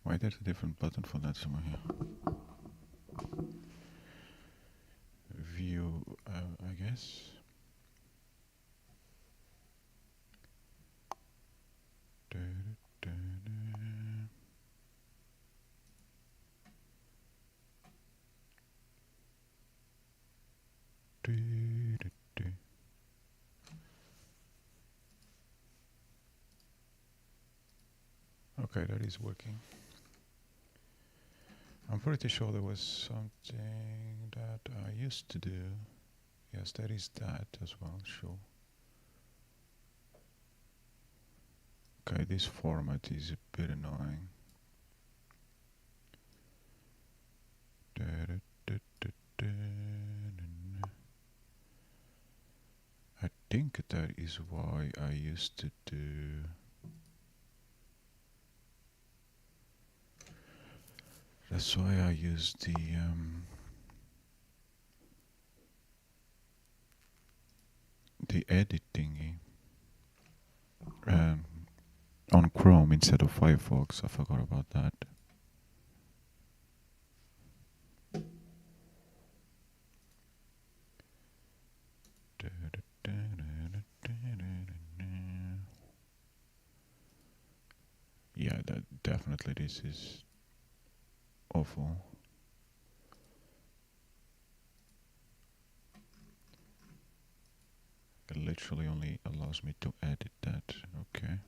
Why there's a different button for that somewhere here? View, I guess. Okay, that is working. I'm pretty sure there was something that I used to do. Yes, there is that as well, sure. Okay, this format is a bit annoying. I think that is why I used to do. That's why I use the edit thingy on Chrome instead of Firefox. I forgot about that. Yeah, that definitely this is awful. It literally only allows me to edit that. Okay.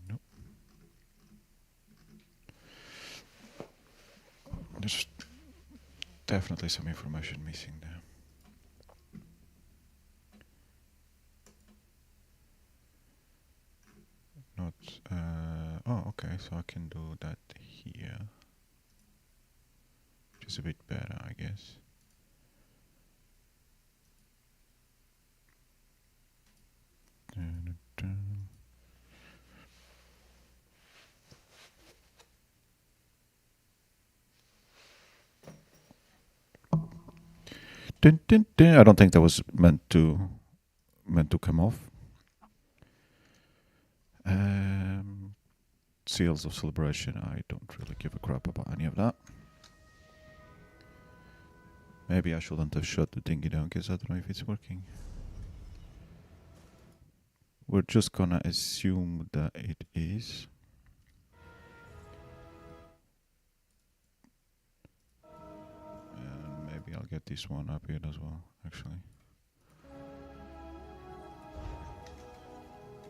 Nope. There's definitely some information missing there. Not. Oh, okay. So I can do that here. Which is a bit better, I guess. I don't think that was meant to come off. Seals of celebration. I don't really give a crap about any of that. Maybe I shouldn't have shut the thingy down because I don't know if it's working. We're just gonna assume that it is. And maybe I'll get this one up here as well, actually.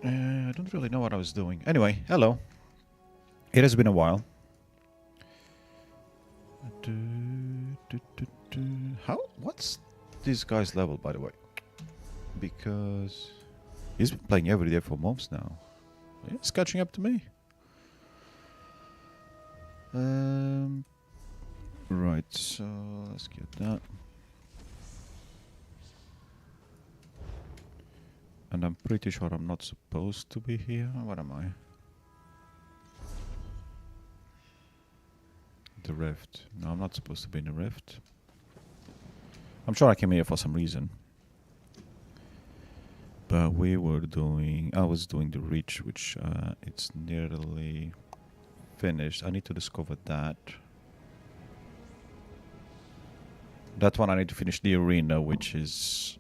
I don't really know what I was doing. Anyway, hello. It has been a while. What's this guy's level, by the way? Because he's been playing every day for months now. It's catching up to me. Right, so let's get that. And I'm pretty sure I'm not supposed to be here. What am I? The rift. No, I'm not supposed to be in the rift. I'm sure I came here for some reason. But we were doing... I was doing the reach, which it's nearly finished. I need to discover that. That one I need to finish the arena, which is...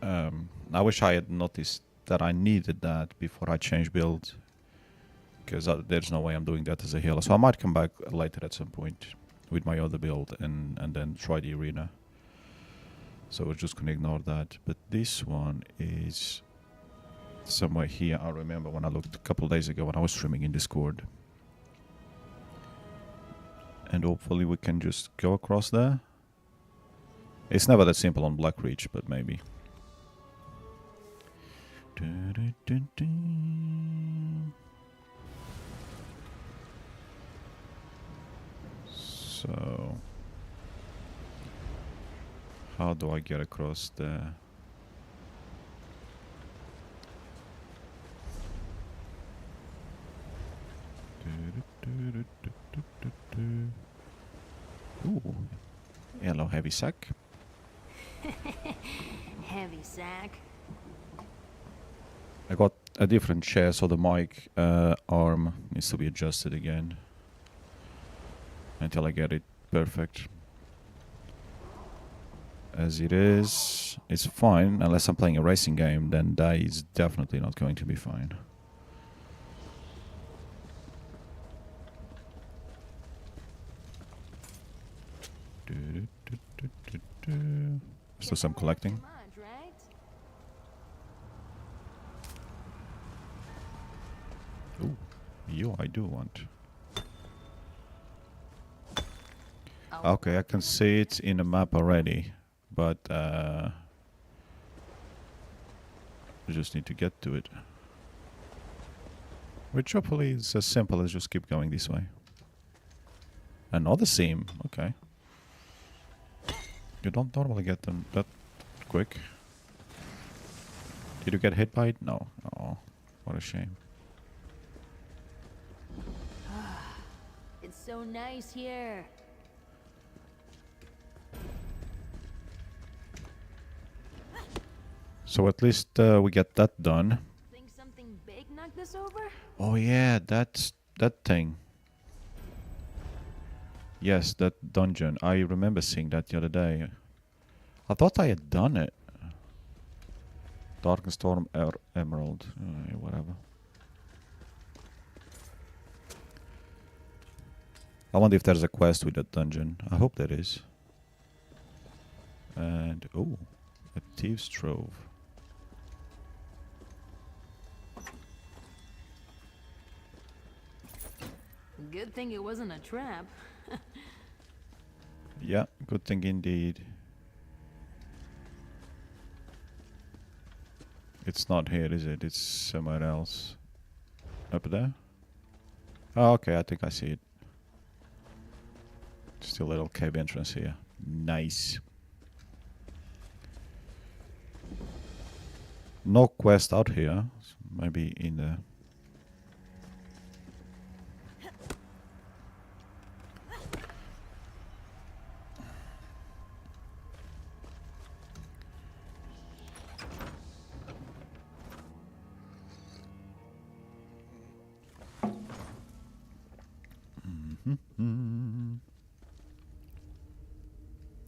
I wish I had noticed that I needed that before I change build. Because there's no way I'm doing that as a healer. So I might come back later at some point with my other build and then try the arena. So we're just gonna ignore that. But this one is somewhere here. I remember when I looked a couple days ago when I was streaming in Discord. And hopefully we can just go across there. It's never that simple on Blackreach, but maybe. So, how do I get across there? Ooh, hello, heavy sack. heavy sack. I got a different chair, so the mic arm needs to be adjusted again until I get it perfect. As it is, it's fine, unless I'm playing a racing game, then that is definitely not going to be fine. Let's do some collecting. Ooh, you I do want. Okay, I can see it in the map already, but I just need to get to it. Which hopefully is as simple as just keep going this way. Another seam, okay. You don't normally get them that quick. Did you get hit by it? No. Oh, what a shame. It's so nice here. So at least we get that done. Think something big knocked this over? Oh yeah, that's that thing. Yes, that dungeon. I remember seeing that the other day. I thought I had done it. Dark and Storm Emerald. Whatever. I wonder if there's a quest with that dungeon. I hope there is. And, oh, a Thieves' Trove. Good thing it wasn't a trap. Yeah, good thing indeed. It's not here, is it? It's somewhere else. Up there? Oh, okay, I think I see it. Just a little cave entrance here. Nice. No quest out here. Maybe in the...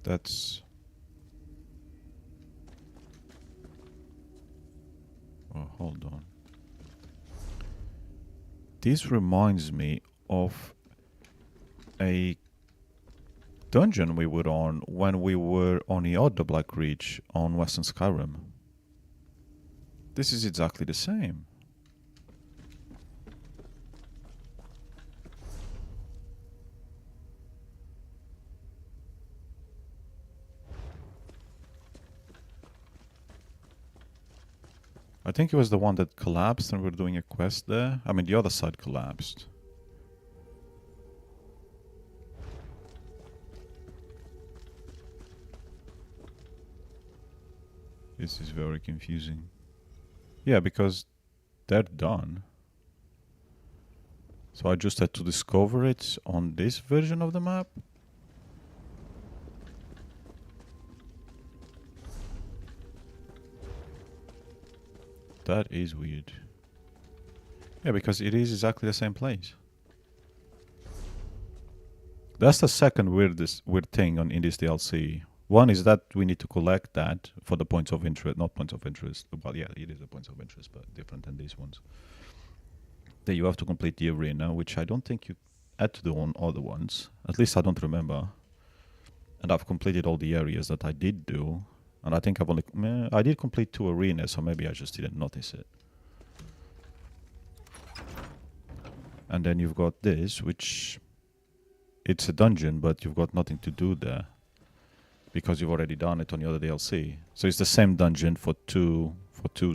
That's... Oh, hold on. This reminds me of a dungeon we were on when we were on the other Black Reach on Western Skyrim. This is exactly the same. I think it was the one that collapsed and we were doing a quest there. I mean, the other side collapsed. This is very confusing. Yeah, because they're done. So I just had to discover it on this version of the map. That is weird. Yeah, because it is exactly the same place. That's the second weird thing in this DLC. One is that we need to collect that for the points of interest, not points of interest. Well, yeah, it is a points of interest, but different than these ones. Then you have to complete the arena, which I don't think you had to do on other ones. At least I don't remember. And I've completed all the areas that I did do. And I think I've only... I did complete 2 arenas, so maybe I just didn't notice it. And then you've got this, which... It's a dungeon, but you've got nothing to do there. Because you've already done it on the other DLC. So it's the same dungeon for two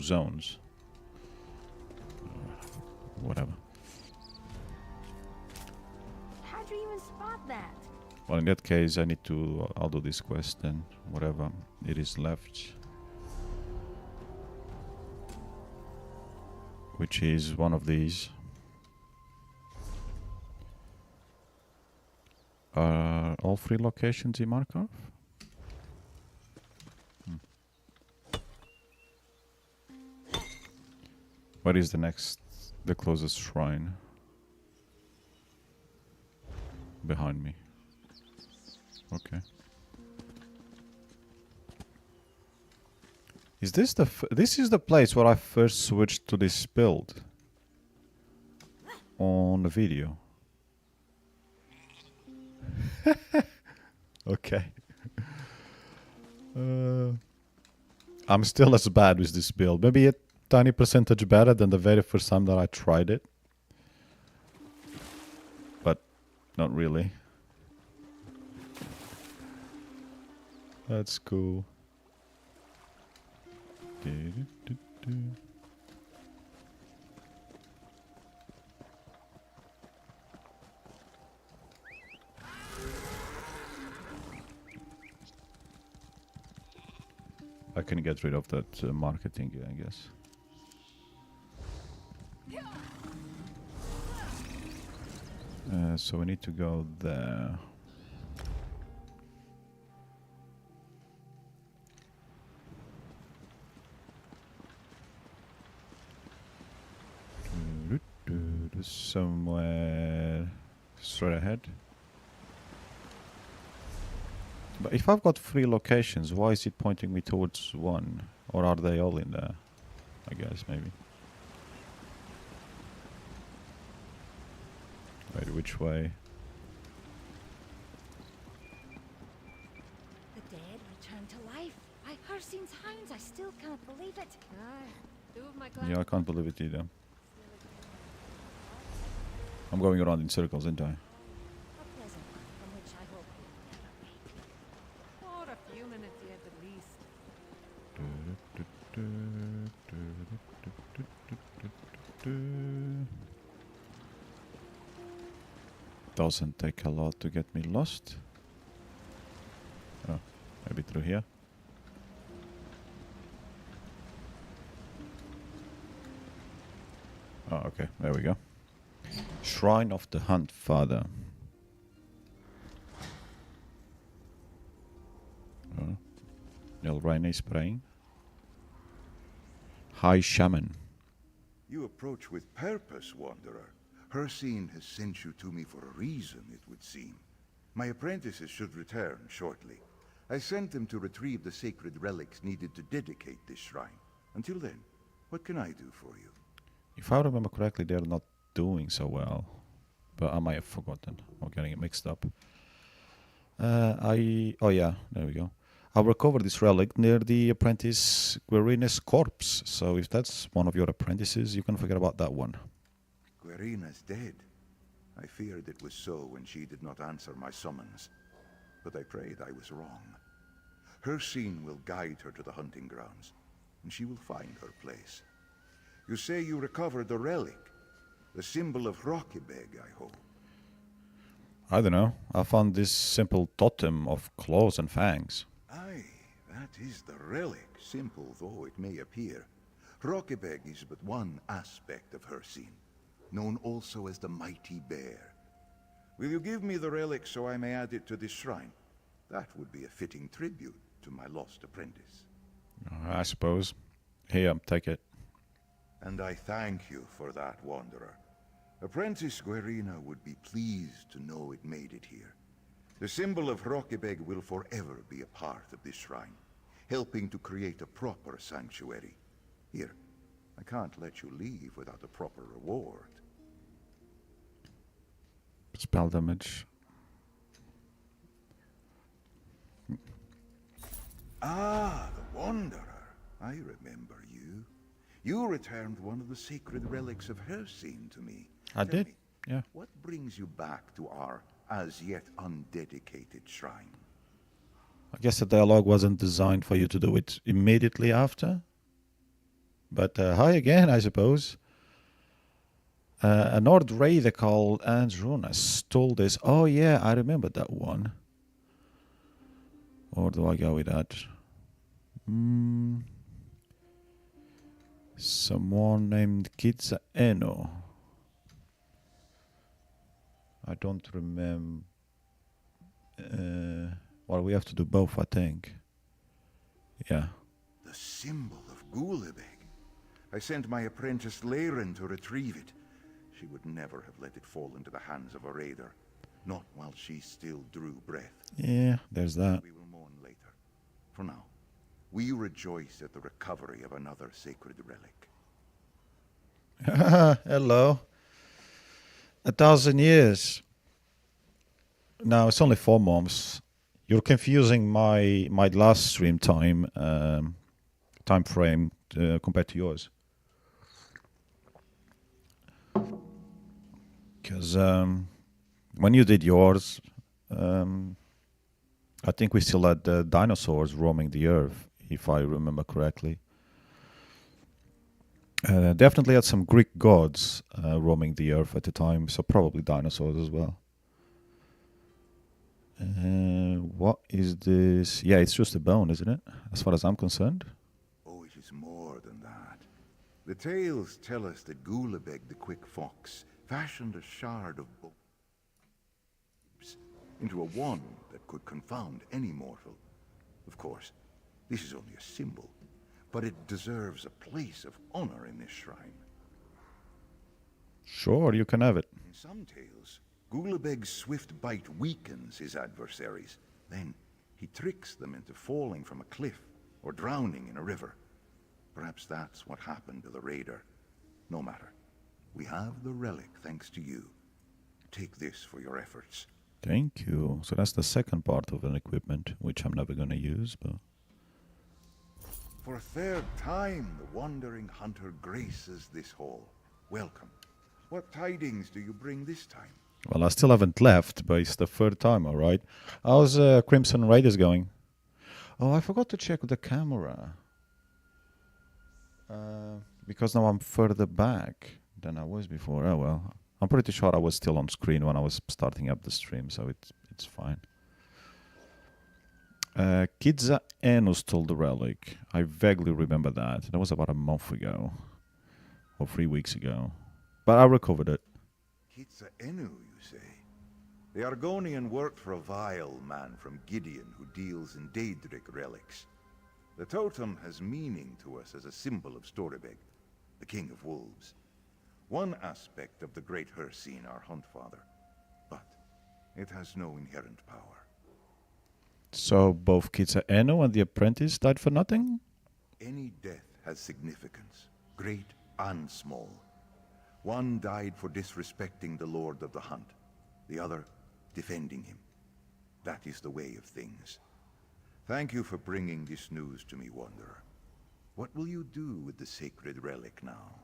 zones. Whatever. How'd you even spot that? Well, in that case, I need to... I'll do this quest then. Whatever it is left. Which is one of these. All 3 locations in Markov? Where is the closest shrine? Behind me. Okay. Is this this is the place where I first switched to this build on the video? Okay. I'm still as bad with this build. Maybe a tiny percentage better than the very first time that I tried it. But not really. That's cool. I can get rid of that marketing, I guess. So we need to go there. Somewhere straight ahead. But if I've got 3 locations, why is it pointing me towards one? Or are they all in there? I guess, maybe. Wait, which way? The dead returned to life. By Hersine's hounds, I still can't believe it. Yeah, I can't believe it either. I'm going around in circles, aren't I? A pleasant one from which I hope we will never wake. For a few minutes yet at least. Doesn't take a lot to get me lost. Oh, maybe through here. Oh, okay, there we go. Shrine of the Hunt Father. Oh. Elraine is praying. High Shaman. You approach with purpose, Wanderer. Hersine has sent you to me for a reason, it would seem. My apprentices should return shortly. I sent them to retrieve the sacred relics needed to dedicate this shrine. Until then, what can I do for you? If I remember correctly, they're not doing so well. But I might have forgotten or getting it mixed up. Oh yeah, there we go. I recovered this relic near the apprentice Guerina's corpse. So if that's one of your apprentices, you can forget about that one. Guerina's dead. I feared it was so when she did not answer my summons. But I prayed I was wrong. Hersine will guide her to the hunting grounds, and she will find her place. You say you recovered the relic, the symbol of Rockybeg, I hope. I don't know. I found this simple totem of claws and fangs. Aye, that is the relic, simple though it may appear. Rockybeg is but one aspect of Hersine, known also as the Mighty Bear. Will you give me the relic so I may add it to this shrine? That would be a fitting tribute to my lost apprentice. I suppose. Here, take it. And I thank you for that, Wanderer. Apprentice Guerina would be pleased to know it made it here. The symbol of Rockybeg will forever be a part of this shrine, helping to create a proper sanctuary. Here, I can't let you leave without a proper reward. Spell damage. Ah, the Wanderer. I remember you. You returned one of the sacred relics of Hersine to me. I Tell did, me, yeah. what brings you back to our as yet undedicated shrine? I guess the dialogue wasn't designed for you to do it immediately after. But hi again, I suppose. An old raider called Androna stole this. Oh yeah, I remember that one. Or do I go with that? Someone named Kitsa Eno. I don't remember. Well, we have to do both, I think. Yeah. The symbol of Gulebeg. I sent my apprentice Laren to retrieve it. She would never have let it fall into the hands of a raider. Not while she still drew breath. Yeah, there's that. We will mourn later. For now, we rejoice at the recovery of another sacred relic. Hello. 1,000 years. No, it's only 4 months. You're confusing my last stream time frame compared to yours. Because when you did yours, I think we still had dinosaurs roaming the earth, if I remember correctly. Definitely had some Greek gods roaming the earth at the time, so probably dinosaurs as well. What is this? Yeah, it's just a bone, isn't it? As far as I'm concerned. Oh, it is more than that. The tales tell us that Gulabeg the Quick Fox fashioned a shard of bones into a wand that could confound any mortal. Of course, this is only a symbol, but it deserves a place of honor in this shrine. Sure, you can have it. In some tales, Gulabeg's swift bite weakens his adversaries. Then he tricks them into falling from a cliff or drowning in a river. Perhaps that's what happened to the raider. No matter. We have the relic thanks to you. Take this for your efforts. Thank you. So that's the second part of an equipment, which I'm never going to use, but... For a third time, the wandering hunter graces this hall. Welcome. What tidings do you bring this time? Well, I still haven't left, but it's the third time, all right. How's Crimson Raiders going? Oh, I forgot to check the camera. Because now I'm further back than I was before. Oh, well. I'm pretty sure I was still on screen when I was starting up the stream, so it's fine. Kidza Enu stole the relic. I vaguely remember that. That was about a month ago. Or 3 weeks ago. But I recovered it. Kitsa Enu, you say? The Argonian worked for a vile man from Gideon who deals in Daedric relics. The totem has meaning to us as a symbol of Storebeg, the king of wolves. One aspect of the great Hircine, our huntfather. But it has no inherent power. So both Kitsa Enu and the apprentice died for nothing? Any death has significance, great and small. One died for disrespecting the Lord of the Hunt, the other defending him. That is the way of things. Thank you for bringing this news to me, Wanderer. What will you do with the sacred relic now?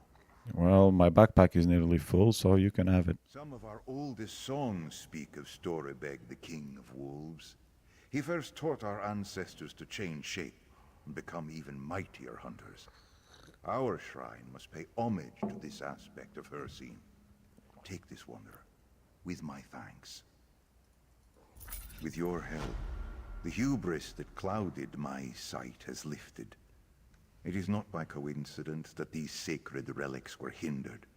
Well, my backpack is nearly full, so you can have it. Some of our oldest songs speak of Storebeg, the king of wolves. He first taught our ancestors to change shape and become even mightier hunters. Our shrine must pay homage to this aspect of Hircine. Take this, Wanderer, with my thanks. With your help, the hubris that clouded my sight has lifted. It is not by coincidence that these sacred relics were hindered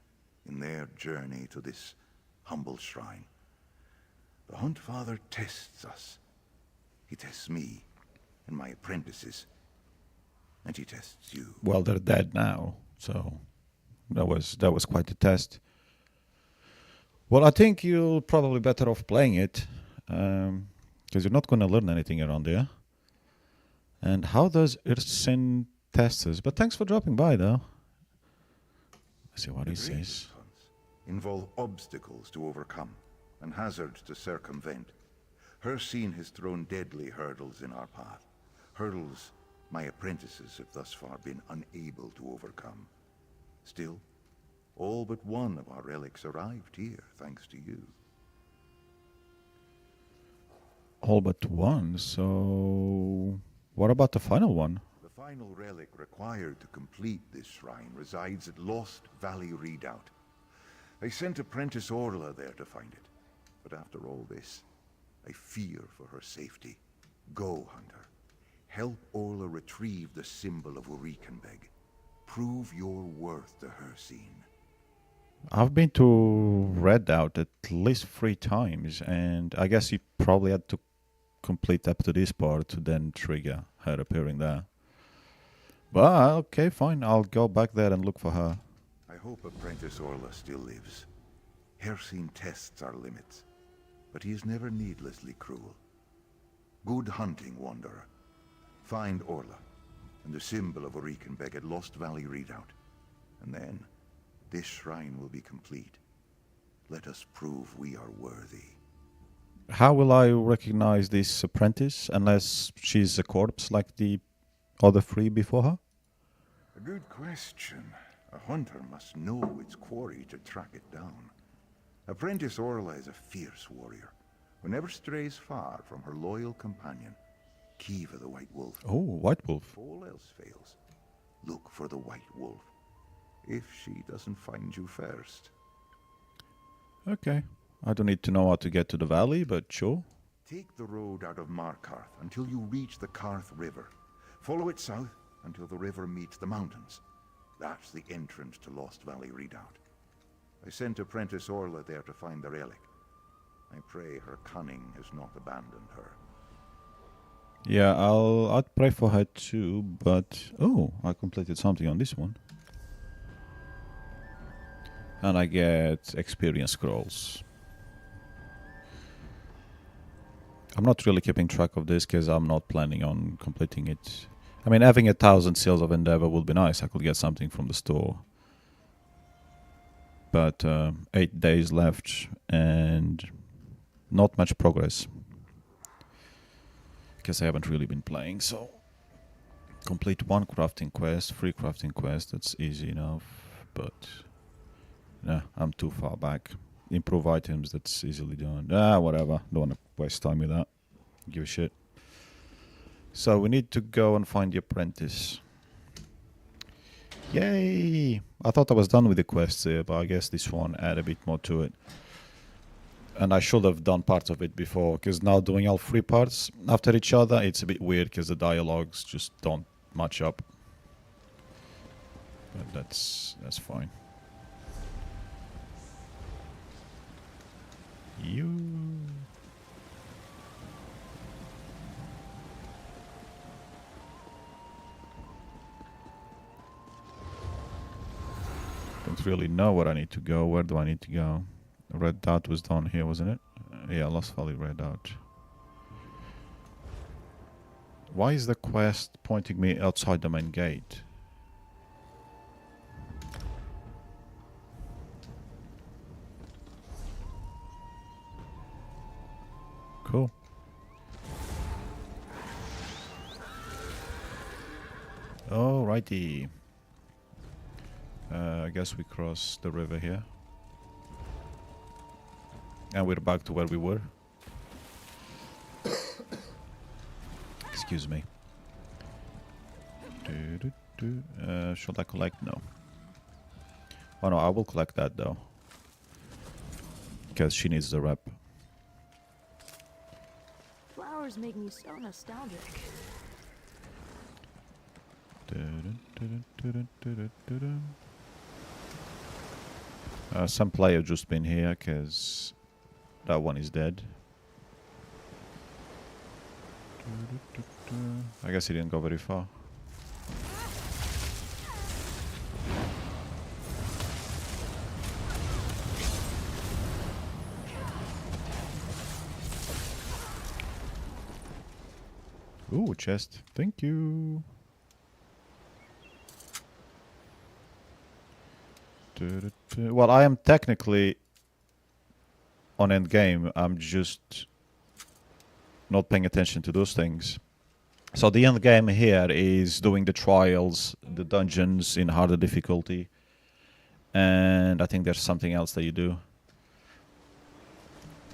in their journey to this humble shrine. The Huntfather tests us. He tests me and my apprentices. And he tests you. Well, they're dead now, so that was quite a test. Well, I think you're probably better off playing it, because you're not going to learn anything around there. And how does Irsen test us? But thanks for dropping by, though. Let's see what he says. Involve obstacles to overcome and hazards to circumvent. Hircine has thrown deadly hurdles in our path. Hurdles my apprentices have thus far been unable to overcome. Still, all but one of our relics arrived here, thanks to you. All but one, so... What about the final one? The final relic required to complete this shrine resides at Lost Valley Redoubt. I sent apprentice Orla there to find it. But after all this, I fear for her safety. Go, Hunter. Help Orla retrieve the symbol of Urikenbeg. Prove your worth to Hircine. I've been to Redoubt at least 3 times, and I guess you probably had to complete up to this part to then trigger her appearing there. Well, okay, fine. I'll go back there and look for her. I hope Apprentice Orla still lives. Hercene tests our limits, but he is never needlessly cruel. Good hunting, Wanderer. Find Orla, and the symbol of Orikenbeg at Lost Valley Redoubt. And then, this shrine will be complete. Let us prove we are worthy. How will I recognize this apprentice unless she's a corpse like the other three before her? A good question. A hunter must know its quarry to track it down. Apprentice Orla is a fierce warrior, who never strays far from her loyal companion, Kiva the White Wolf. Oh, White Wolf. If all else fails, look for the White Wolf. If she doesn't find you first. Okay. I don't need to know how to get to the valley, but sure. Take the road out of Markarth until you reach the Karth River. Follow it south until the river meets the mountains. That's the entrance to Lost Valley Redoubt. I sent Apprentice Orla there to find the relic. I pray her cunning has not abandoned her. Yeah, I'd pray for her too, but... Oh, I completed something on this one. And I get experience scrolls. I'm not really keeping track of this because I'm not planning on completing it. I mean, having 1,000 Seals of Endeavor would be nice. I could get something from the store. But 8 days left and not much progress. Because I haven't really been playing, so... Complete 1 crafting quest, 3 crafting quests, that's easy enough. But... Nah, I'm too far back. Improve items, that's easily done. Whatever. Don't want to waste time with that. Give a shit. So we need to go and find the apprentice. Yay! I thought I was done with the quests here, but I guess this one add a bit more to it. And I should have done parts of it before, because now doing all 3 parts after each other, it's a bit weird, because the dialogues just don't match up. But that's fine. You. Don't really know where I need to go. Where do I need to go? Red Dot was down here, wasn't it? Yeah, Lost Valley Red Dot. Why is the quest pointing me outside the main gate? Cool. Alrighty. I guess we cross the river here. And we're back to where we were. Excuse me. Should I collect? No. Oh no, I will collect that though. Because she needs the rep. Flowers make me so nostalgic. Some player just been here because that one is dead. I guess he didn't go very far. Ooh, chest. Thank you. Well, I am technically on end game. I'm just not paying attention to those things. So the end game here is doing the trials, the dungeons in harder difficulty, and I think there's something else that you do.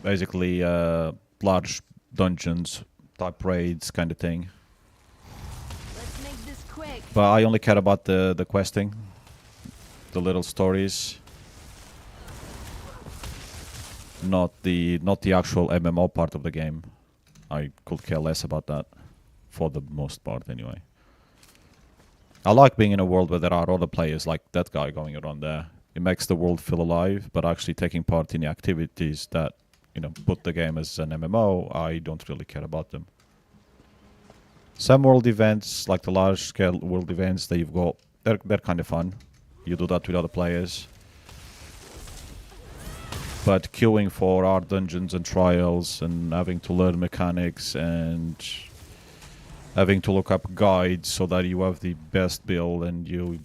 Basically, large dungeons, type raids, kind of thing. Let's make this quick. But I only care about the questing, the little stories, not the actual MMO part of the game. I could care less about that, for the most part anyway. I like being in a world where there are other players like that guy going around there. It makes the world feel alive, but actually taking part in the activities that, you know, put the game as an MMO, I don't really care about them. Some world events, like the large-scale world events that you've got, they're kind of fun. You do that with other players. But queuing for our dungeons and trials and having to learn mechanics and having to look up guides so that you have the best build and you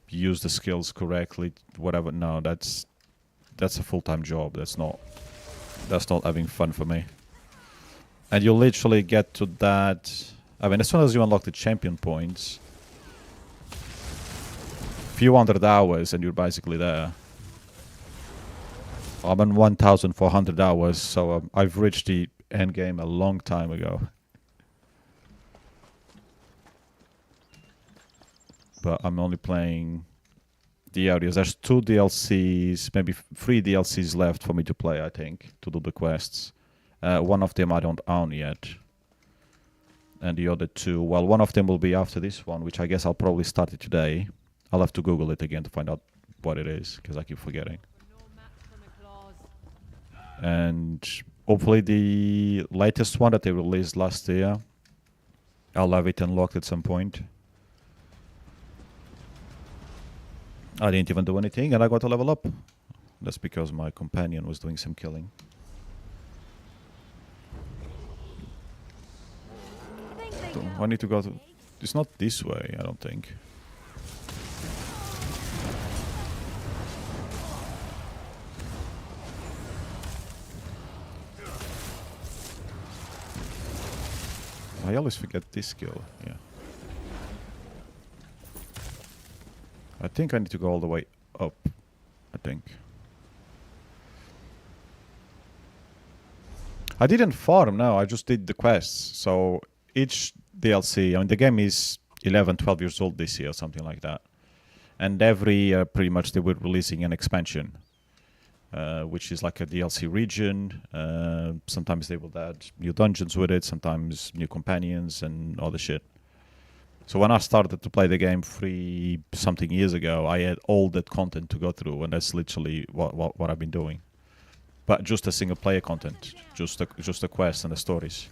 use the skills correctly, whatever. No, that's a full-time job. That's not having fun for me. And you literally get to that. I mean, as soon as you unlock the champion points, few hundred hours and you're basically there. I'm on 1,400 hours, so I've reached the end game a long time ago. But I'm only playing the areas. There's 2 DLCs, maybe 3 DLCs left for me to play, I think, to do the quests. One of them I don't own yet. And the other 2, well, one of them will be after this one, which I guess I'll probably start it today. I'll have to Google it again to find out what it is, because I keep forgetting. And hopefully the latest one that they released last year, I'll have it unlocked at some point. I didn't even do anything and I got a level up. That's because my companion was doing some killing. So I need to go to... It's not this way, I don't think. I always forget this skill, yeah. I think I need to go all the way up, I think. I didn't farm, no, I just did the quests. So each DLC, I mean the game is 11, 12 years old this year, something like that. And every year pretty much they were releasing an expansion. Which is like a DLC region. Sometimes they will add new dungeons with it, sometimes new companions and all the shit. So when I started to play the game 3-something years ago, I had all that content to go through, and that's literally what I've been doing. But just a single player content, just the quests and the stories.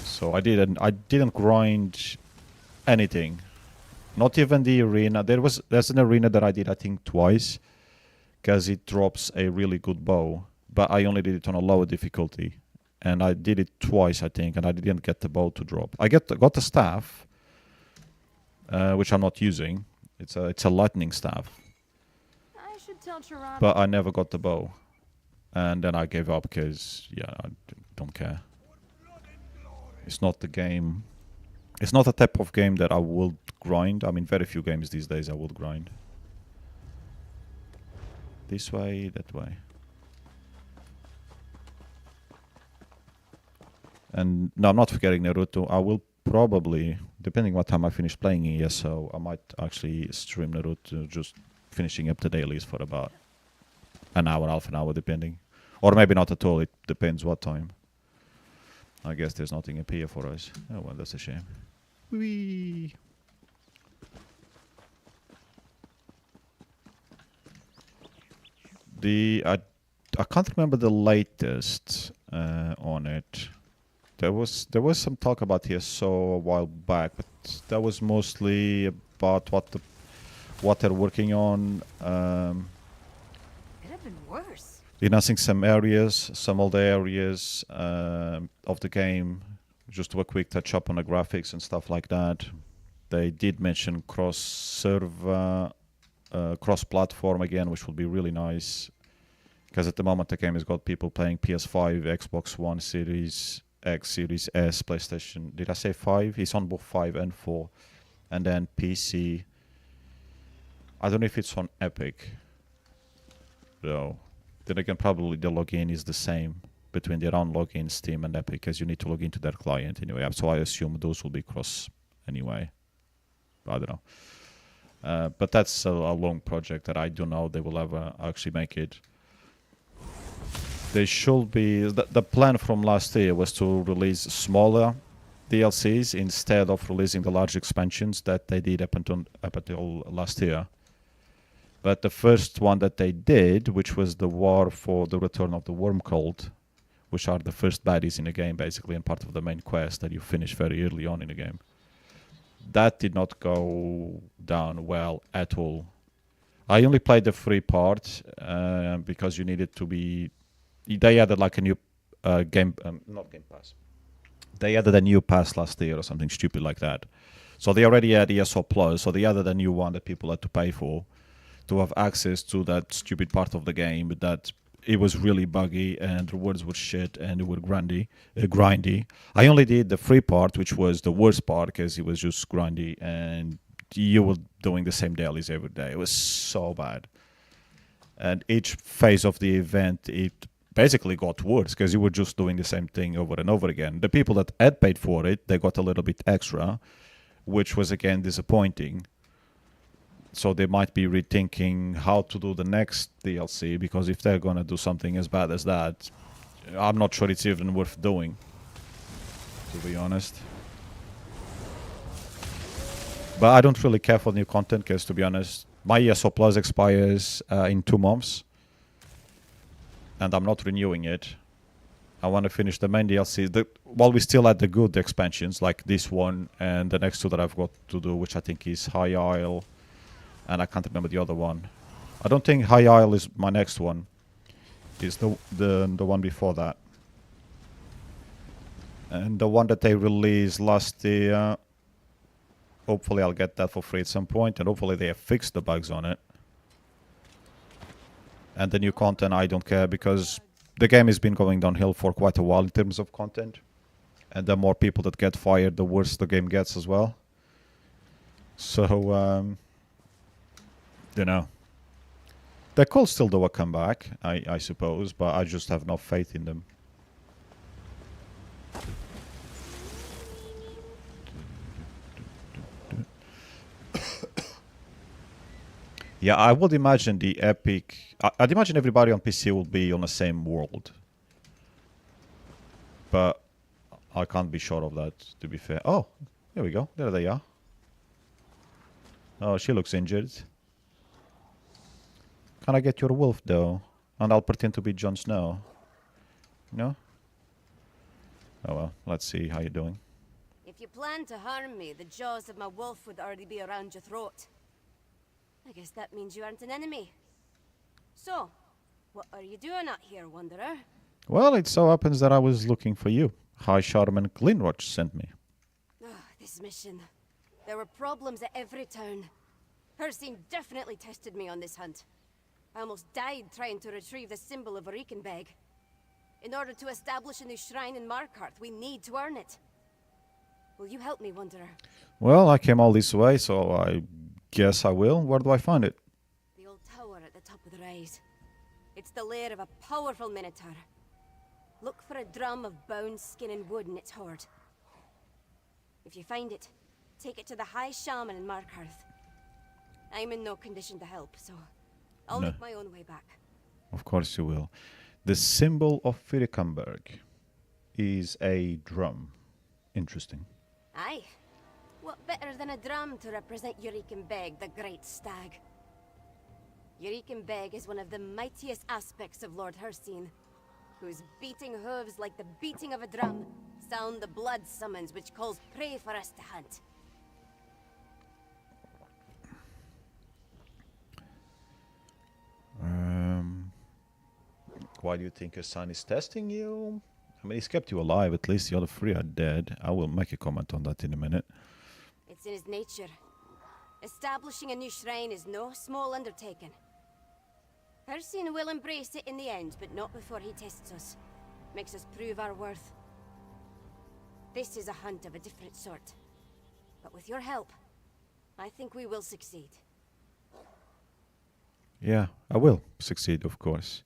So I didn't grind anything. Not even the arena. There's an arena that I did I think twice, because it drops a really good bow. But I only did it on a lower difficulty, and I did it twice I think, and I didn't get the bow to drop. I got the staff, which I'm not using. It's a lightning staff. I should tell Toronto. But I never got the bow, and then I gave up because yeah, I don't care. It's not the game. It's not a type of game that I would grind. I mean, very few games these days I would grind. This way, that way. And no, I'm not forgetting Naruto. I will probably, depending what time I finish playing ESO, I might actually stream Naruto, just finishing up the dailies for about an hour, half an hour, depending. Or maybe not at all, it depends what time. I guess there's nothing up here for us. Oh well, that's a shame. Whee! I can't remember the latest on it. There was some talk about ESO a while back, but that was mostly about what they're working on. Could have been worse. Enhancing some areas, some old areas of the game. Just do a quick touch up on the graphics and stuff like that. They did mention cross-server, cross-platform again, which would be really nice. Because at the moment the game has got people playing PS5, Xbox One, Series X, Series S, PlayStation. Did I say 5? It's on both 5 and 4. And then PC. I don't know if it's on Epic, though. Then again, probably the login is the same between their own login, Steam and Epic, because you need to log into their client anyway. So I assume those will be cross anyway. I don't know. But that's a long project that I don't know they will ever actually make it. They should be... The plan from last year was to release smaller DLCs instead of releasing the large expansions that they did up until last year. But the first one that they did, which was the War for the Return of the Worm Cult, which are the first baddies in the game, basically, and part of the main quest that you finish very early on in the game. That did not go down well at all. I only played the free part because you needed to be... They added like a new not Game Pass. They added a new pass last year or something stupid like that. So they already had ESO Plus, so they added a new one that people had to pay for to have access to that stupid part of the game, but that it was really buggy and the words were shit and they were grindy. I only did the free part, which was the worst part because it was just grindy and you were doing the same dailies every day. It was so bad. And each phase of the event, it basically got worse because you were just doing the same thing over and over again. The people that had paid for it, they got a little bit extra, which was again disappointing. So they might be rethinking how to do the next DLC, because if they're gonna do something as bad as that, I'm not sure it's even worth doing, to be honest. But I don't really care for new content because, to be honest, my ESO Plus expires in 2 months. And I'm not renewing it. I want to finish the main DLC. While we still had the good expansions, like this one and the next two that I've got to do, which I think is High Isle, and I can't remember the other one. I don't think High Isle is my next one. It's the one before that. And the one that they released last year, hopefully I'll get that for free at some point, and hopefully they have fixed the bugs on it. And the new content, I don't care, because the game has been going downhill for quite a while in terms of content. And the more people that get fired, the worse the game gets as well. So, you know. They could still do a comeback, I suppose, but I just have no faith in them. Yeah, I would imagine the Epic... I'd imagine everybody on PC will be on the same world. But I can't be sure of that, to be fair. Oh, here we go. There they are. Oh, she looks injured. Can I get your wolf, though? And I'll pretend to be Jon Snow. No? Oh, well. Let's see how you're doing. If you plan to harm me, the jaws of my wolf would already be around your throat. I guess that means you aren't an enemy. So, what are you doing out here, Wanderer? Well, it so happens that I was looking for you. High Shaman Glinroch sent me. This mission. There were problems at every turn. Hercene definitely tested me on this hunt. I almost died trying to retrieve the symbol of Reichenbeg. In order to establish a new shrine in Markarth, we need to earn it. Will you help me, Wanderer? Well, I came all this way, so I guess I will. Where do I find it? The old tower at the top of the rise. It's the lair of a powerful minotaur. Look for a drum of bone, skin, and wood in its hoard. If you find it, take it to the High Shaman in Markarth. I'm in no condition to help, so I'll make my own way back. Of course you will. The symbol of Reichenbeg is a drum. Interesting. Aye. What better than a drum to represent Reichenbeg, the great stag? Reichenbeg is one of the mightiest aspects of Lord Hercene, whose beating hooves like the beating of a drum sound the blood summons which calls prey for us to hunt. Why do you think your son is testing you? I mean, he's kept you alive. At least the other 3 are dead. I will make a comment on that in a minute. It's in his nature. Establishing a new shrine is no small undertaking. Hercene will embrace it in the end, but not before he tests us. Makes us prove our worth. This is a hunt of a different sort. But with your help, I think we will succeed. Yeah, I will succeed, of course.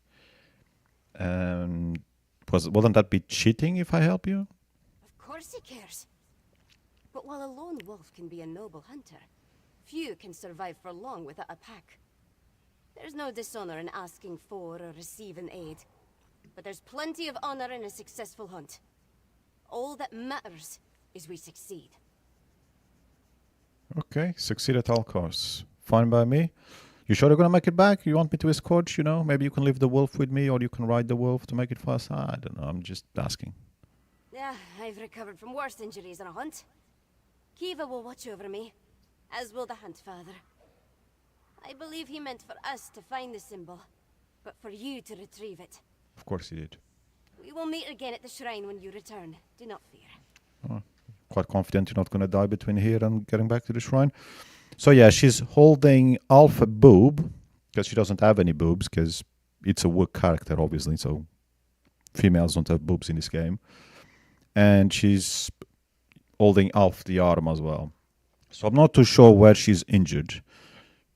Wouldn't that be cheating if I help you? Of course he cares. But while a lone wolf can be a noble hunter, few can survive for long without a pack. There's no dishonor in asking for or receiving aid. But there's plenty of honor in a successful hunt. All that matters is we succeed. Okay, succeed at all costs. Fine by me. You sure you're gonna make it back? You want me to escort you? Know, maybe you can leave the wolf with me, or you can ride the wolf to make it fast. I don't know. I'm just asking. Yeah, I've recovered from worse injuries on a hunt. Kiva will watch over me, as will the Hunt Father. I believe he meant for us to find the symbol, but for you to retrieve it. Of course he did. We will meet again at the shrine when you return. Do not fear. Oh, quite confident you're not gonna die between here and getting back to the shrine. So yeah, she's holding Alpha boob because she doesn't have any boobs because it's a wook character, obviously. So females don't have boobs in this game, and she's holding Alf the arm as well. So I'm not too sure where she's injured,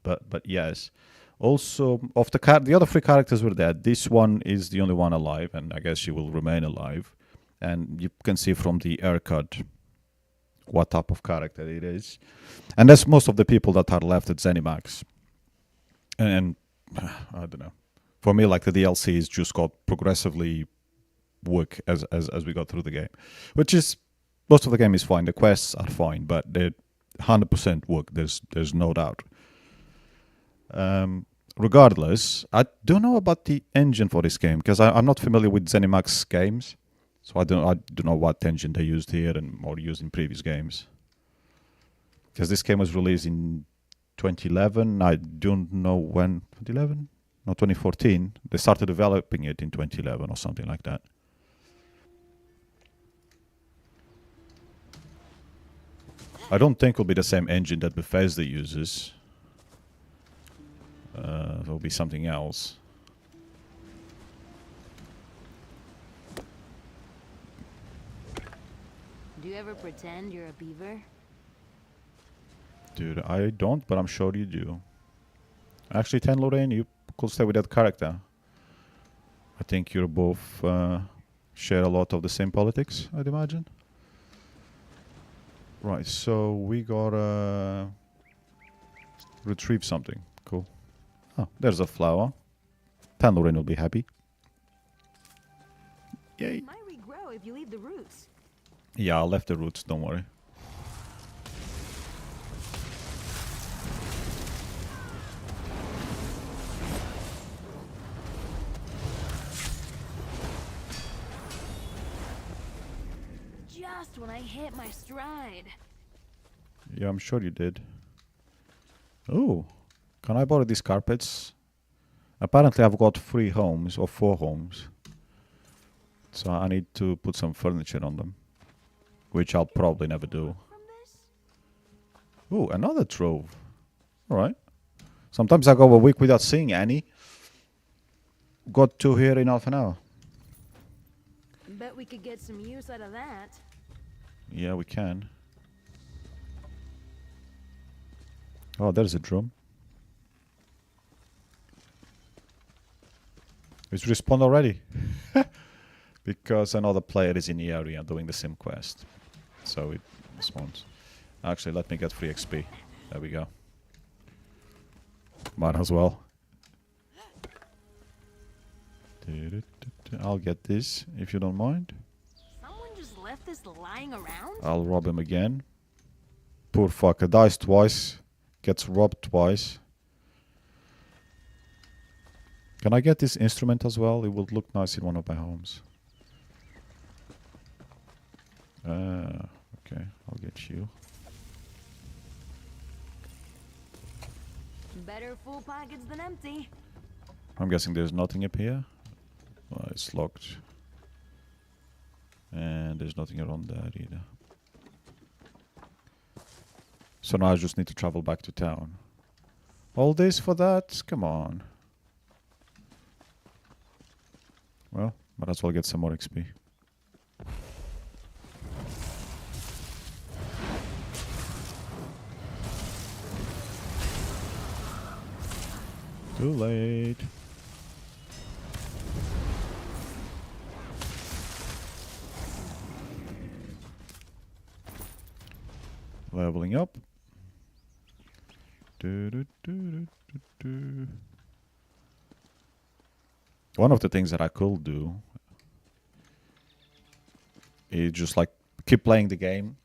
but yes. Also, of the other three characters were dead. This one is the only one alive, and I guess she will remain alive. And you can see from the haircut what type of character it is. And that's most of the people that are left at Zenimax. And I don't know. For me, like the DLCs just got progressively work as we got through the game. Which is, most of the game is fine. The quests are fine, but they're 100% work. There's no doubt. Regardless, I don't know about the engine for this game because I'm not familiar with ZeniMax games, so I don't know what engine they used here or used in previous games. Because this game was released in 2011. I don't know when. 2011? No, 2014. They started developing it in 2011 or something like that. I don't think it'll be the same engine that Bethesda uses. There'll be something else. Do you ever pretend you're a beaver? Dude, I don't, but I'm sure you do. Actually, Ten Lorraine, you could stay with that character. I think you're both share a lot of the same politics, I'd imagine. Right, so we gotta retrieve something. Cool. Oh, there's a flower. Ten Lorraine will be happy. Yay. It might regrow if you leave the roots. Yeah, I left the roots, don't worry. Just when I hit my stride. Yeah, I'm sure you did. Oh, can I borrow these carpets? Apparently I've got 3 homes or 4 homes. So I need to put some furniture on them. Which I'll probably never do. Oh, another trove. Alright. Sometimes I go a week without seeing any. Got 2 here in half an hour. Bet we could get some use out of that. Yeah, we can. Oh, there's a drum. It's respawned already. Because another player is in the area doing the same quest. So it spawns. Actually, let me get free XP. There we go. Might as well. I'll get this, if you don't mind. Someone just left this lying around? I'll rob him again. Poor fucker. Dies twice. Gets robbed twice. Can I get this instrument as well? It would look nice in one of my homes. Okay. I'll get you. Better full pockets than empty. I'm guessing there's nothing up here. It's locked. And there's nothing around there either. So now I just need to travel back to town. All this for that? Come on. Well, might as well get some more XP. Too late. Leveling up. One of the things that I could do is just like keep playing the game.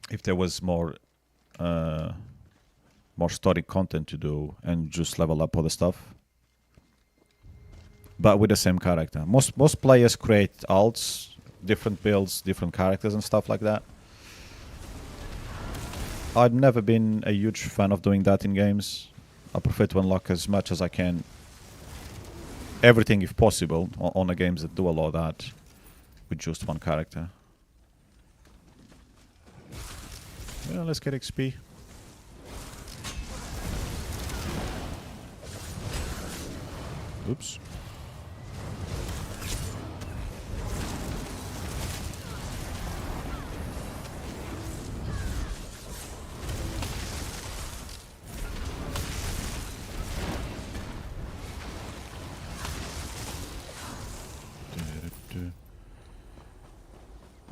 If there was more more story content to do and just level up other stuff. But with the same character. Most players create alts, different builds, different characters and stuff like that. I've never been a huge fan of doing that in games. I prefer to unlock as much as I can. Everything if possible on the games that do allow that with just one character. Well, let's get XP. Oops.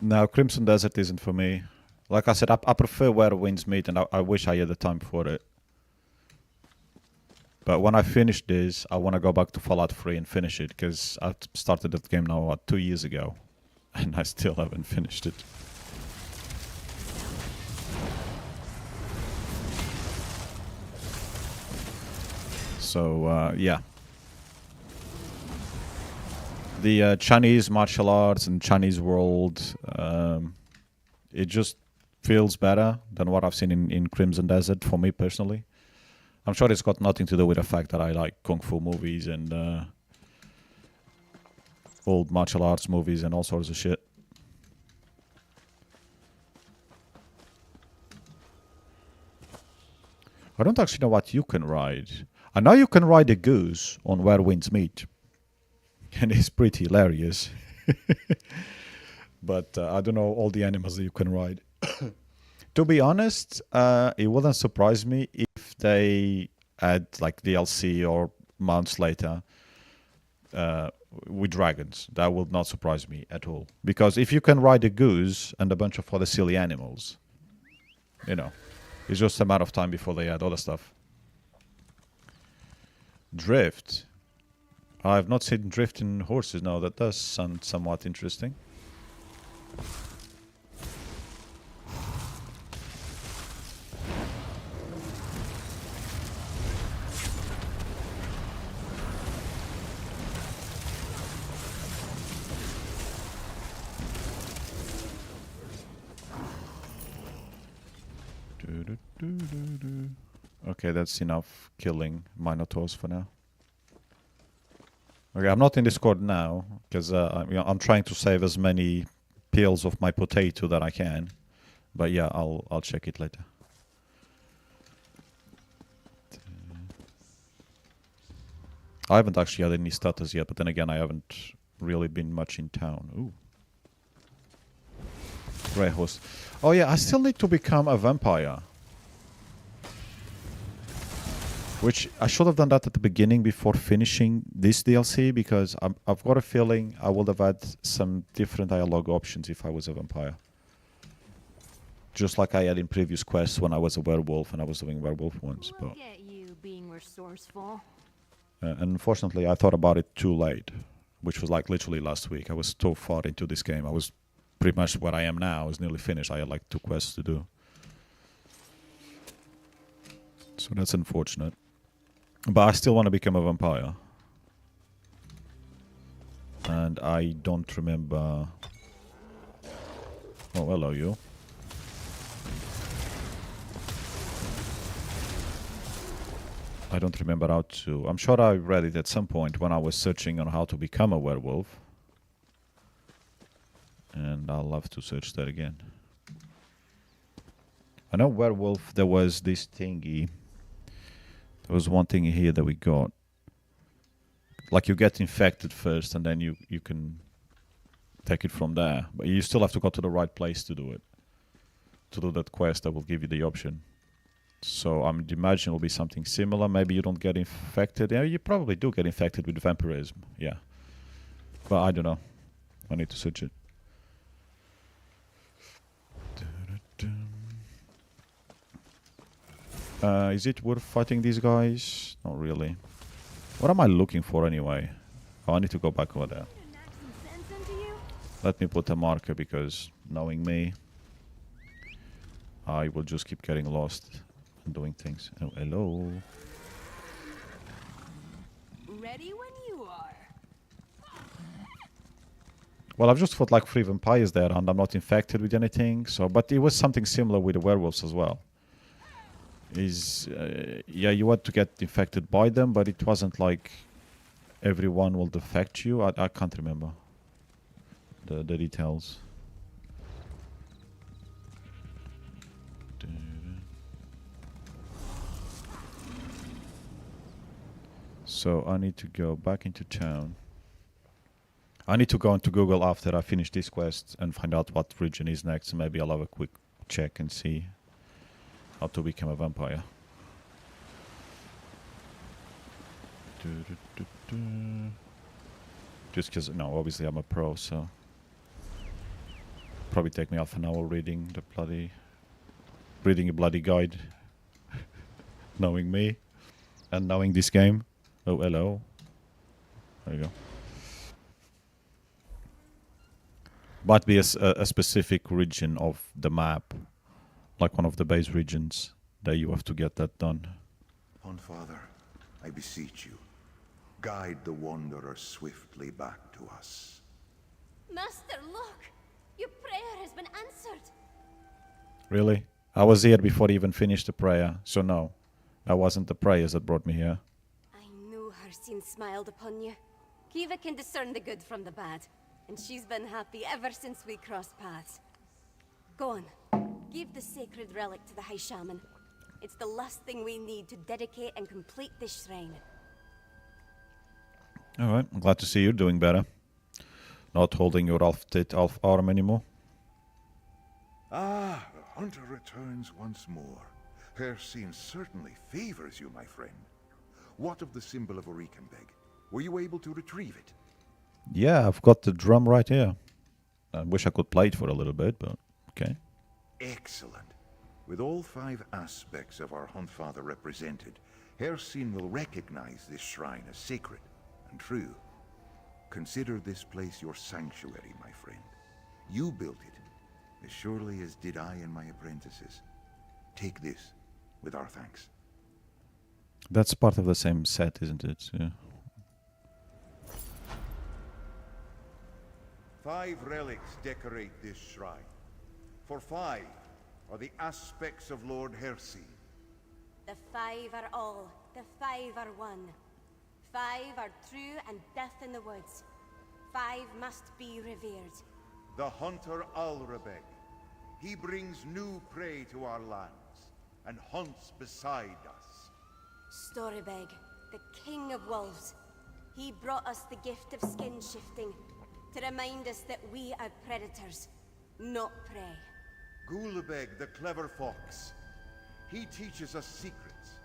No, Crimson Desert isn't for me. Like I said, I prefer Where Winds Meet, and I wish I had the time for it. But when I finish this, I want to go back to Fallout 3 and finish it, because I started that game now, 2 years ago, and I still haven't finished it. So, yeah. The Chinese martial arts and Chinese world, it just feels better than what I've seen in Crimson Desert for me personally. I'm sure it's got nothing to do with the fact that I like Kung Fu movies and old martial arts movies and all sorts of shit. I don't actually know what you can ride. I know you can ride a goose on Where Winds Meet. And it's pretty hilarious. But I don't know all the animals that you can ride. To be honest, it wouldn't surprise me if they add like DLC or months later with dragons. That would not surprise me at all. Because if you can ride a goose and a bunch of other silly animals, you know, it's just a matter of time before they add other stuff. Drift. I've not seen drifting horses now. That does sound somewhat interesting. Okay, that's enough killing Minotaurs for now. Okay, I'm not in Discord now because I'm trying to save as many peels of my potato that I can. But yeah, I'll check it later. I haven't actually had any status yet, but then again, I haven't really been much in town. Ooh. Grey horse. Oh yeah, I still need to become a vampire. Which I should have done that at the beginning before finishing this DLC, because I've got a feeling I would have had some different dialogue options if I was a vampire. Just like I had in previous quests when I was a werewolf and I was doing werewolf ones. We'll Look at you being resourceful. Unfortunately, I thought about it too late, which was like literally last week. I was so far into this game. I was pretty much where I am now. I was nearly finished. I had like 2 quests to do. So that's unfortunate. But I still want to become a vampire. And I don't remember... Oh, hello you. I don't remember how to... I'm sure I read it at some point when I was searching on how to become a werewolf. And I'll have to search that again. I know werewolf, there was this thingy. There was one thing here that we got. Like you get infected first and then you can take it from there. But you still have to go to the right place to do it. To do that quest that will give you the option. So I imagine it will be something similar. Maybe you don't get infected. Yeah, you probably do get infected with vampirism. Yeah. But I don't know. I need to search it. Is it worth fighting these guys? Not really. What am I looking for anyway? Oh, I need to go back over there. Let me put a marker because knowing me, I will just keep getting lost. and doing things. Oh, hello. Ready when you are. Well, I've just fought like 3 vampires there, and I'm not infected with anything. So, but it was something similar with the werewolves as well. Yeah, you had to get infected by them, but it wasn't like everyone will affect you. I can't remember the details. So I need to go back into town. I need to go into Google after I finish this quest and find out what region is next. Maybe I'll have a quick check and see how to become a vampire. Just because, no, obviously I'm a pro, so probably take me half an hour reading a bloody guide, knowing me and knowing this game. Oh, hello. There you go. Might be a specific region of the map, like one of the base regions, that you have to get that done. Father, I beseech you, guide the Wanderer swiftly back to us. Master, look! Your prayer has been answered. Really? I was here before he even finished the prayer, so no. That wasn't the prayers that brought me here. I know Hercine smiled upon you. Kiva can discern the good from the bad, and she's been happy ever since we crossed paths. Go on, give the sacred relic to the High Shaman. It's the last thing we need to dedicate and complete this shrine. Alright, I'm glad to see you're doing better. Not holding your elf arm anymore. Ah, the hunter returns once more. Hercine certainly favors you, my friend. What of the symbol of Urikenbeg? Were you able to retrieve it? Yeah, I've got the drum right here. I wish I could play it for a little bit, but okay. Excellent. With all 5 aspects of our Huntfather represented, Hercine will recognize this shrine as sacred and true. Consider this place your sanctuary, my friend. You built it, as surely as did I and my apprentices. Take this, with our thanks. That's part of the same set, isn't it? Yeah. 5 relics decorate this shrine. For 5 are the aspects of Lord Hercine. The 5 are all, the 5 are one. 5 are true and death in the woods. 5 must be revered. The hunter Alrebeg. He brings new prey to our lands, and hunts beside us. Storybeg, the king of wolves. He brought us the gift of skin shifting, to remind us that we are predators, not prey. Gulabeg, the clever fox. He teaches us secrets,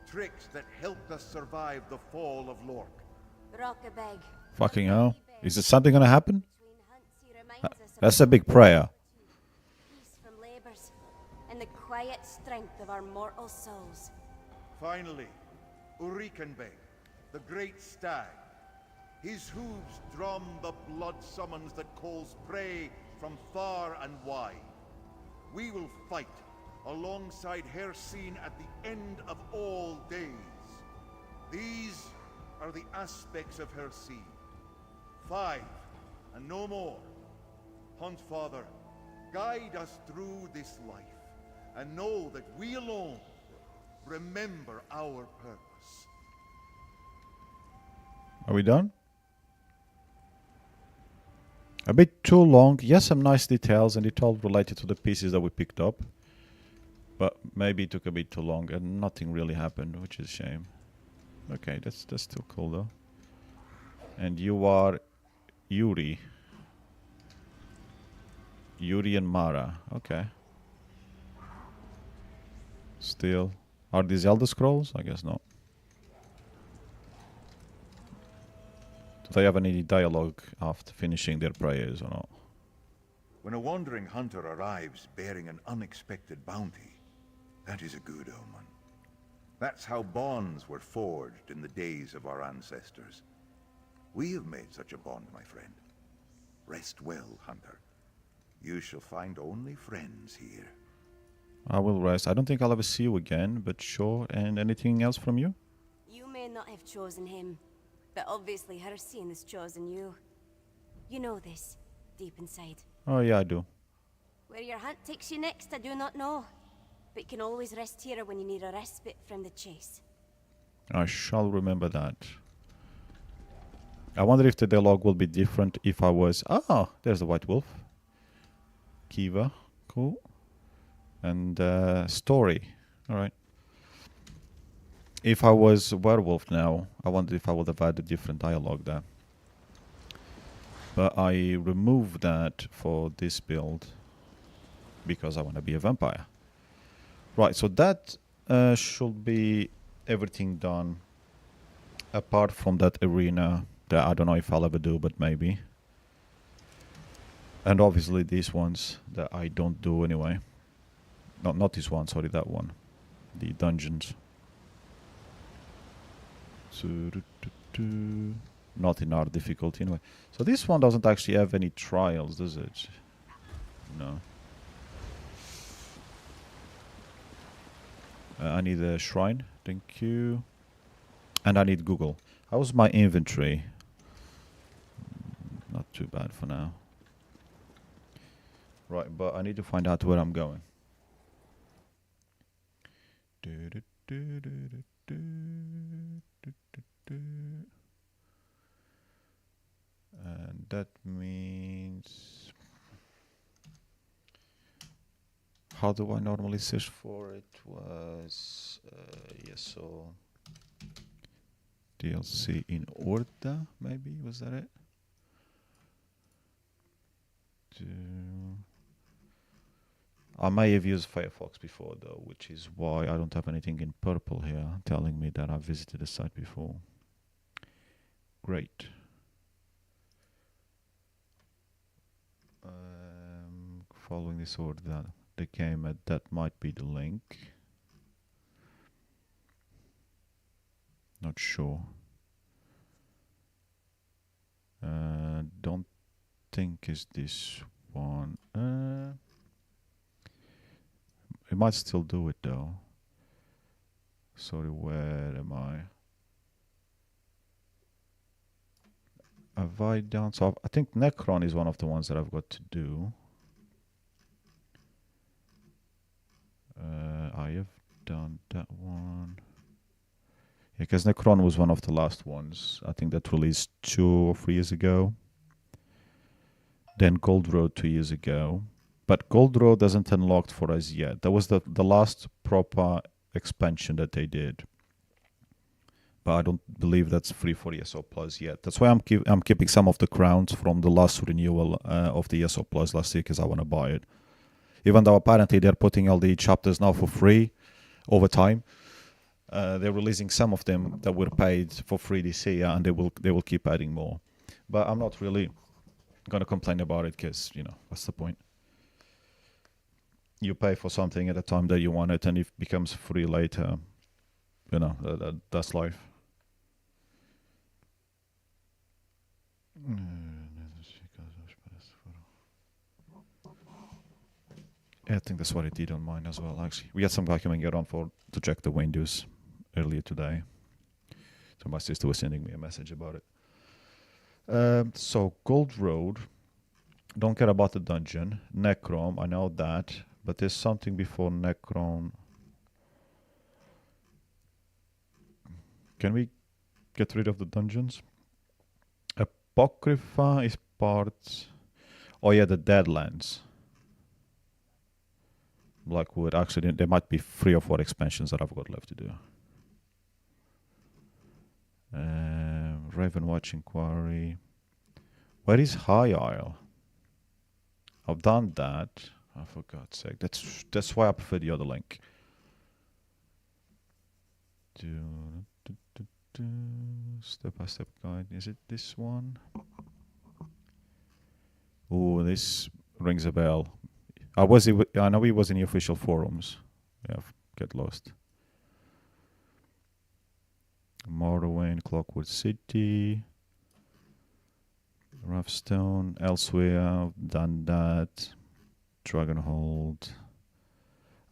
tricks that helped us survive the fall of Lork. Rockabeg. Fucking hell. Is it something gonna happen? Between hunts, he reminds us of That's a big prayer. peace from labors, and the quiet strength of our mortal souls. Finally, Urikenbeg, the great stag. His hooves drum the blood summons that calls prey from far and wide. We will fight alongside Hercine at the end of all days. These are the aspects of Hercine. 5, and no more. Huntfather, guide us through this life, and know that we alone remember our purpose. Are we done? A bit too long. Yes, some nice details, and it all related to the pieces that we picked up. But maybe it took a bit too long, and nothing really happened, which is a shame. Okay, that's still cool, though. And you are Yuri. Yuri and Mara. Okay. Still. Are these Elder Scrolls? I guess not. Do they have any dialogue after finishing their prayers or not? When a wandering hunter arrives bearing an unexpected bounty, that is a good omen. That's how bonds were forged in the days of our ancestors. We have made such a bond, my friend. Rest well, hunter. You shall find only friends here. I will rest. I don't think I'll ever see you again, but sure. And anything else from you? You may not have chosen him, but obviously Hircine has chosen you. You know this, deep inside. Oh, yeah, I do. Where your hunt takes you next, I do not know. But you can always rest here when you need a respite from the chase. I shall remember that. I wonder if the dialogue will be different if I was... Ah, there's the White Wolf. Kiva. Cool. And story. All right. If I was a werewolf now, I wonder if I would have had a different dialogue there. But I removed that for this build because I want to be a vampire. Right, so that should be everything done apart from that arena that I don't know if I'll ever do, but maybe. And obviously these ones that I don't do anyway. Not this one, sorry, that one. The dungeons. Not in hard difficulty anyway. So this one doesn't actually have any trials, does it? No. I need a shrine, thank you. And I need Google. How's my inventory? Not too bad for now. Right, but I need to find out where I'm going. And that means... How do I normally search for it? Was ESO DLC in order, maybe? Was that it? I may have used Firefox before though, which is why I don't have anything in purple here telling me that I visited the site before. Great. Following this order, the game that might be the link. Not sure. Don't think is this one. It might still do it though. Sorry, where am I? Have I done so? I think Necron is one of the ones that I've got to do. I have done that one. Yeah, because Necron was one of the last ones. I think that released 2 or 3 years ago. Then Gold Road 2 years ago. But Gold Road hasn't unlocked for us yet. That was the last proper expansion that they did. But I don't believe that's free for ESO Plus yet. That's why I'm keeping some of the crowns from the last renewal of the ESO Plus last year because I want to buy it. Even though apparently they're putting all the chapters now for free over time. They're releasing some of them that were paid for free this year, and they will keep adding more. But I'm not really gonna complain about it because, you know, what's the point? You pay for something at a time that you want it, and if it becomes free later, you know, that's life. I think that's what I did on mine as well, actually. We had some guy coming around to check the windows earlier today. So my sister was sending me a message about it. So, Gold Road. Don't care about the dungeon. Necrom, I know that. But there's something before Necrom. Can we get rid of the dungeons? Apocrypha is part... Oh yeah, the Deadlands. Blackwood. Actually, there might be 3 or 4 expansions that I've got left to do. Ravenwatch Inquiry. Where is High Isle? I've done that. Oh, for God's sake. That's why I prefer the other link. Step-by-step guide. Is it this one? Oh, this rings a bell. I know he was in the official forums. Yeah, get lost. Morrowind, Clockwood City, Roughstone, Elsewhere, done that. Dragonhold.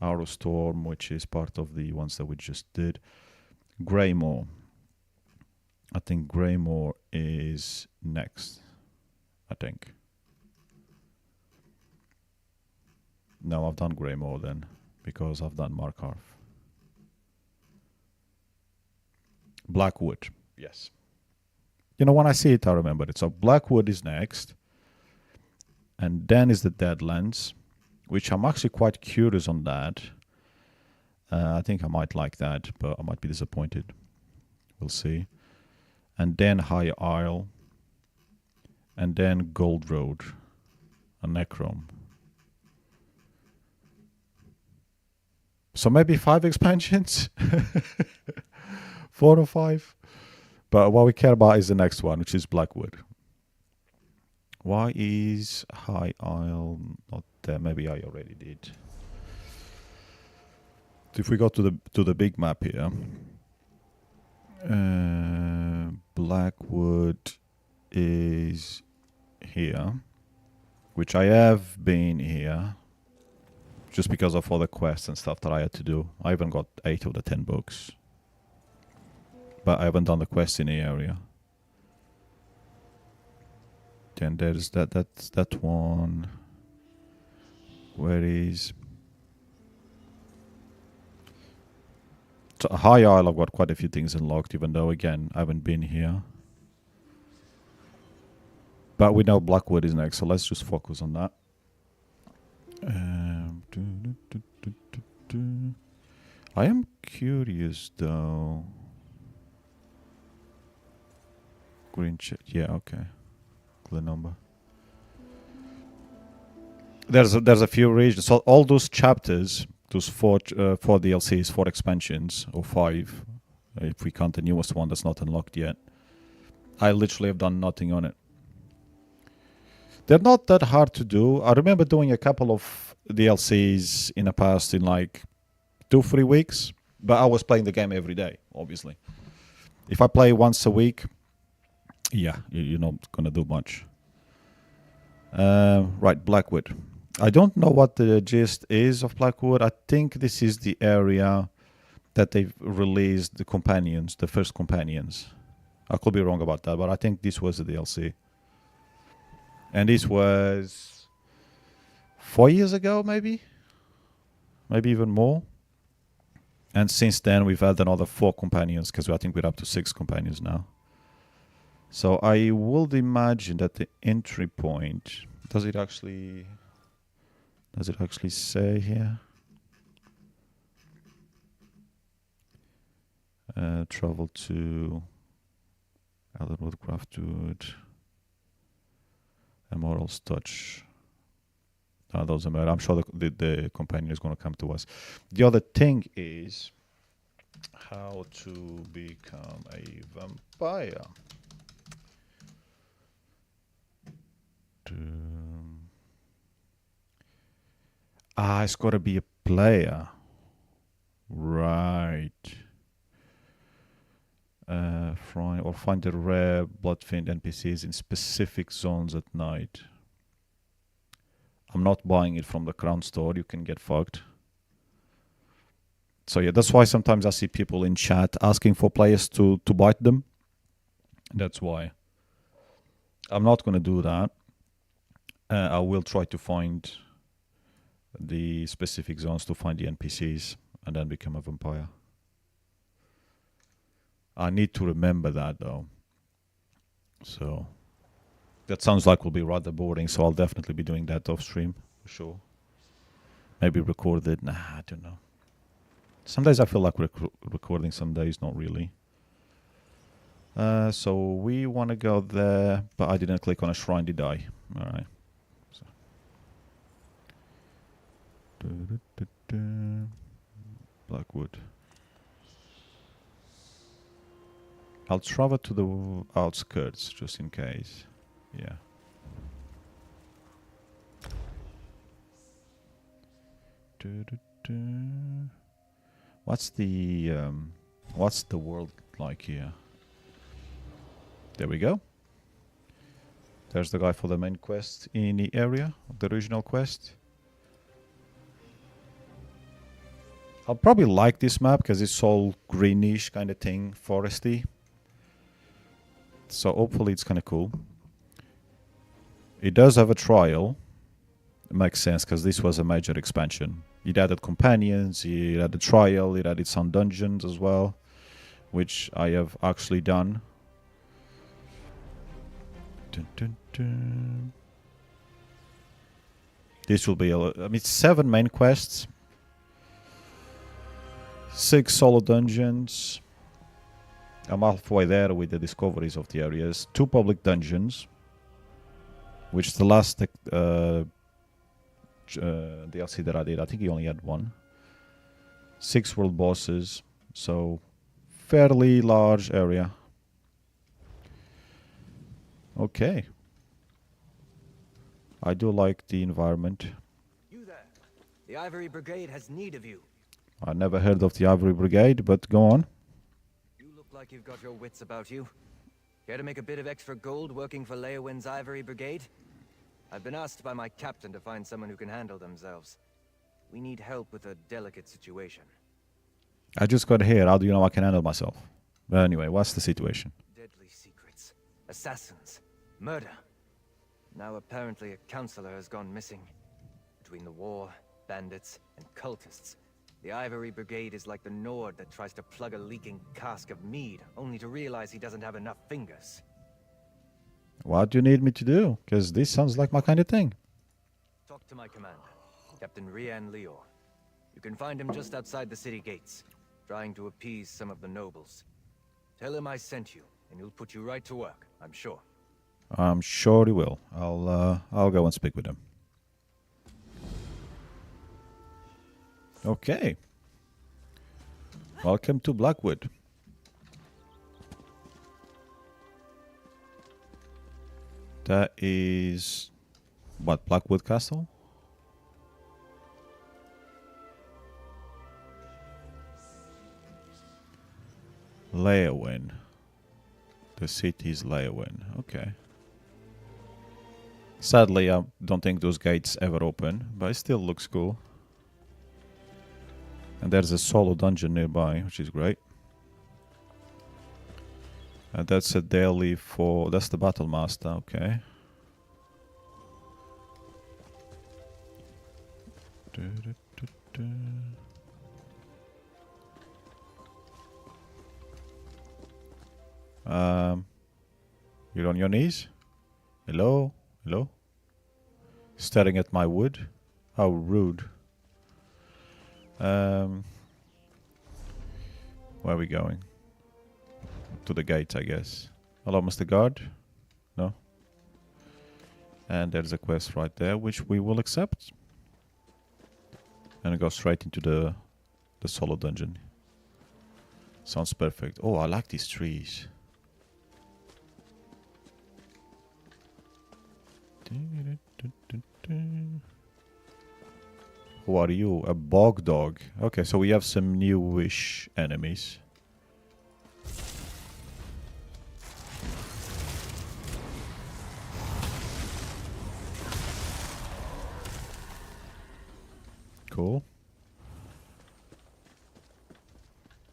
Arrow Storm, which is part of the ones that we just did. Greymore. I think Greymore is next. I think. No, I've done Greymore then, because I've done Markarth. Blackwood. Yes. You know, when I see it, I remember it. So Blackwood is next. And then is the Deadlands, which I'm actually quite curious on that. I think I might like that, but I might be disappointed. We'll see. And then High Isle. And then Gold Road. And Necrom. So maybe 5 expansions? 4 or 5? But what we care about is the next one, which is Blackwood. Why is High Isle not there? Maybe I already did. If we go to the big map here, Blackwood is here, which I have been here, just because of all the quests and stuff that I had to do. I even got 8 of the 10 books, but I haven't done the quest in the area. Then there's that one. Where is... So High Isle, I've got quite a few things unlocked, even though, again, I haven't been here. But we know Blackwood is next, so let's just focus on that. I am curious, though. Green check. Yeah, okay. The number. There's a few regions. So all those chapters, those 4 DLCs, 4 expansions, or 5, if we count the newest one that's not unlocked yet. I literally have done nothing on it. They're not that hard to do. I remember doing a couple of DLCs in the past in like 2-3 weeks, but I was playing the game every day, obviously. If I play once a week, yeah, you're not going to do much. Right, Blackwood. I don't know what the gist is of Blackwood. I think this is the area that they've released the companions, the first companions. I could be wrong about that, but I think this was the DLC. And this was 4 years ago, maybe? Maybe even more. And since then, we've had another 4 companions, because I think we're up to 6 companions now. So I would imagine that the entry point... Does it actually say here? Travel to Elderwood, Craftwood, Immortal's Touch. That doesn't matter. I'm sure the companion is going to come to us. The other thing is how to become a vampire. It's got to be a player. Right. Find the rare blood-fiend NPCs in specific zones at night. I'm not buying it from the Crown store. You can get fucked. So yeah, that's why sometimes I see people in chat asking for players to bite them. That's why. I'm not going to do that. I will try to find the specific zones to find the NPCs and then become a vampire. I need to remember that though. So that sounds like will be rather boring, so I'll definitely be doing that off stream for sure. Maybe record it. Nah, I don't know. Some days I feel like recording, some days not really. So we want to go there, but I didn't click on a shrine, did I? Alright. Blackwood. I'll travel to the outskirts just in case. Yeah. What's the world like here? There we go. There's the guy for the main quest in the area, the regional quest. I'll probably like this map because it's all greenish kind of thing, foresty. So hopefully it's kind of cool. It does have a trial. It makes sense because this was a major expansion. It added companions, it added trial, it added some dungeons as well, which I have actually done. Dun, dun, dun. This will be, I mean, 7 main quests. 6 solo dungeons. I'm halfway there with the discoveries of the areas. 2 public dungeons, which the last DLC that I did, I think he only had 1. 6 world bosses, so fairly large area. Okay. I do like the environment. You there. The Ivory Brigade has need of you. I never heard of the Ivory Brigade, but go on. You look like you've got your wits about you. Care to make a bit of extra gold working for Leowin's Ivory Brigade? I've been asked by my captain to find someone who can handle themselves. We need help with a delicate situation. I just got here. How do you know I can handle myself? But anyway, what's the situation? Deadly secrets. Assassins. Murder. Now apparently a counselor has gone missing. Between the war, bandits, and cultists, the Ivory Brigade is like the Nord that tries to plug a leaking cask of mead, only to realize he doesn't have enough fingers. What do you need me to do? Because this sounds like my kind of thing. Talk to my commander, Captain Rian Lior. You can find him just outside the city gates, trying to appease some of the nobles. Tell him I sent you, and he'll put you right to work, I'm sure. I'm sure he will. I'll go and speak with him. Okay. Welcome to Blackwood. That is what, Blackwood Castle? Leowin. The city is Leowin. Okay. Sadly, I don't think those gates ever open, but it still looks cool. And there's a solo dungeon nearby, which is great. And that's a daily for... That's the Battle Master, okay. You're on your knees? Hello? Hello? Staring at my wood? How rude. Where are we going? To the gate, I guess. Hello, Mr. Guard? No? And there's a quest right there, which we will accept. And go straight into the solo dungeon. Sounds perfect. Oh, I like these trees. Who are you? A bog dog. Okay, so we have some newish enemies. Cool.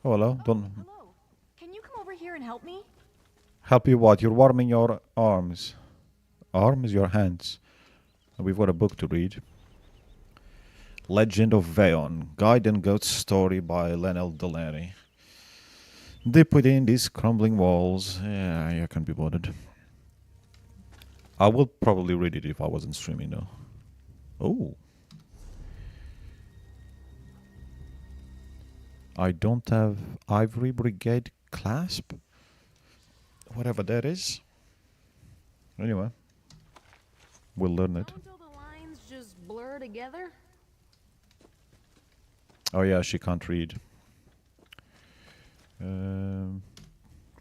Oh, hello. Don't Hello. Can you come over here and help me? help you what? You're warming your arms. Arms? Your hands. We've got a book to read. Legend of Veon. Guide and Goat Story by Lenel Delaney. Deep within these crumbling walls. Yeah, I can't be bothered. I would probably read it if I wasn't streaming though. Oh. I don't have Ivory Brigade clasp. Whatever that is. Anyway. We'll learn it. Don't all the lines just blur together? Oh yeah, she can't read.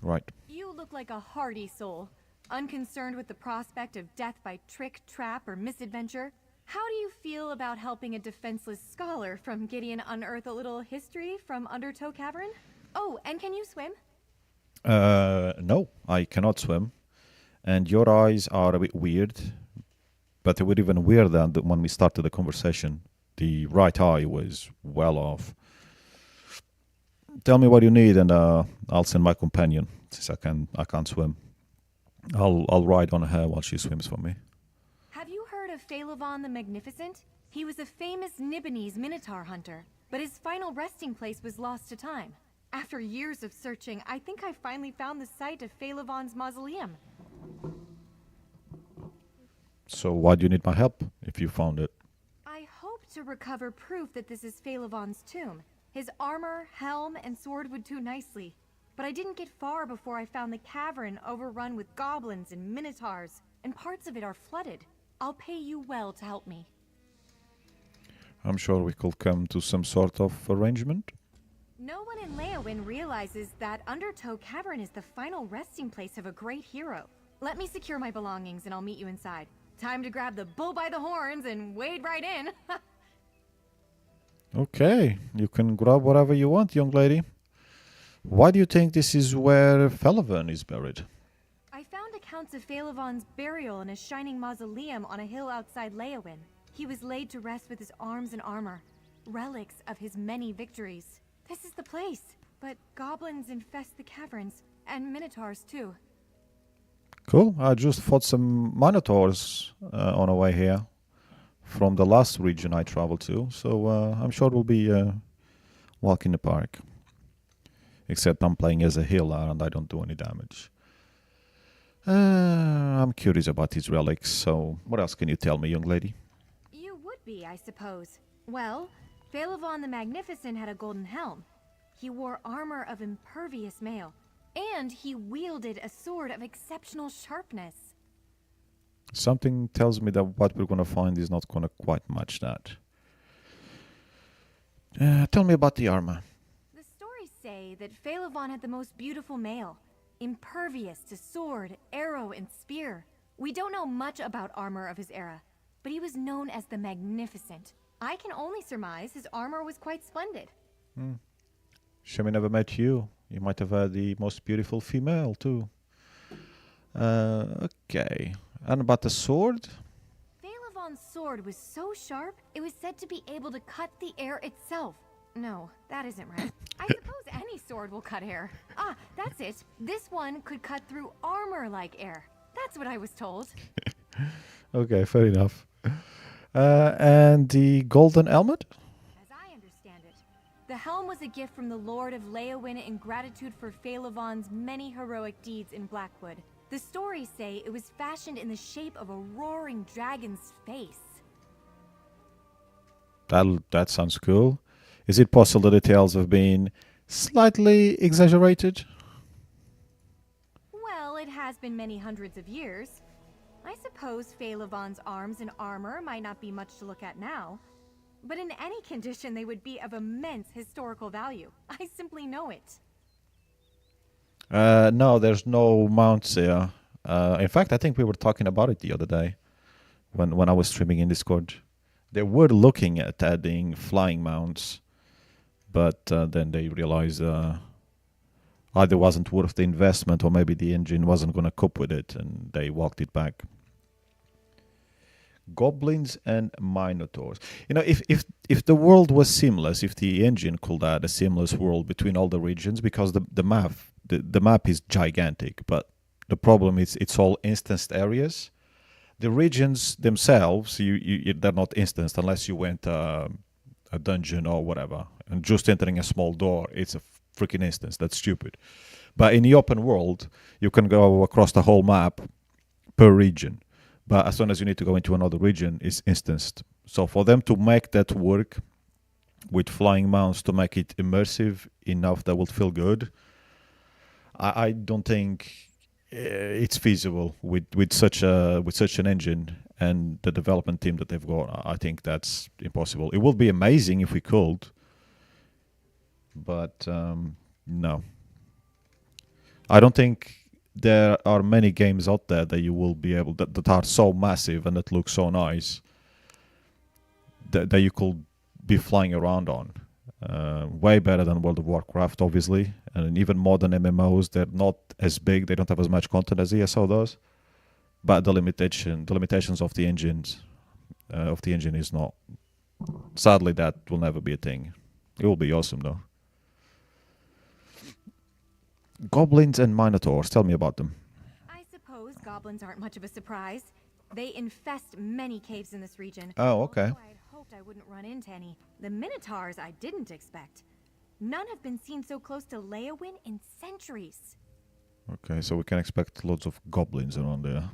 Right. You look like a hardy soul, unconcerned with the prospect of death by trick, trap, or misadventure. How do you feel about helping a defenseless scholar from Gideon unearth a little history from Undertow Cavern? Oh, and can you swim? No, I cannot swim. And your eyes are a bit weird. But they were even weirder than when we started the conversation. The right eye was well off. tell me what you need, and I'll send my companion since I can't swim. I'll ride on her while she swims for me. Have you heard of Phaelivon the Magnificent? He was a famous Nibonese minotaur hunter, but his final resting place was lost to time. After years of searching, I think I finally found the site of Phaelivon's mausoleum. So why do you need my help if you found it? I hope to recover proof that this is Phaelivon's tomb. His armor, helm, and sword would do nicely. But I didn't get far before I found the cavern overrun with goblins and minotaurs, and parts of it are flooded. I'll pay you well to help me. I'm sure we could come to some sort of arrangement. No one in Leowin realizes that Undertow Cavern is the final resting place of a great hero. Let me secure my belongings and I'll meet you inside. Time to grab the bull by the horns and wade right in. Okay, you can grab whatever you want, young lady. Why do you think this is where Phaelivon is buried? I found accounts of Phaelivon's burial in a shining mausoleum on a hill outside Leowin. He was laid to rest with his arms and armor, relics of his many victories. This is the place, but goblins infest the caverns, and minotaurs too. Cool, I just fought some minotaurs on our way here from the last region I traveled to, so I'm sure we'll be walk in the park. Except I'm playing as a healer and I don't do any damage. I'm curious about his relics, so what else can you tell me, young lady? You would be, I suppose. Well, Phaelivon the Magnificent had a golden helm. He wore armor of impervious mail, and he wielded a sword of exceptional sharpness. Something tells me that what we're going to find is not going to quite match that. Tell me about the armor. The stories say that Phaelivon had the most beautiful mail, impervious to sword, arrow, and spear. We don't know much about armor of his era, but he was known as the Magnificent. I can only surmise his armor was quite splendid. Shame we never met you. You might have had the most beautiful female, too. Okay. And about the sword? Phaelivon's sword was so sharp, it was said to be able to cut the air itself. No, that isn't right. I suppose any sword will cut air. Ah, that's it. This one could cut through armor like air. That's what I was told. Okay, fair enough. And the golden helmet? As I understand it, the helm was a gift from the Lord of Leowin in gratitude for Phaelivon's many heroic deeds in Blackwood. The stories say it was fashioned in the shape of a roaring dragon's face. That sounds cool. Is it possible the details have been slightly exaggerated? Well, it has been many hundreds of years. I suppose Phaelivon's arms and armor might not be much to look at now, but in any condition they would be of immense historical value. I simply know it. No, there's no mounts here. In fact, I think we were talking about it the other day when I was streaming in Discord. They were looking at adding flying mounts, but then they realized either wasn't worth the investment or maybe the engine wasn't going to cope with it, and they walked it back. Goblins and minotaurs. You know, if the world was seamless, if the engine could add a seamless world between all the regions, because the map is gigantic, but the problem is it's all instanced areas. The regions themselves, they're not instanced unless you went a dungeon or whatever, and just entering a small door, it's a freaking instance. That's stupid. But in the open world, you can go across the whole map per region. But as soon as you need to go into another region, it's instanced. So for them to make that work with flying mounts, to make it immersive enough that will feel good, I don't think it's feasible with such an engine and the development team that they've got. I think that's impossible. It would be amazing if we could, but no. I don't think there are many games out there that you will be able that are so massive and that look so nice that you could be flying around on. Way better than World of Warcraft, obviously, and even modern MMOs. They're not as big. They don't have as much content as ESO does. But the limitations of the engine is not. Sadly, that will never be a thing. It will be awesome though. Goblins and Minotaurs. Tell me about them. I suppose goblins aren't much of a surprise. They infest many caves in this region. Oh, okay. Although I'd hoped I wouldn't run into any. The Minotaurs I didn't expect. None have been seen so close to Leowin in centuries. Okay, so we can expect lots of goblins around there.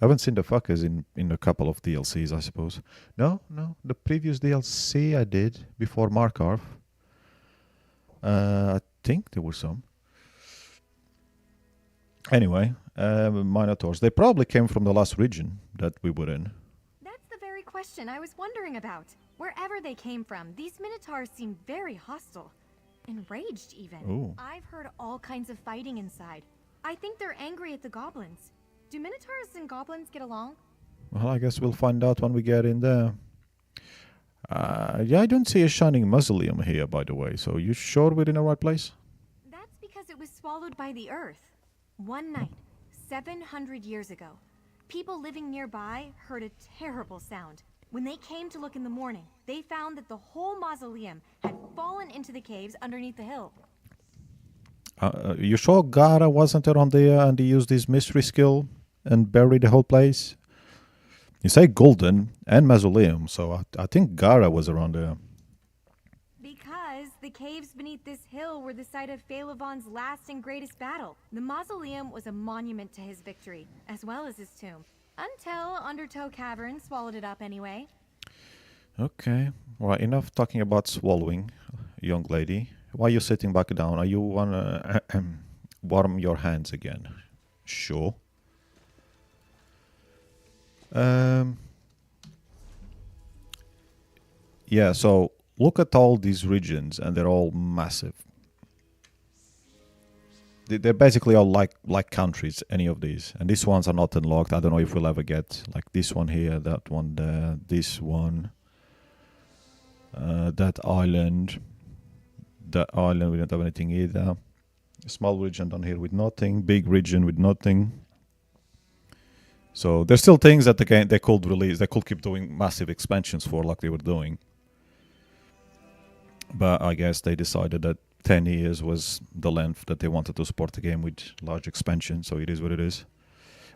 I haven't seen the fuckers in a couple of DLCs, I suppose. No. The previous DLC I did before Markarth. I think there were some. Anyway, Minotaurs. They probably came from the last region that we were in. That's the very question I was wondering about. Wherever they came from, these Minotaurs seem very hostile. Enraged, even. Ooh. I've heard all kinds of fighting inside. I think they're angry at the goblins. Do Minotaurs and goblins get along? Well, I guess we'll find out when we get in there. Yeah, I don't see a shining mausoleum here, by the way. So you sure we're in the right place? That's because it was swallowed by the earth. One night, 700 years ago, people living nearby heard a terrible sound. When they came to look in the morning, they found that the whole mausoleum had fallen into the caves underneath the hill. You sure Gara wasn't around there and he used his mystery skill and buried the whole place? You say golden and mausoleum, so I think Gara was around there. Because the caves beneath this hill were the site of Phaelivon's last and greatest battle. The mausoleum was a monument to his victory, as well as his tomb. Until Undertow Cavern swallowed it up anyway. Okay, well, enough talking about swallowing, young lady. Why are you sitting back down? Are you wanna warm your hands again? Sure. Yeah, so look at all these regions, and they're all massive. They're basically all like countries, any of these. And these ones are not unlocked. I don't know if we'll ever get like this one here, that one there, this one, that island. That island, we don't have anything either. Small region down here with nothing. Big region with nothing. So there's still things that they could release. They could keep doing massive expansions for, like they were doing. But I guess they decided that 10 years was the length that they wanted to support the game with large expansion. So it is what it is.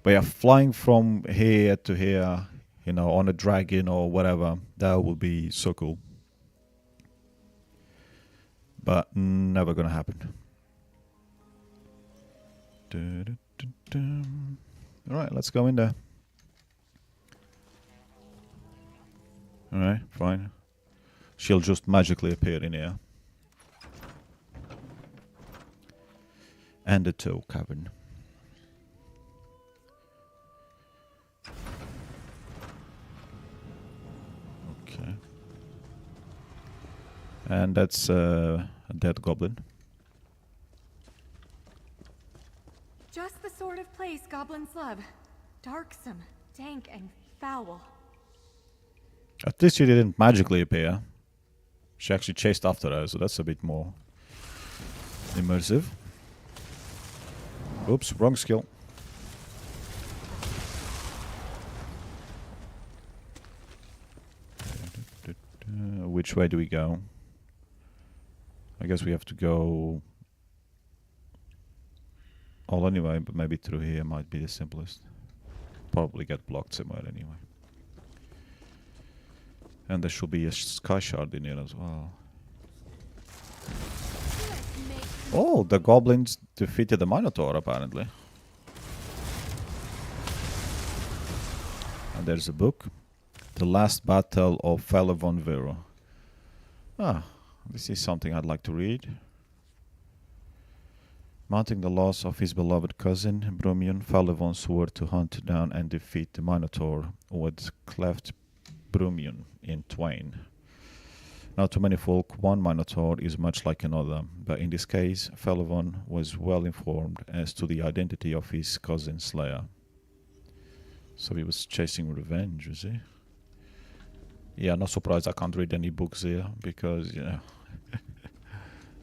But yeah, flying from here to here, you know, on a dragon or whatever, that would be so cool. But never gonna happen. Alright, let's go in there. Alright, fine. She'll just magically appear in here. And the Tow Cavern. Okay. And that's a dead goblin. Just the sort of place goblins love. Darksome, dank, and foul. At least she didn't magically appear. She actually chased after her, so that's a bit more immersive. Oops, wrong skill. Which way do we go? I guess we have to go all anyway, but maybe through here might be the simplest. Probably get blocked somewhere anyway. And there should be a sky shard in here as well. Oh, the goblins defeated the Minotaur apparently. And there's a book. The Last Battle of Phaelivon Vero. Ah, this is something I'd like to read. Mounting the loss of his beloved cousin, Brumion, Phaelivon swore to hunt down and defeat the Minotaur, who had cleft Brumion in twain. Not too many folk, one Minotaur is much like another, but in this case, Phaelivon was well informed as to the identity of his cousin Slayer. So he was chasing revenge, was he? Yeah, not surprised I can't read any books here, because, you know,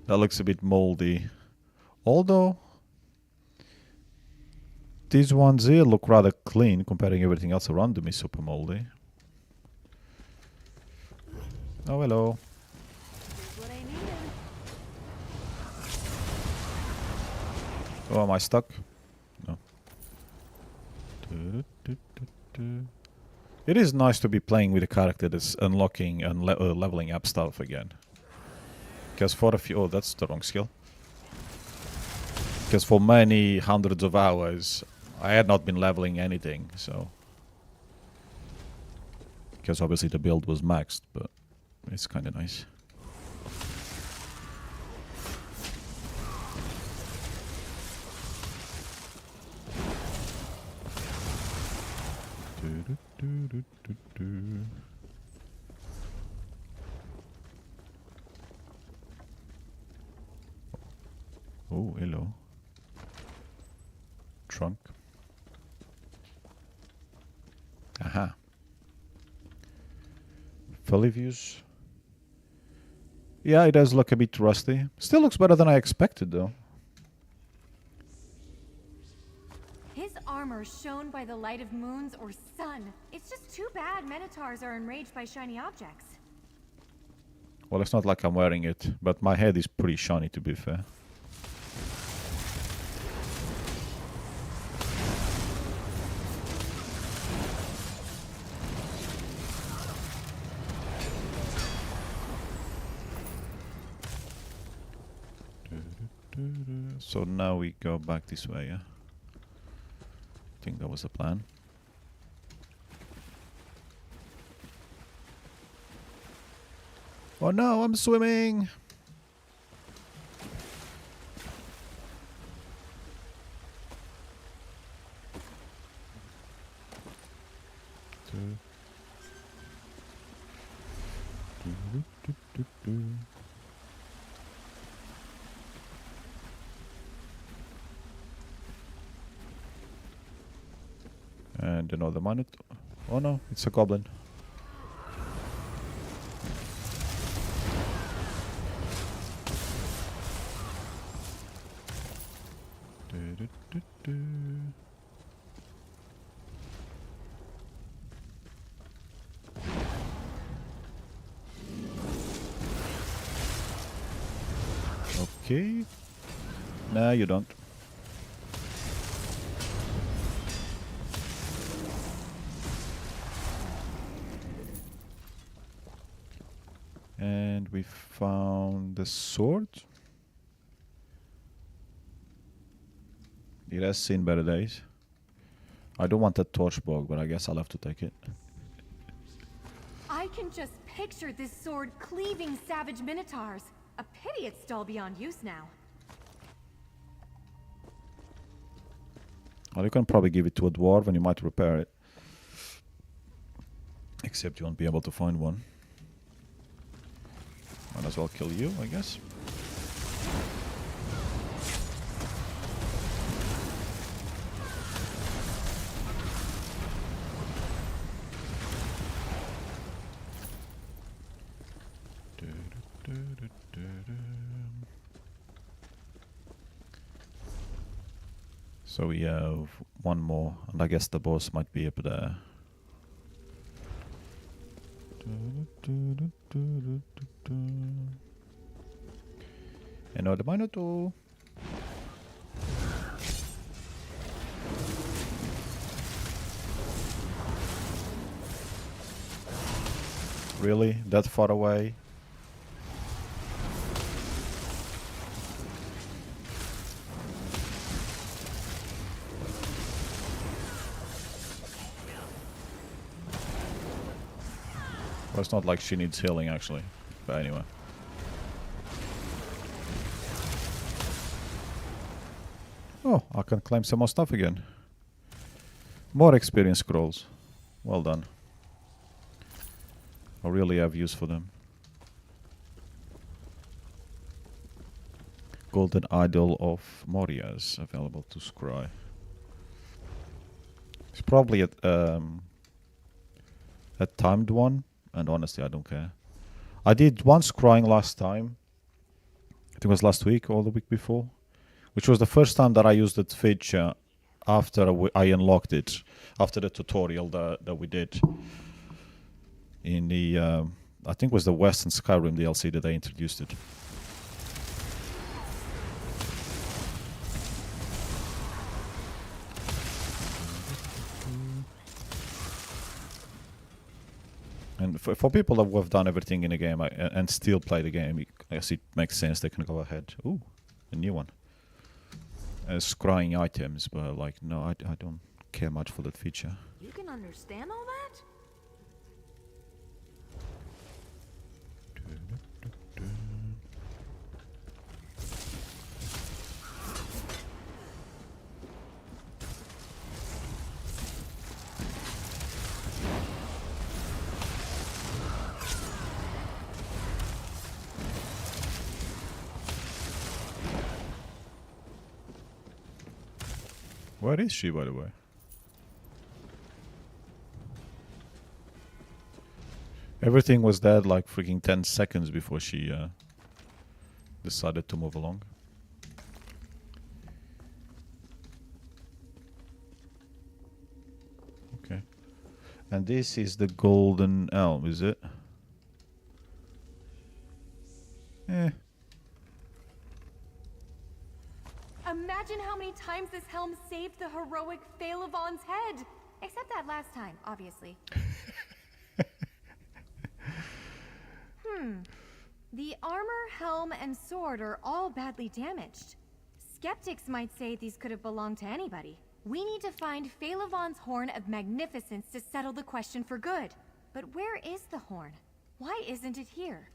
that looks a bit moldy. Although, these ones here look rather clean, comparing everything else around them is super moldy. Oh, hello. Here's what I needed. Oh, am I stuck? No. It is nice to be playing with a character that's unlocking and leveling up stuff again. Because for a few... Oh, that's the wrong skill. Because for many hundreds of hours, I had not been leveling anything, so... Because obviously the build was maxed, but it's kind of nice. Oh, hello. Trunk. Aha. Fully views. Yeah, it does look a bit rusty. Still looks better than I expected, though. His armor shone by the light of moons or sun. It's just too bad Minotaurs are enraged by shiny objects. Well, it's not like I'm wearing it, but my head is pretty shiny, to be fair. So now we go back this way, yeah? I think that was the plan. Oh no, I'm swimming! And another minute. Oh no, it's a goblin. Okay. No, you don't. And we found the sword. It has seen better days. I don't want that torchbog, but I guess I'll have to take it. I can just picture this sword cleaving savage minotaurs. A pity it's dull beyond use now. Well, you can probably give it to a dwarf and you might repair it. Except you won't be able to find one. Might as well kill you, I guess. So we have one more, and I guess the boss might be up there. Another Minotaur. Really? That far away? Well, it's not like she needs healing, actually. But anyway. Oh, I can claim some more stuff again. More experience scrolls. Well done. I really have use for them. Golden Idol of Morias available to scry. It's probably a timed one, and honestly I don't care. I did one scrying last time. I think it was last week or the week before, which was the first time that I used that feature after I unlocked it, after the tutorial that we did in the, I think it was the Western Skyrim DLC that they introduced it. And for people that have done everything in the game and still play the game, I guess it makes sense they can go ahead. Ooh, a new one. Scrying items, but like, no, I don't care much for that feature. You can understand all that? Where is she, by the way? Everything was dead like freaking 10 seconds before she decided to move along. Okay. And this is the golden elm, is it? Eh. Imagine how many times this helm saved the heroic Phalavon's head. Except that last time, obviously. The armor, helm, and sword are all badly damaged. Skeptics might say these could have belonged to anybody. We need to find Phalavon's Horn of Magnificence to settle the question for good. But where is the horn? Why isn't it here?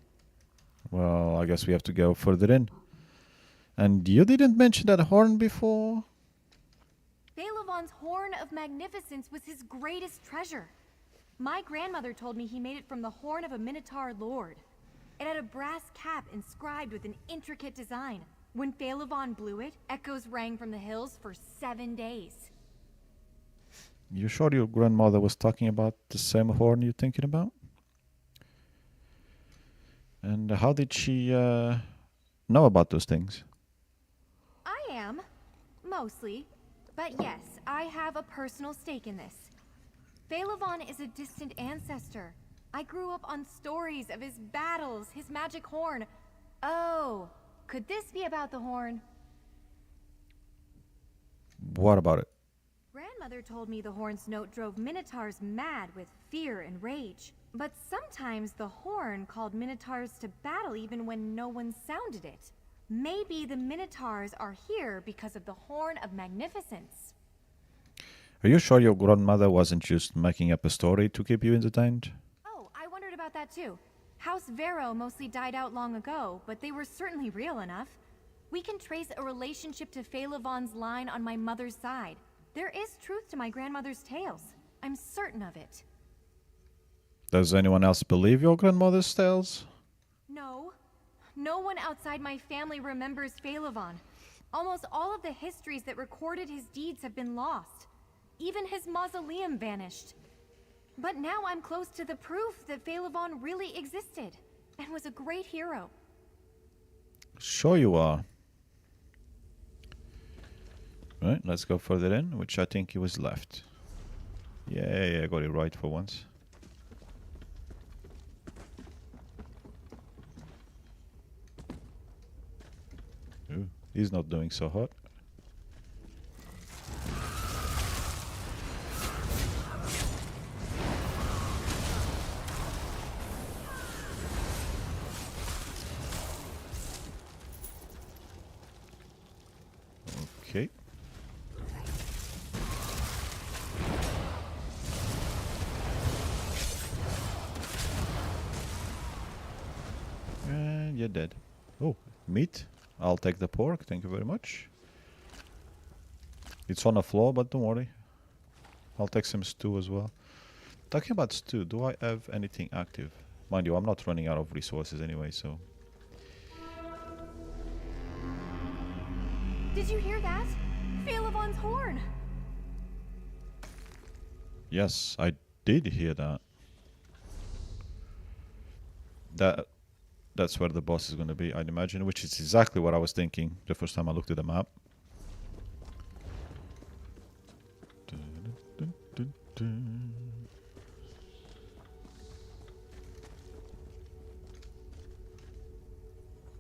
Well, I guess we have to go further in. And you didn't mention that horn before? Phalavon's Horn of Magnificence was his greatest treasure. My grandmother told me he made it from the horn of a Minotaur lord. It had a brass cap inscribed with an intricate design. When Phalavon blew it, echoes rang from the hills for 7 days. You sure your grandmother was talking about the same horn you're thinking about? And how did she know about those things? I am. Mostly. But yes, I have a personal stake in this. Phalavon is a distant ancestor. I grew up on stories of his battles, his magic horn. Oh, could this be about the horn? What about it? Grandmother told me the horn's note drove Minotaurs mad with fear and rage. But sometimes the horn called Minotaurs to battle even when no one sounded it. Maybe the Minotaurs are here because of the Horn of Magnificence. Are you sure your grandmother wasn't just making up a story to keep you entertained? Oh, I wondered about that too. House Vero mostly died out long ago, but they were certainly real enough. We can trace a relationship to Phalavon's line on my mother's side. There is truth to my grandmother's tales. I'm certain of it. Does anyone else believe your grandmother's tales? No. No one outside my family remembers Phalavon. Almost all of the histories that recorded his deeds have been lost. Even his mausoleum vanished. But now I'm close to the proof that Phalavon really existed and was a great hero. Sure you are. Right, let's go further in, which I think it was left. Yay, I got it right for once. Ooh, he's not doing so hot. Okay. And you're dead. Oh, meat. I'll take the pork, thank you very much. It's on the floor, but don't worry. I'll take some stew as well. Talking about stew, do I have anything active? Mind you, I'm not running out of resources anyway, so... Did you hear that? Phalavon's horn! Yes, I did hear that. That's where the boss is going to be, I'd imagine, which is exactly what I was thinking the first time I looked at the map.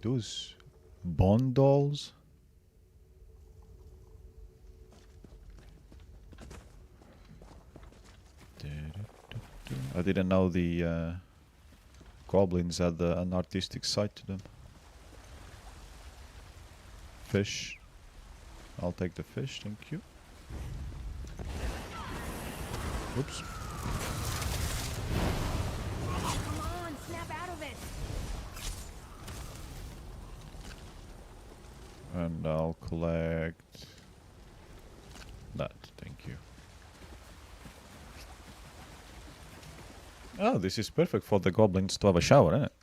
Those bone dolls? I didn't know the goblins had an artistic side to them. Fish. I'll take the fish, thank you. Oops. Come on, snap out of it. And I'll collect that, thank you. Oh, this is perfect for the goblins to have a shower, isn't it?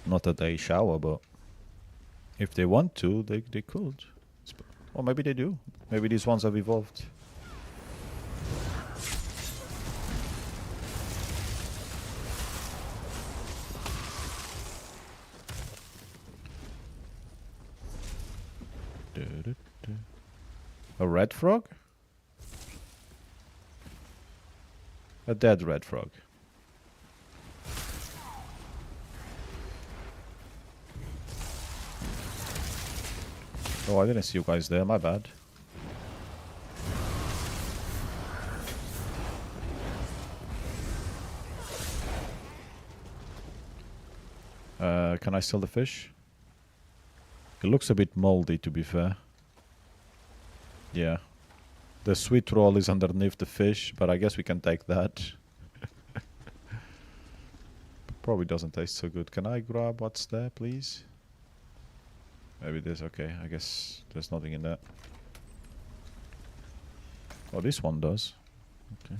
Not that they shower, but if they want to, they could. Or maybe they do. Maybe these ones have evolved. A red frog? A dead red frog. Oh, I didn't see you guys there, my bad. Can I steal the fish? It looks a bit moldy, to be fair. Yeah. The sweet roll is underneath the fish, but I guess we can take that. Probably doesn't taste so good. Can I grab what's there, please? Maybe this. Okay, I guess there's nothing in that. Oh, this one does. Okay.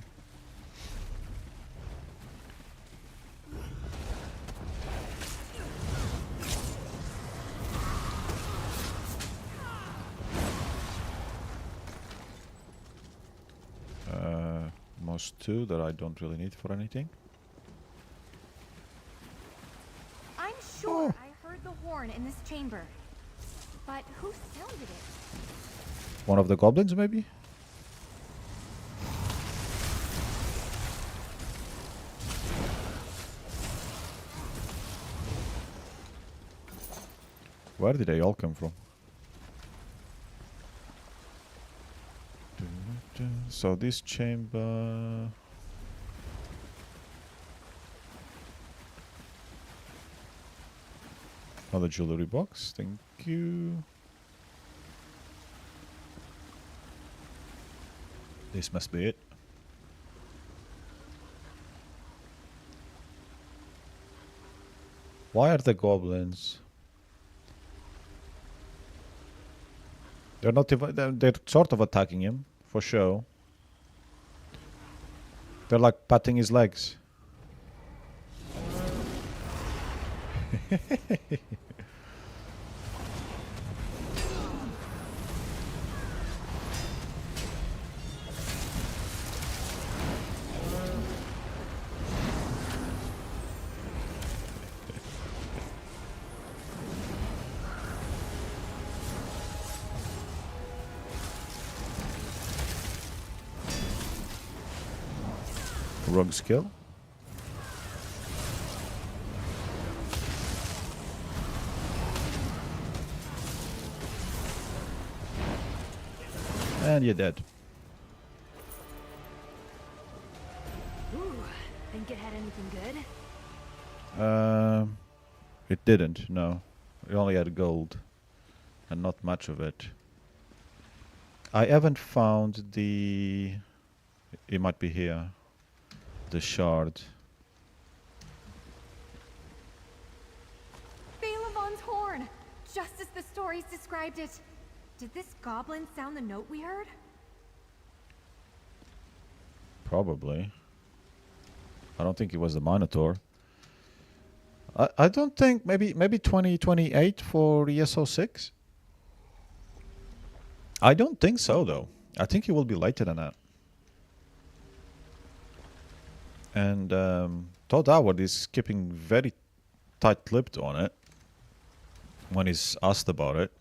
Most two that I don't really need for anything. I'm sure I heard the horn in this chamber. But who sounded it? One of the goblins, maybe? Where did they all come from? So this chamber... Another jewelry box, thank you. This must be it. Why are the goblins? They're not even, they're sort of attacking him, for sure. They're like patting his legs. Rogue skill. And you're dead. Ooh, think it had anything good? It didn't, no. It only had gold. And not much of it. I haven't found the... It might be here. The shard. Balavon's horn! Just as the stories described it. Did this goblin sound the note we heard? Probably. I don't think it was the Minotaur. I don't think... Maybe 2028 for ESO 6? I don't think so, though. I think it will be later than that. And Todd Howard is keeping very tight-lipped on it when he's asked about it.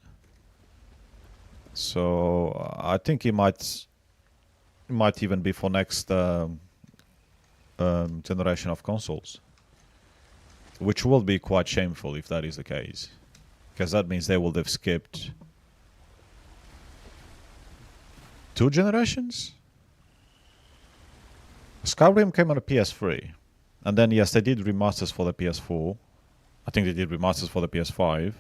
So I think it might even be for next generation of consoles, which will be quite shameful if that is the case, because that means they will have skipped 2 generations. Skyrim came on a PS3, and then yes, they did remasters for the PS4. I think they did remasters for the PS5,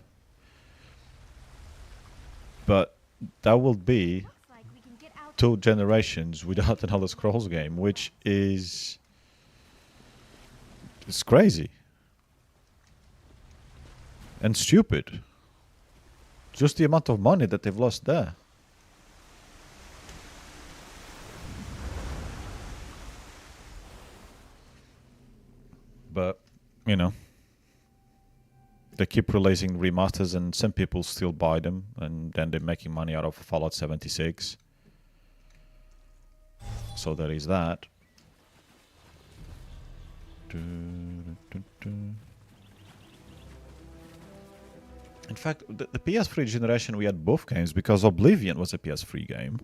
but that will be Looks like we can get out 2 generations without an Elder Scrolls game, which is it's crazy and stupid. Just the amount of money that they've lost there. But, you know, they keep releasing remasters and some people still buy them, and then they're making money out of Fallout 76. So there is that. In fact, the PS3 generation we had both games because Oblivion was a PS3 game.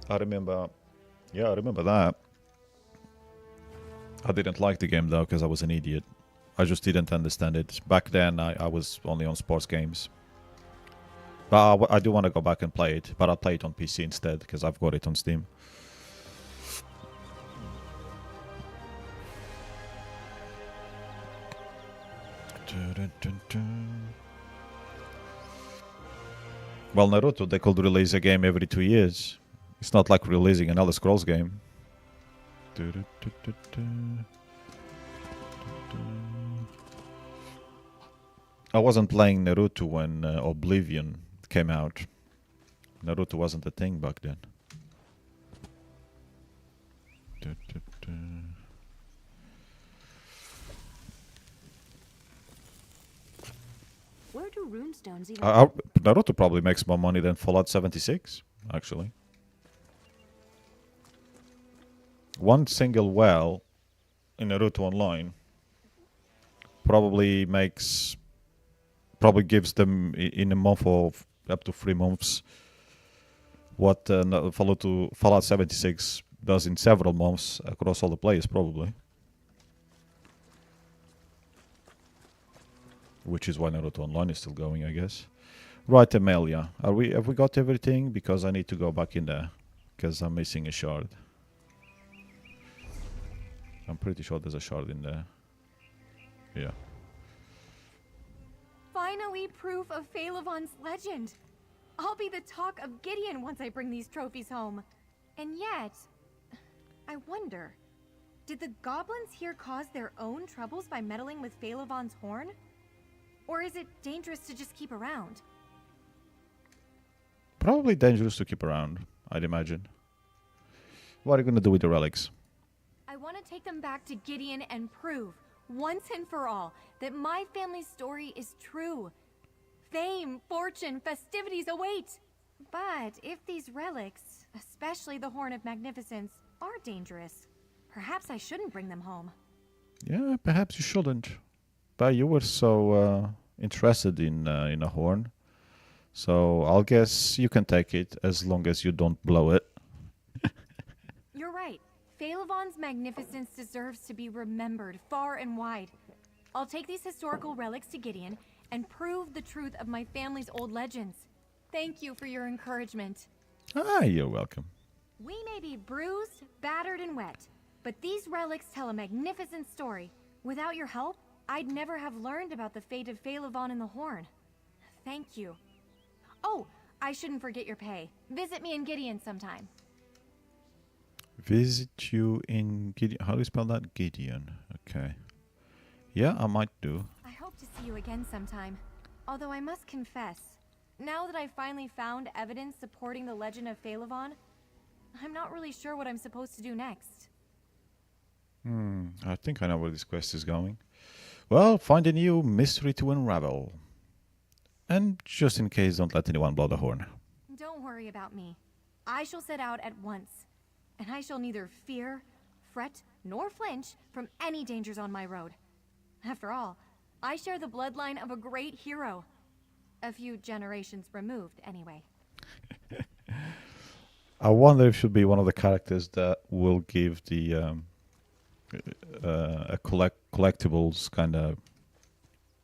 I remember that. I didn't like the game though because I was an idiot. I just didn't understand it. Back then I was only on sports games. But I do want to go back and play it, but I'll play it on PC instead because I've got it on Steam. Well, Naruto, they could release a game every 2 years. It's not like releasing an Elder Scrolls game. I wasn't playing Naruto when Oblivion came out. Naruto wasn't a thing back then. Where do runestones even... Naruto probably makes more money than Fallout 76, actually. One single well in Naruto Online probably gives them in a month or up to 3 months what Fallout 76 does in several months across all the players, probably. Which is why Naruto Online is still going, I guess. Right, Amelia, have we got everything? Because I need to go back in there because I'm missing a shard. I'm pretty sure there's a shard in there. Yeah. finally proof of Phalavon's legend. I'll be the talk of Gideon once I bring these trophies home. And yet, I wonder, did the goblins here cause their own troubles by meddling with Phalavon's horn? Or is it dangerous to just keep around? Probably dangerous to keep around, I'd imagine. What are you gonna do with the relics? I want to take them back to Gideon and prove, once and for all, that my family's story is true. Fame, fortune, festivities await. But if these relics, especially the Horn of Magnificence, are dangerous, perhaps I shouldn't bring them home. Yeah, perhaps you shouldn't. But you were so interested in a horn. So I'll guess you can take it as long as you don't blow it. You're right. Phalavon's magnificence deserves to be remembered far and wide. I'll take these historical relics to Gideon and prove the truth of my family's old legends. Thank you for your encouragement. Ah, you're welcome. We may be bruised, battered, and wet, but these relics tell a magnificent story. Without your help, I'd never have learned about the fate of Phalavon and the Horn. Thank you. Oh, I shouldn't forget your pay. Visit me in Gideon sometime. Visit you in Gideon. How do you spell that? Gideon. Okay. Yeah, I might do. I hope to see you again sometime. Although I must confess, now that I've finally found evidence supporting the legend of Phalavon, I'm not really sure what I'm supposed to do next. I think I know where this quest is going. Well, find a new mystery to unravel. And just in case, don't let anyone blow the horn. Don't worry about me. I shall set out at once, and I shall neither fear, fret, nor flinch from any dangers on my road. After all, I share the bloodline of a great hero. A few generations removed, anyway. I wonder if she'll be one of the characters that will give the a collectibles kind of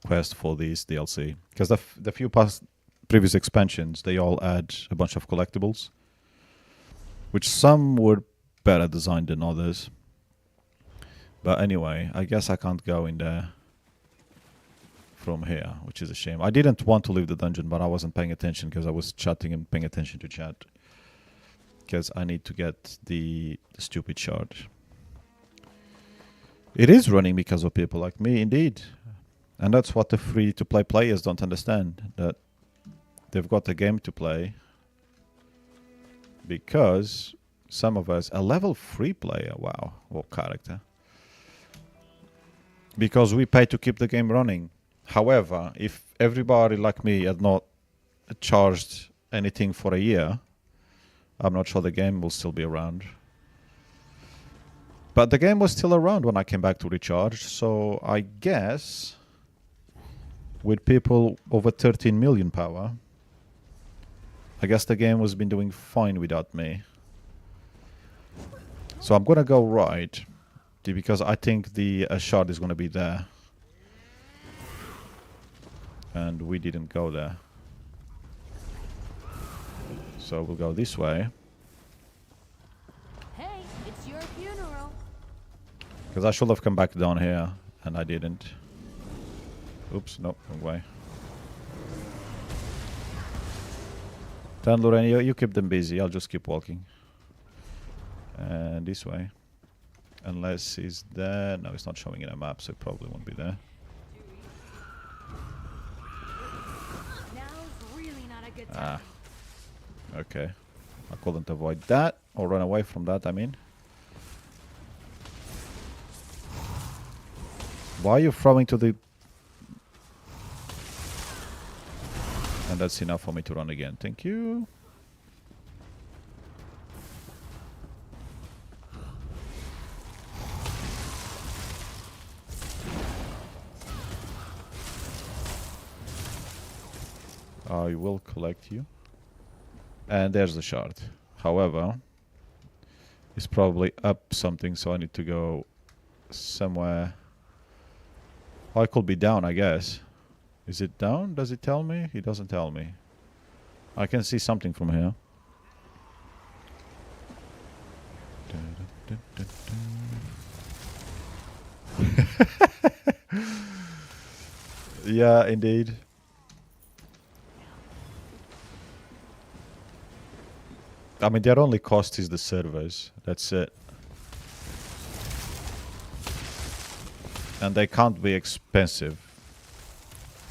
quest for this DLC. Because the few previous expansions, they all add a bunch of collectibles, which some were better designed than others. But anyway, I guess I can't go in there from here, which is a shame. I didn't want to leave the dungeon, but I wasn't paying attention because I was chatting and paying attention to chat. Because I need to get the stupid shard. It is running because of people like me, indeed. And that's what the free-to-play players don't understand. That they've got a game to play. Because some of us... A level 3 player, wow. What character. Because we pay to keep the game running. However, if everybody like me had not charged anything for a year, I'm not sure the game will still be around. But the game was still around when I came back to recharge, so I guess with people over 13 million power, I guess the game was been doing fine without me. So I'm gonna go right, because I think the shard is gonna be there. And we didn't go there. So we'll go this way. Hey, it's your funeral. Because I should have come back down here, and I didn't. Oops, no, wrong way. Then Lorraine, you keep them busy, I'll just keep walking. And this way. Unless he's there. No, it's not showing in a map, so it probably won't be there. Now's really not a good Ah. time. Okay. I couldn't avoid that, or run away from that, I mean. Why are you throwing to the... And that's enough for me to run again. Thank you. I will collect you. And there's the shard. However, it's probably up something, so I need to go somewhere. Oh, I could be down, I guess. Is it down? Does it tell me? It doesn't tell me. I can see something from here. Yeah, indeed. I mean, their only cost is the servers. That's it. And they can't be expensive.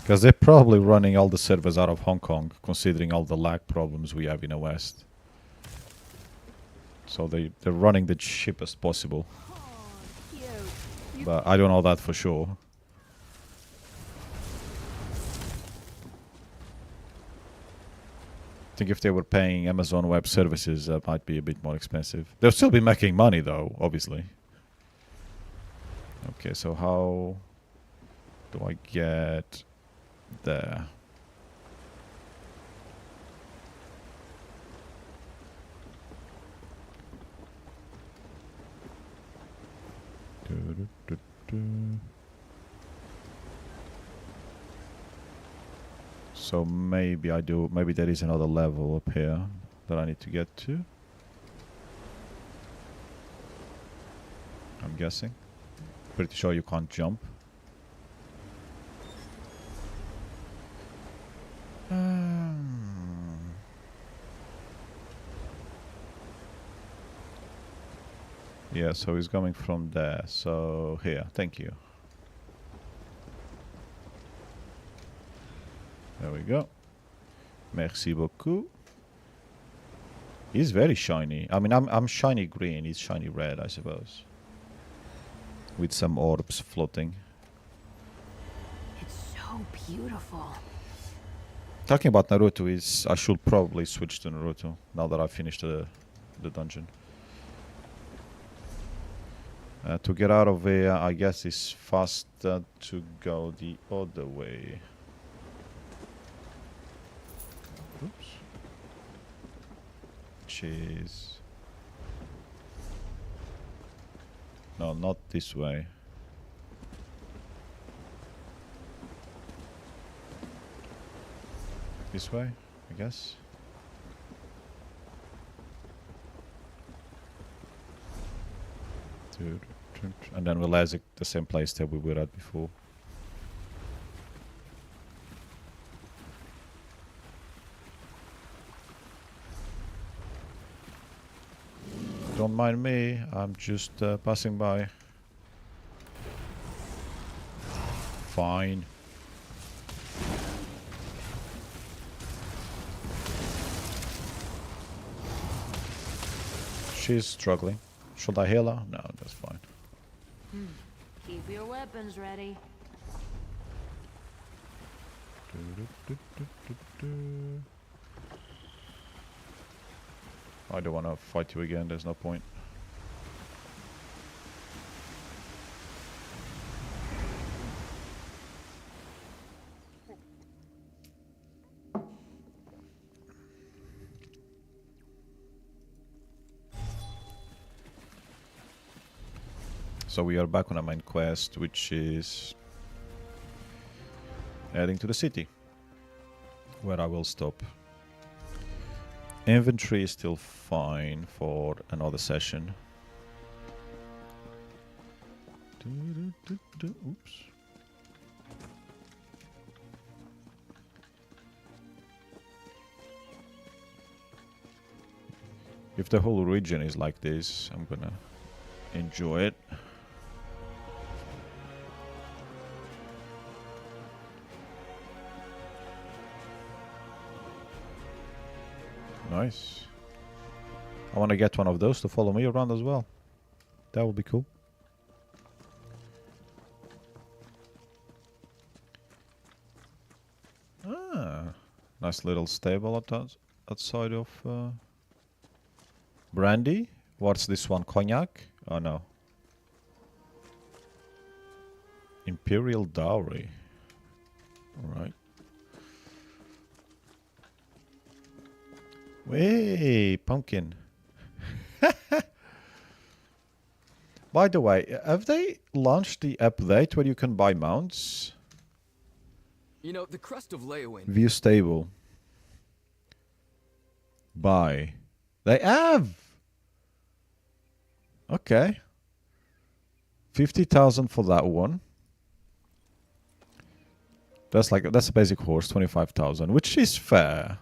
Because they're probably running all the servers out of Hong Kong, considering all the lag problems we have in the West. So they're running the cheapest possible. Oh, cute. But I don't know that for sure. I think if they were paying Amazon Web Services, that might be a bit more expensive. They'll still be making money, though, obviously. Okay, so how do I get there? So maybe I do. Maybe there is another level up here that I need to get to. I'm guessing. Pretty sure you can't jump. Yeah, so he's coming from there. So here, thank you. There we go. Merci beaucoup. He's very shiny. I mean, I'm shiny green. He's shiny red, I suppose. With some orbs floating. It's so beautiful. Talking about Naruto is... I should probably switch to Naruto now that I've finished the dungeon. To get out of here, I guess it's faster to go the other way. Oops. Jeez. No, not this way. This way, I guess. And then we'll exit the same place that we were at before. Don't mind me, I'm just passing by. Fine. She's struggling. Should I heal her? No, that's fine. Keep your weapons ready. I don't want to fight you again, there's no point. So we are back on our main quest, which is heading to the city, where I will stop. Inventory is still fine for another session. Oops. If the whole region is like this, I'm gonna enjoy it. Nice. I want to get one of those to follow me around as well. That would be cool. Ah, nice little stable outside of brandy. What's this one? Cognac? Oh no. Imperial dowry. All right. Hey, pumpkin. By the way, have they launched the update where you can buy mounts? You know, the crust of Leowin. View stable. Buy. They have! Okay. 50,000 for that one. That's a basic horse, 25,000, which is fair.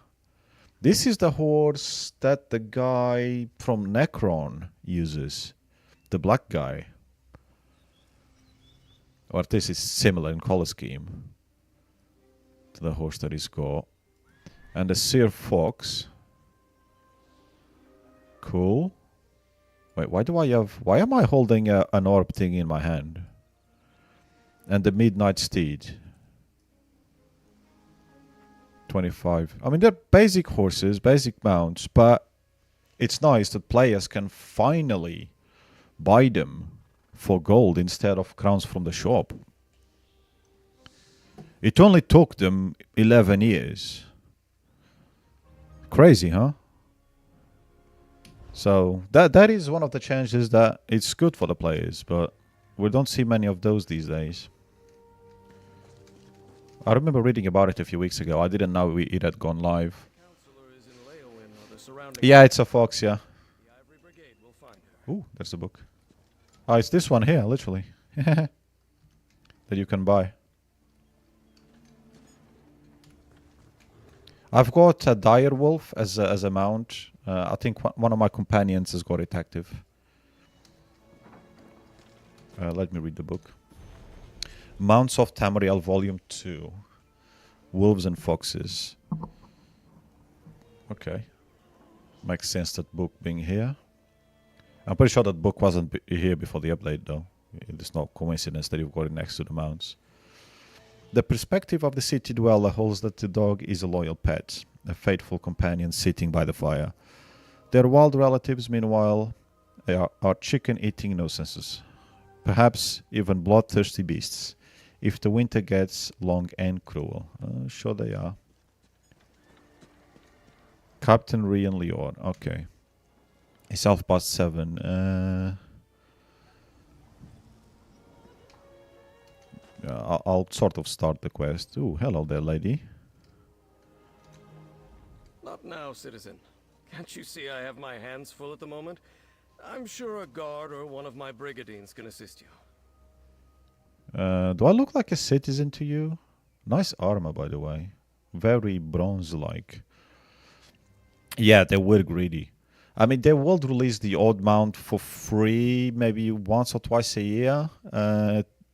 This is the horse that the guy from Necron uses. The black guy. Or this is similar in color scheme to the horse that he's got. And the Seer Fox. Cool. Wait, why am I holding an orb thing in my hand? And the Midnight Steed. 25. I mean, they're basic horses, basic mounts, but it's nice that players can finally buy them for gold instead of crowns from the shop. It only took them 11 years. Crazy, huh? So that is one of the changes that it's good for the players, but we don't see many of those these days. I remember reading about it a few weeks ago. I didn't know it had gone live. Yeah, it's a fox, yeah. Ooh, there's a book. Oh, it's this one here, literally. That you can buy. I've got a dire wolf as a mount. I think one of my companions has got it active. Let me read the book. Mounts of Tamriel Volume 2. Wolves and Foxes. Okay. Makes sense that book being here. I'm pretty sure that book wasn't here before the update though. It's no coincidence that you've got it next to the mounts. The perspective of the city dweller holds that the dog is a loyal pet, a faithful companion sitting by the fire. Their wild relatives, meanwhile, are chicken-eating nuisances. Perhaps even bloodthirsty beasts, if the winter gets long and cruel. Sure they are. Captain Rian Leon. Okay. It's 7:30. I'll sort of start the quest. Ooh, hello there, lady. Not now, citizen. Can't you see I have my hands full at the moment? I'm sure a guard or one of my brigadines can assist you. Do I look like a citizen to you? Nice armor, by the way. Very bronze-like. Yeah, they were greedy. I mean, they will release the odd mount for free maybe once or twice a year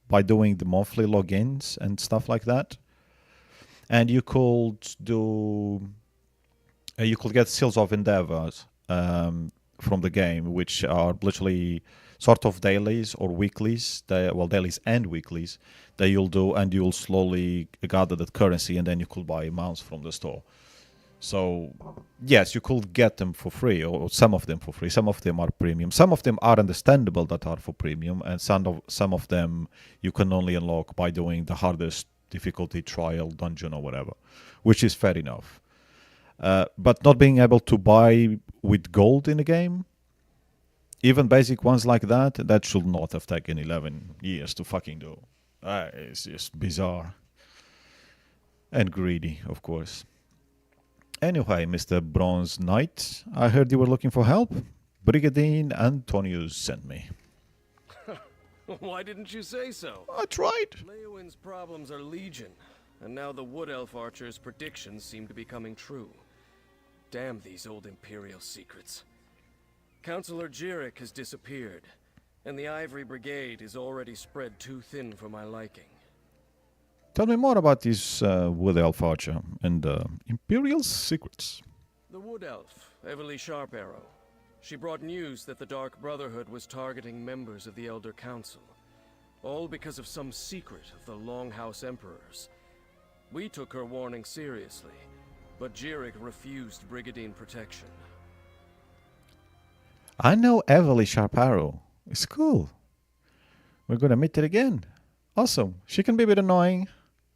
by doing the monthly logins and stuff like that. And you could do... you could get Seals of Endeavors from the game, which are literally sort of dailies or weeklies. Well, dailies and weeklies that you'll do, and you'll slowly gather that currency, and then you could buy mounts from the store. So, yes, you could get them for free, or some of them for free. Some of them are premium. Some of them are understandable that are for premium, and some of them you can only unlock by doing the hardest difficulty trial dungeon or whatever, which is fair enough. But not being able to buy with gold in the game, even basic ones like that, that should not have taken 11 years to fucking do. It's just bizarre. And greedy, of course. Anyway, Mr. Bronze Knight, I heard you were looking for help. Brigadier Antonius sent me. Why didn't you say so? I tried. Leowin's problems are legion, and now the Wood Elf Archer's predictions seem to be coming true. Damn these old Imperial secrets. Counselor Jirik has disappeared, and the Ivory Brigade is already spread too thin for my liking. Tell me more about this Wood Elf Archer and Imperial secrets. The Wood Elf, Everly Sharparrow. She brought news that the Dark Brotherhood was targeting members of the Elder Council, all because of some secret of the Longhouse Emperors. We took her warning seriously, but Jirik refused Brigadine protection. I know Everly Sharparrow. It's cool. We're gonna meet her again. Awesome. She can be a bit annoying,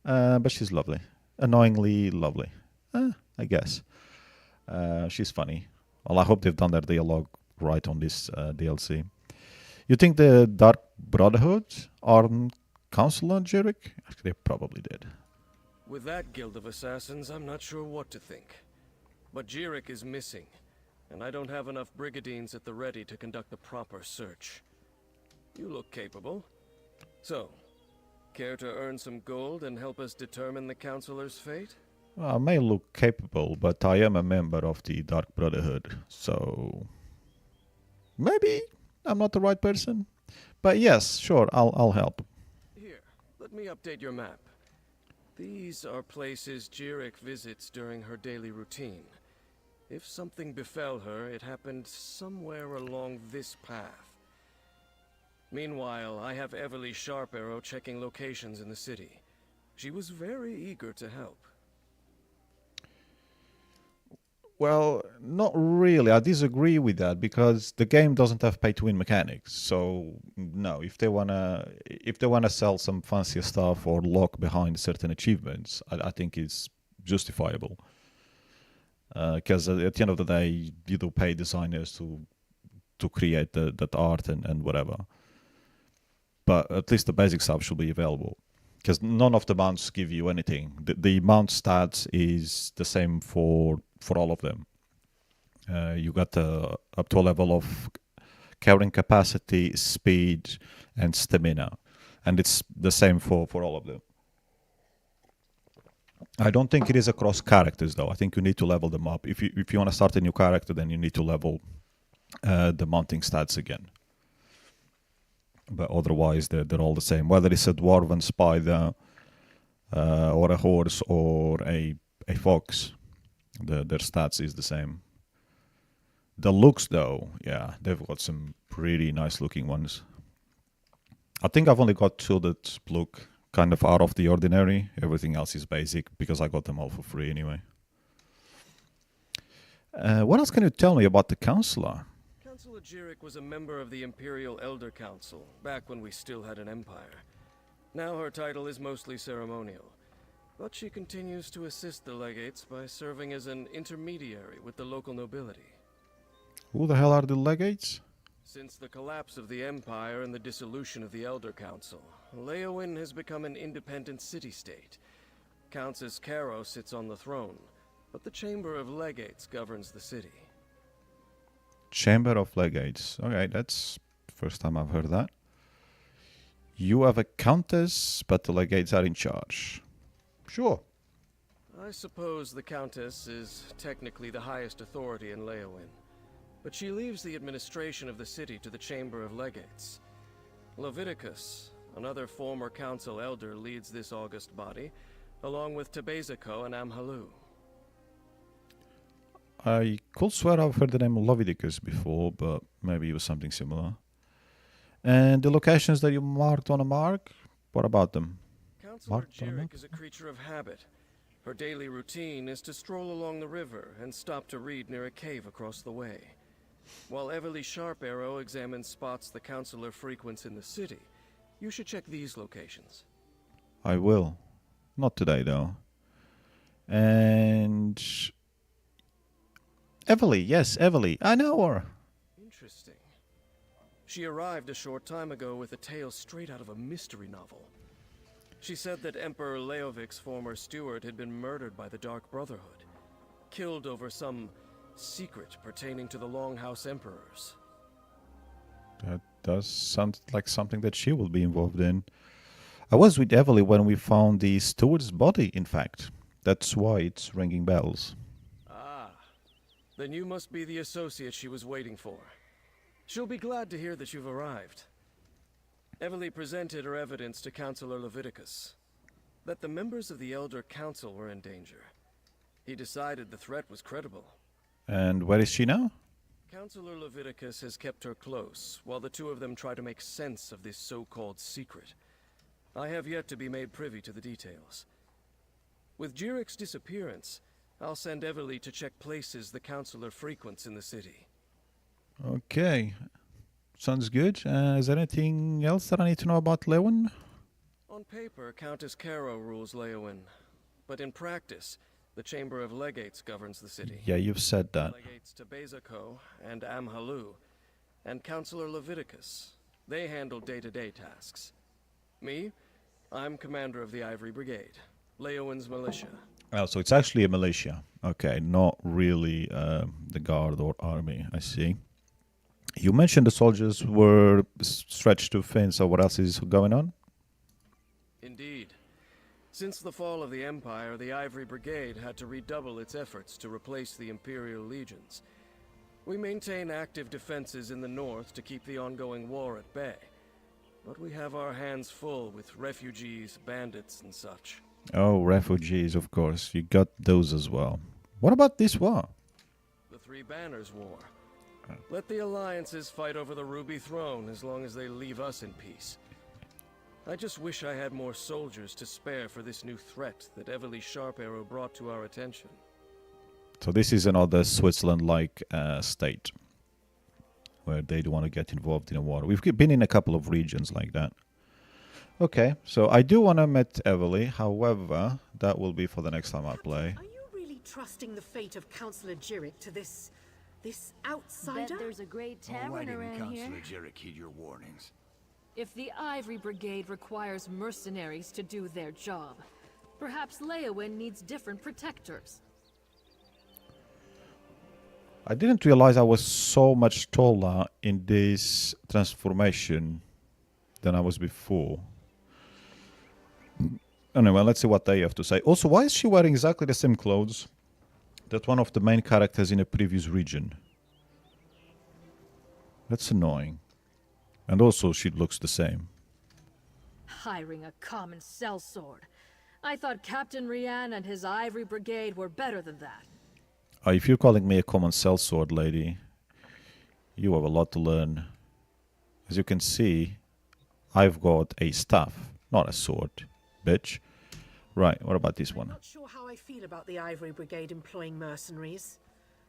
but she's lovely. Annoyingly lovely, I guess. She's funny. Well, I hope they've done their dialogue right on this DLC. You think the Dark Brotherhood armed Counselor Jirik? They probably did. With that guild of assassins, I'm not sure what to think. But Jirik is missing, and I don't have enough brigadines at the ready to conduct the proper search. You look capable. So, care to earn some gold and help us determine the Counselor's fate? I may look capable, but I am a member of the Dark Brotherhood, so maybe I'm not the right person. But yes, sure, I'll help. Here, let me update your map. These are places Jirik visits during her daily routine. If something befell her, it happened somewhere along this path. Meanwhile, I have Everly Sharparrow checking locations in the city. She was very eager to help. Well, not really. I disagree with that because the game doesn't have pay-to-win mechanics. So no, if they wanna sell some fancier stuff or lock behind certain achievements, I think it's justifiable. Because at the end of the day, you do pay designers to create that art and whatever. But at least the basic stuff should be available. Because none of the mounts give you anything. The mount stats is the same for all of them. You got up to a level of carrying capacity, speed, and stamina. And it's the same for all of them. I don't think it is across characters, though. I think you need to level them up. If you want to start a new character, then you need to level the mounting stats again. But otherwise, they're all the same. Whether it's a dwarven spider, or a horse, or a fox, their stats is the same. The looks, though, yeah, they've got some pretty nice looking ones. I think I've only got two that look kind of out of the ordinary. Everything else is basic because I got them all for free anyway. What else can you tell me about the Counselor? Counselor Jirik was a member of the Imperial Elder Council, back when we still had an empire. Now her title is mostly ceremonial, but she continues to assist the legates by serving as an intermediary with the local nobility. Who the hell are the legates? Since the collapse of the Empire and the dissolution of the Elder Council, Leowin has become an independent city-state. Countess Caro sits on the throne, but the Chamber of Legates governs the city. Chamber of Legates. Okay, that's the first time I've heard that. You have a countess, but the legates are in charge. Sure. I suppose the Countess is technically the highest authority in Leowin, but she leaves the administration of the city to the Chamber of Legates. Leviticus, another former council elder, leads this august body, along with Tebeziko and Amhalu. I could swear I've heard the name Leviticus before, but maybe it was something similar. And the locations that you marked on a mark, what about them? Councillor Jirik is a creature of habit. Her daily routine is to stroll along the river and stop to read near a cave across the way. While Everly Sharparrow examines spots the councillor frequents in the city, you should check these locations. I will. Not today, though. And... Everly, yes, Everly. I know her. Interesting. She arrived a short time ago with a tale straight out of a mystery novel. She said that Emperor Leovic's former steward had been murdered by the Dark Brotherhood, killed over some secret pertaining to the Longhouse Emperors. That does sound like something that she will be involved in. I was with Everly when we found the steward's body, in fact. That's why it's ringing bells. Ah, then you must be the associate she was waiting for. She'll be glad to hear that you've arrived. Everly presented her evidence to Councillor Leviticus, that the members of the Elder Council were in danger. He decided the threat was credible. And where is she now? Councillor Leviticus has kept her close, while the two of them try to make sense of this so-called secret. I have yet to be made privy to the details. With Jirik's disappearance, I'll send Everly to check places the Councillor frequents in the city. Okay. Sounds good. Is there anything else that I need to know about Leowin? On paper, Countess Caro rules Leowin, but in practice, the Chamber of Legates governs the city. Yeah, you've said that. Legates Tebeziko and Amhalu, and Councillor Leviticus. They handle day-to-day tasks. Me? I'm commander of the Ivory Brigade, Leowin's militia. Oh, so it's actually a militia. Okay, not really the guard or army, I see. You mentioned the soldiers were stretched too thin, so what else is going on? Indeed. Since the fall of the Empire, the Ivory Brigade had to redouble its efforts to replace the Imperial legions. We maintain active defenses in the north to keep the ongoing war at bay. But we have our hands full with refugees, bandits, and such. Oh, refugees, of course. You got those as well. What about this war? The Three Banners War. Let the alliances fight over the Ruby Throne as long as they leave us in peace. I just wish I had more soldiers to spare for this new threat that Everly Sharparrow brought to our attention. So this is another Switzerland-like state where they do want to get involved in a war. We've been in a couple of regions like that. Okay, so I do want to meet Everly. However, that will be for the next time I play. Are you really trusting the fate of Councillor Jirik to this outsider? Bet there's a great Why tavern didn't around here. Councillor Jirik heed your warnings? If the Ivory Brigade requires mercenaries to do their job, perhaps Leowin needs different protectors. I didn't realize I was so much taller in this transformation than I was before. Anyway, let's see what they have to say. Also, why is she wearing exactly the same clothes that one of the main characters in a previous region? That's annoying. And also, she looks the same. Hiring a common sellsword. I thought Captain Rian and his Ivory Brigade were better than that. If you're calling me a common sellsword, lady, you have a lot to learn. As you can see, I've got a staff, not a sword, bitch. Right, what about this one? I'm not sure how I feel about the Ivory Brigade employing mercenaries,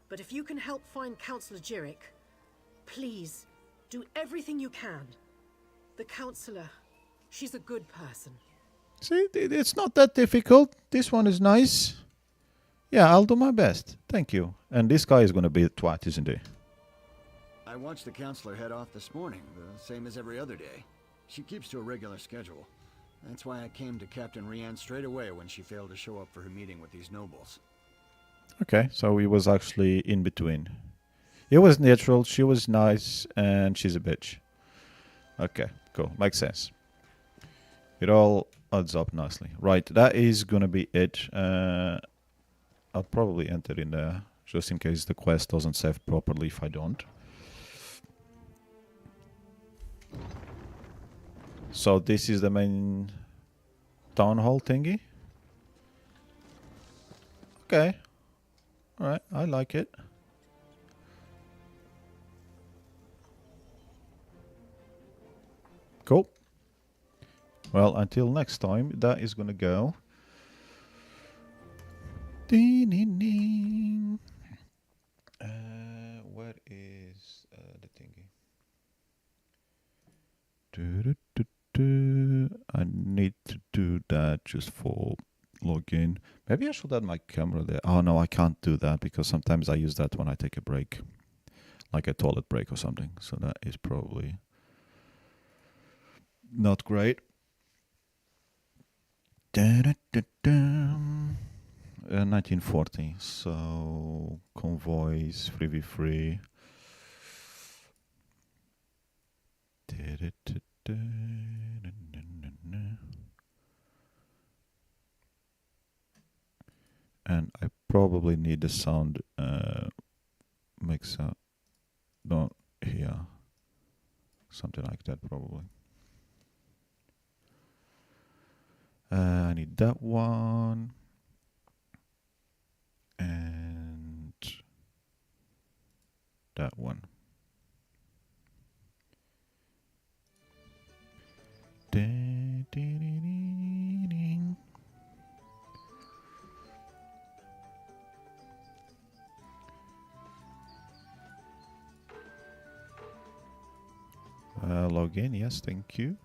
but if you can help find Councillor Jirik, please, do everything you can. The Councillor, she's a good person. See, it's not that difficult. This one is nice. Yeah, I'll do my best. Thank you. And this guy is going to be a twat, isn't he? I watched the Councillor head off this morning, the same as every other day. She keeps to a regular schedule. That's why I came to Captain Rian straight away when she failed to show up for her meeting with these nobles. Okay, so he was actually in between. It was neutral. She was nice, and she's a bitch. Okay, cool. Makes sense. It all adds up nicely. Right, that is gonna be it. I'll probably enter in there just in case the quest doesn't save properly if I don't. So this is the main town hall thingy. Okay. Alright, I like it. Cool. Well, until next time, that is gonna go. Ding, ding, ding. Where is the thingy? I need to do that just for login. Maybe I should add my camera there. Oh no, I can't do that because sometimes I use that when I take a break, like a toilet break or something. So that is probably not great. 1940. So convoys 3v3. And I probably need the sound mixer. No, here. Something like that probably. I need that one. And that one. Log in, yes, thank you.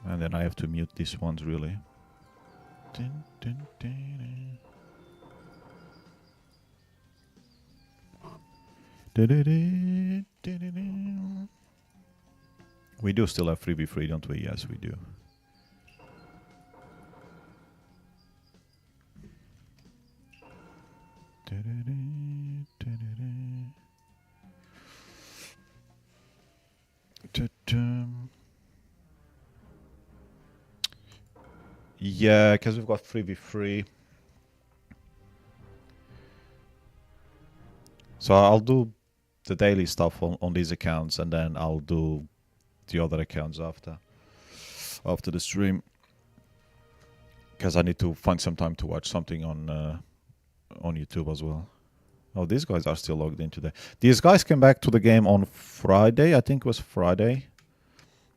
And then I have to mute these ones, really. We do still have 3v3, don't we? Yes, we do. Yeah, because we've got 3v3. So I'll do the daily stuff on these accounts, and then I'll do the other accounts after the stream. Because I need to find some time to watch something on YouTube as well. Oh, these guys are still logged in today. These guys came back to the game on Friday. I think it was Friday.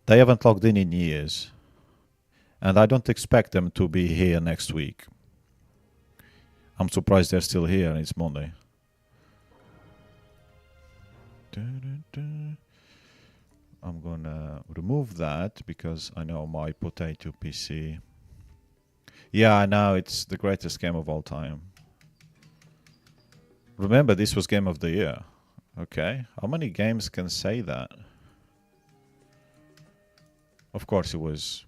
They haven't logged in years. And I don't expect them to be here next week. I'm surprised they're still here and it's Monday. I'm gonna remove that because I know my potato PC. Yeah, I know, it's the greatest game of all time. Remember, this was Game of the Year. Okay, how many games can say that? Of course, it was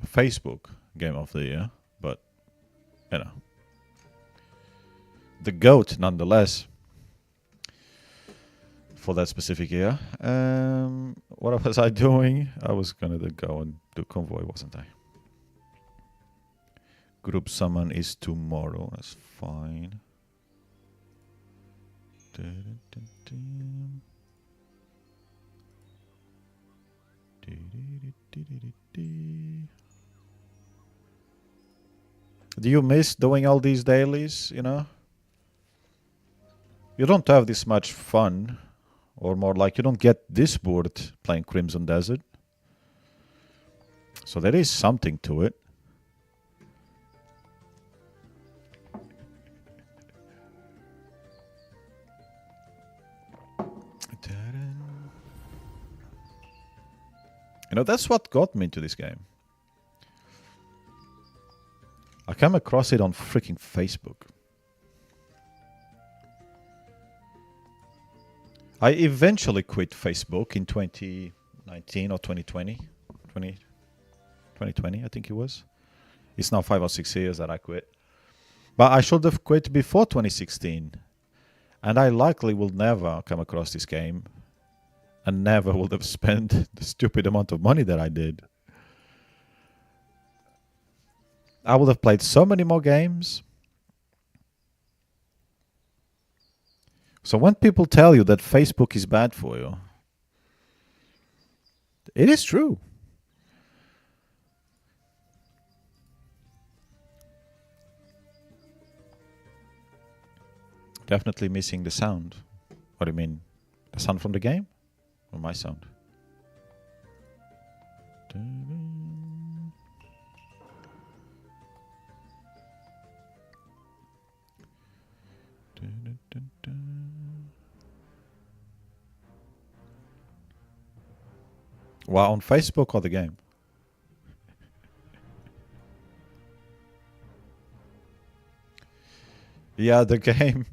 Facebook Game of the Year, but, you know. The GOAT, nonetheless, for that specific year. What was I doing? I was gonna go and do Convoy, wasn't I? Group summon is tomorrow, that's fine. Do you miss doing all these dailies, you know? You don't have this much fun, or more like you don't get this bored playing Crimson Desert. So there is something to it. You know, that's what got me into this game. I came across it on freaking Facebook. I eventually quit Facebook in 2019 or 2020. 2020, I think it was. It's now 5 or 6 years that I quit. But I should have quit before 2016. And I likely will never come across this game. And never would have spent the stupid amount of money that I did. I would have played so many more games. So when people tell you that Facebook is bad for you, it is true. Definitely missing the sound. What do you mean? The sound from the game? Or my sound? Well, on Facebook or the game? Yeah, the game.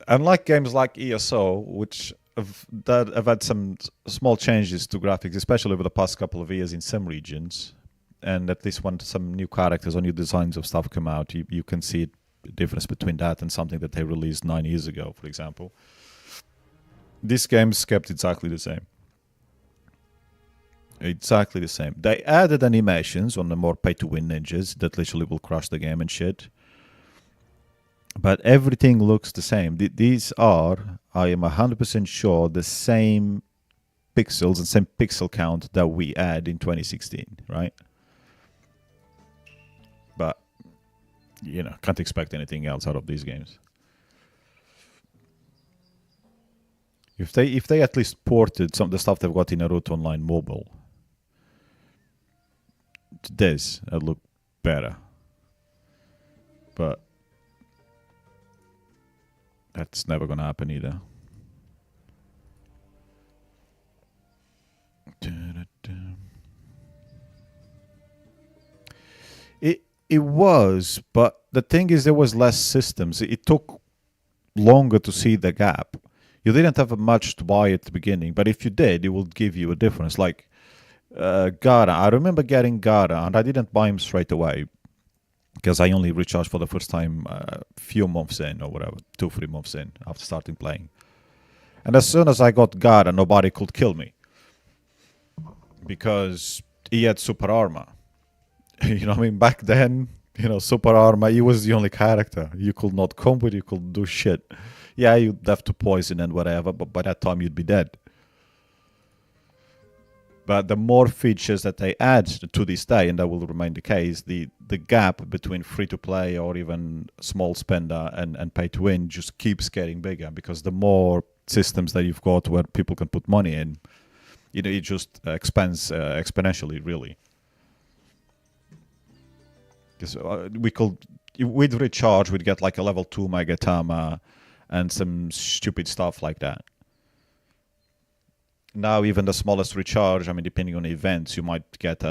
Unlike games like ESO, which have had some small changes to graphics, especially over the past couple of years in some regions, and at least when some new characters or new designs of stuff come out, you can see the difference between that and something that they released 9 years ago, for example. This game's kept exactly the same. Exactly the same. They added animations on the more pay-to-win ninjas that literally will crush the game and shit. But everything looks the same. These are, I am 100% sure, the same pixels and same pixel count that we had in 2016, right? But, you know, can't expect anything else out of these games. If they at least ported some of the stuff they've got in Naruto Online mobile, this would look better. But that's never gonna happen either. It was, but the thing is there was less systems. It took longer to see the gap. You didn't have much to buy at the beginning, but if you did, it would give you a difference. Like Gara, I remember getting Gara, and I didn't buy him straight away because I only recharged for the first time a few months in, or whatever, 2-3 months in after starting playing. And as soon as I got Gara, nobody could kill me because he had super armor. You know what I mean? Back then, you know, super armor, he was the only character. You could not combo, you could do shit. Yeah, you'd have to poison and whatever, but by that time you'd be dead. But the more features that they add to this day, and that will remain the case, the gap between free-to-play or even small spender and pay-to-win just keeps getting bigger, because the more systems that you've got where people can put money in, you know, it just expands exponentially, really. Because with recharge, we'd get like a level 2 Megatama and some stupid stuff like that. Now, even the smallest recharge, I mean, depending on the events, you might get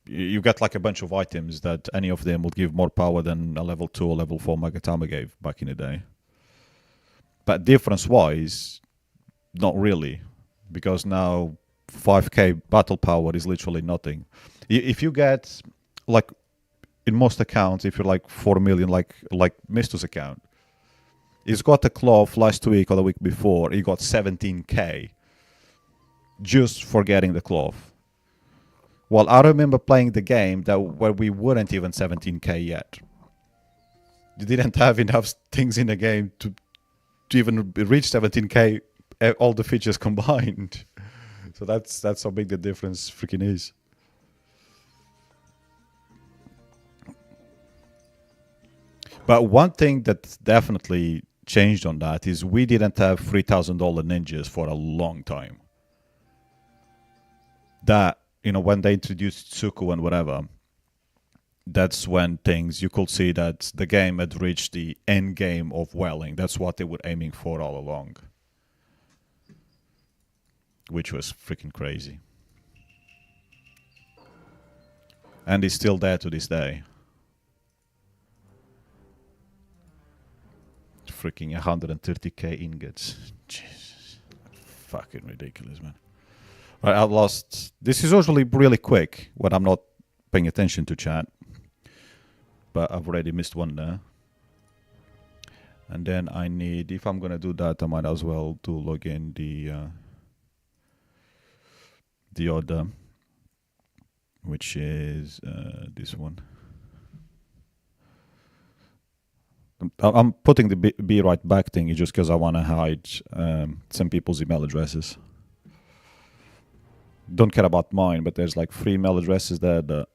you get like a bunch of items that any of them would give more power than a level 2 or level 4 Megatama gave back in the day. But difference-wise, not really, because now 5k battle power is literally nothing. If you get, like, in most accounts, if you're like 4 million, like Misto's account, he's got a cloth last week or the week before, he got 17k just for getting the cloth. Well, I remember playing the game where we weren't even 17k yet. You didn't have enough things in the game to even reach 17k, all the features combined. So that's how big the difference freaking is. But one thing that definitely changed on that is we didn't have $3,000 ninjas for a long time. That, you know, when they introduced Tsuku and whatever, that's when you could see that the game had reached the end game of Welling. That's what they were aiming for all along. Which was freaking crazy. And it's still there to this day. Freaking 130k ingots. Jesus. Fucking ridiculous, man. Right, I lost. This is usually really quick when I'm not paying attention to chat. but I've already missed one there. And then I need, if I'm gonna do that, I might as well to log in the other, which is this one. I'm putting the be right back thing just because I want to hide some people's email addresses. Don't care about mine, but there's like 3 email addresses there that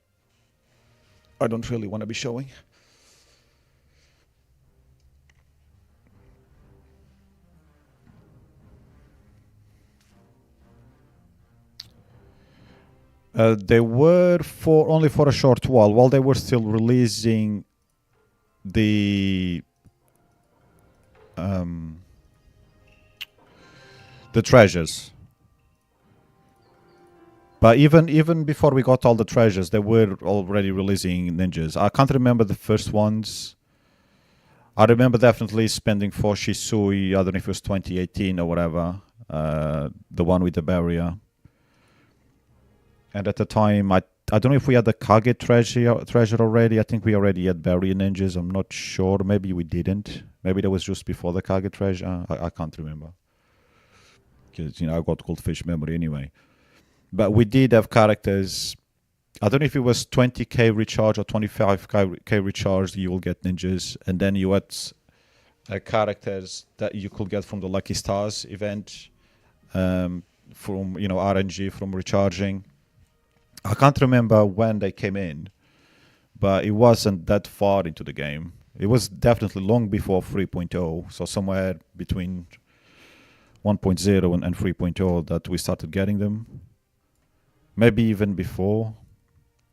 I don't really want to be showing. They were only for a short while they were still releasing the treasures. But even before we got all the treasures, they were already releasing ninjas. I can't remember the first ones. I remember definitely spending for Shisui, I don't know if it was 2018 or whatever, the one with the barrier. And at the time, I don't know if we had the Kage treasure already. I think we already had barrier ninjas. I'm not sure. Maybe we didn't. Maybe that was just before the Kage treasure. I can't remember. Because, you know, I got goldfish memory anyway. But we did have characters. I don't know if it was 20k recharge or 25k recharge, you will get ninjas. And then you had characters that you could get from the Lucky Stars event. From, you know, RNG, from recharging. I can't remember when they came in. But it wasn't that far into the game. It was definitely long before 3.0. So somewhere between 1.0 and 3.0 that we started getting them. Maybe even before.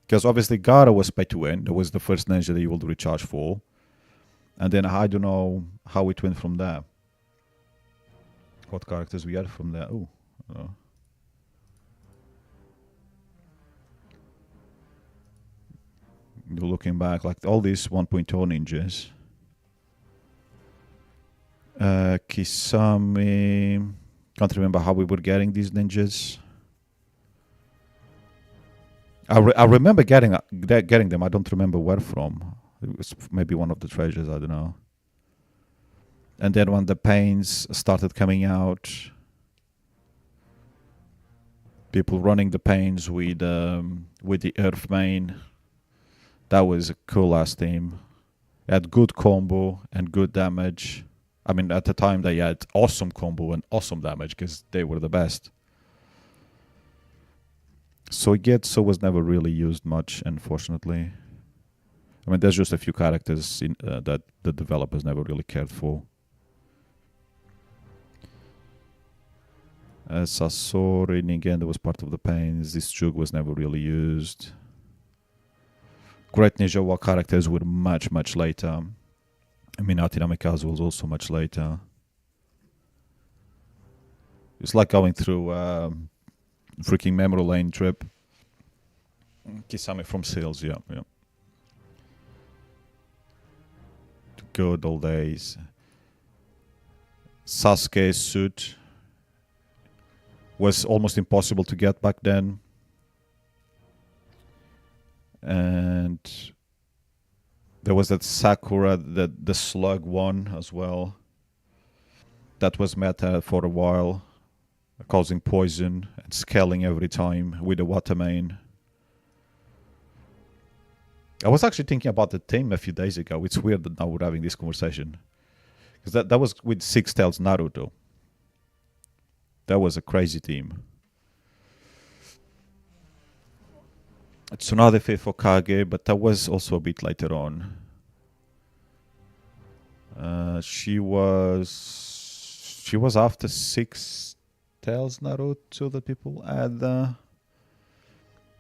Because obviously Gara was pay to win. That was the first ninja that you would recharge for. And then I don't know how it went from there. What characters we had from there. Oh. Looking back, like all these 1.0 ninjas. Kisame. Can't remember how we were getting these ninjas. I remember getting them. I don't remember where from. It was maybe one of the treasures. I don't know. And then when the pains started coming out, people running the pains with the Earth main. That was a cool ass team. It had good combo and good damage. I mean, at the time they had awesome combo and awesome damage because they were the best. So Getso was never really used much, unfortunately. I mean, there's just a few characters that the developers never really cared for. Sasori, Ningen, that was part of the pains. This Jug was never really used. Great Ninja War characters were much, much later. I mean, Atinamikazu was also much later. It's like going through freaking memory lane trip. Kisame from Sales, yeah. Good old days. Sasuke's suit was almost impossible to get back then. And there was that Sakura, the slug one as well. That was meta for a while, causing poison and scaling every time with the water main. I was actually thinking about the team a few days ago. It's weird that now we're having this conversation. Because that was with Six Tails Naruto. That was a crazy team. Tsunade for Kage, but that was also a bit later on. She was after Six Tails Naruto that people had.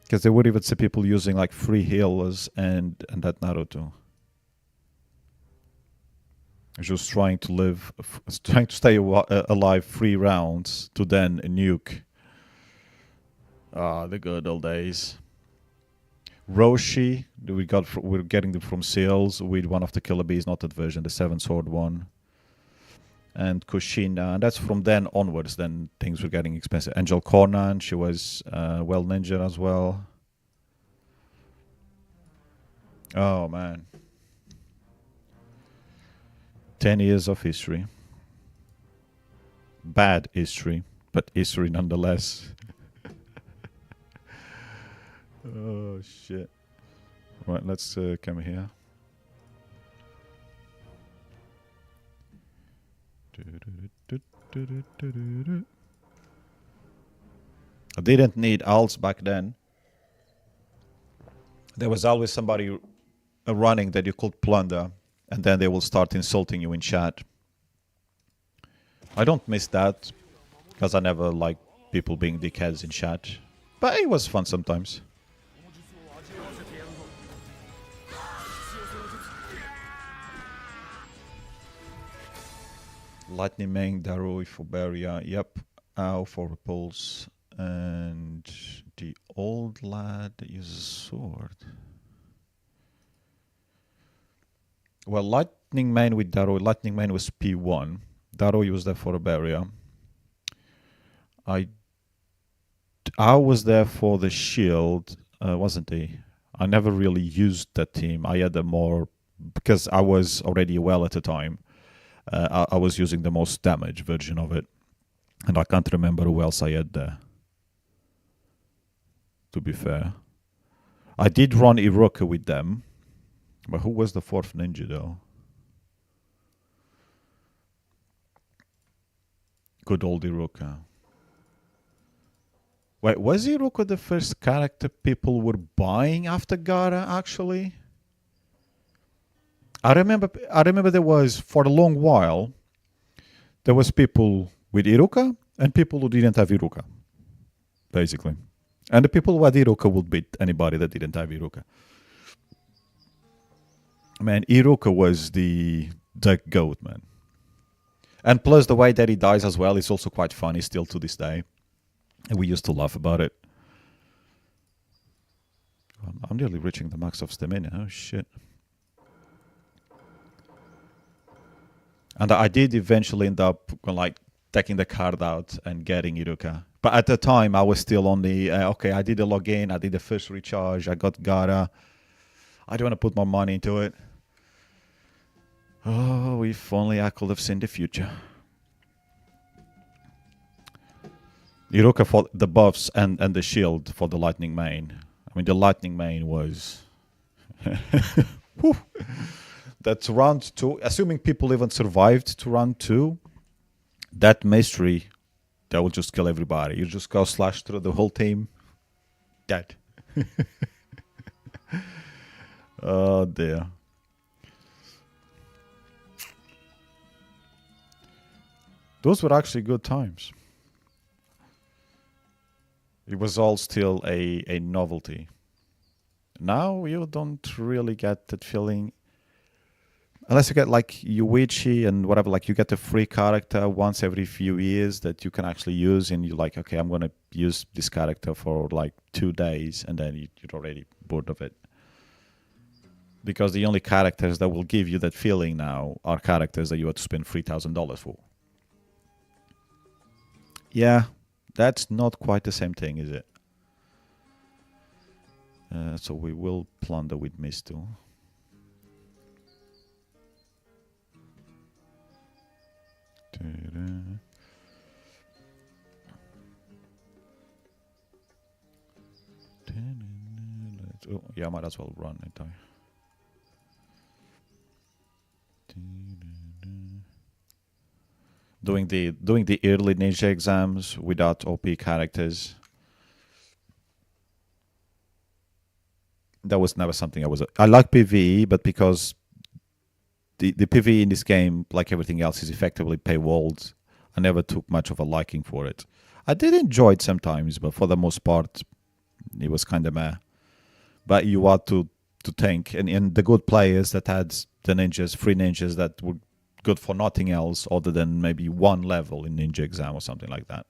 Because they would even see people using like free healers and that Naruto. Just trying to stay alive 3 rounds to then nuke. Ah, the good old days. Roshi, we're getting them from sales with one of the Killer Bees, not that version, the 7-sword one. And Kushina, and that's from then onwards, then things were getting expensive. Angel Conan, she was well ninja as well. Oh man. 10 years of history. Bad history, but history nonetheless. Oh, shit. Right, let's come here. I didn't need alts back then. There was always somebody running that you could plunder, and then they will start insulting you in chat. I don't miss that, because I never liked people being dickheads in chat. But it was fun sometimes. Lightning Main, Darui for Barrier, yep. Ow for Repulse. And the old lad uses a sword. Well, Lightning Main with Darui. Lightning Main was P1. Darui was there for a barrier. I was there for the shield, wasn't he? I never really used that team. I had the more, because I was already well at the time. I was using the most damage version of it. And I can't remember who else I had there. To be fair. I did run Iroka with them. But who was the fourth ninja though? Good old Iroka. Wait, was Iroka the first character people were buying after Gara actually? I remember there was, for a long while, there was people with Iruka and people who didn't have Iruka, basically. And the people who had Iruka would beat anybody that didn't have Iruka. Man, Iruka was the goat, man. And plus the way that he dies as well is also quite funny still to this day. And we used to laugh about it. I'm nearly reaching the max of stamina. Oh, shit. And I did eventually end up like taking the card out and getting Iruka. But at the time, I was still on the, okay, I did the login, I did the first recharge, I got Gara. I don't want to put my money into it. Oh, if only I could have seen the future. Iruka for the buffs and the shield for the Lightning Main. I mean, the Lightning Main was... That's round 2. Assuming people even survived to round 2, that mystery, that will just kill everybody. You just go slash through the whole team. Dead. Oh, dear. Those were actually good times. It was all still a novelty. Now you don't really get that feeling. Unless you get like Yuichi and whatever, like you get a free character once every few years that you can actually use, and you're like, okay, I'm going to use this character for like 2 days, and then you're already bored of it. Because the only characters that will give you that feeling now are characters that you have to spend $3,000 for. Yeah, that's not quite the same thing, is it? So we will plunder with Mistu. Oh, yeah, I might as well run it. Doing the early ninja exams without OP characters. That was never something I like PvE, but because the PvE in this game, like everything else, is effectively paywalled, I never took much of a liking for it. I did enjoy it sometimes, but for the most part, it was kind of meh. But you had to tank, and the good players that had the ninjas, free ninjas that were good for nothing else other than maybe one level in ninja exam or something like that.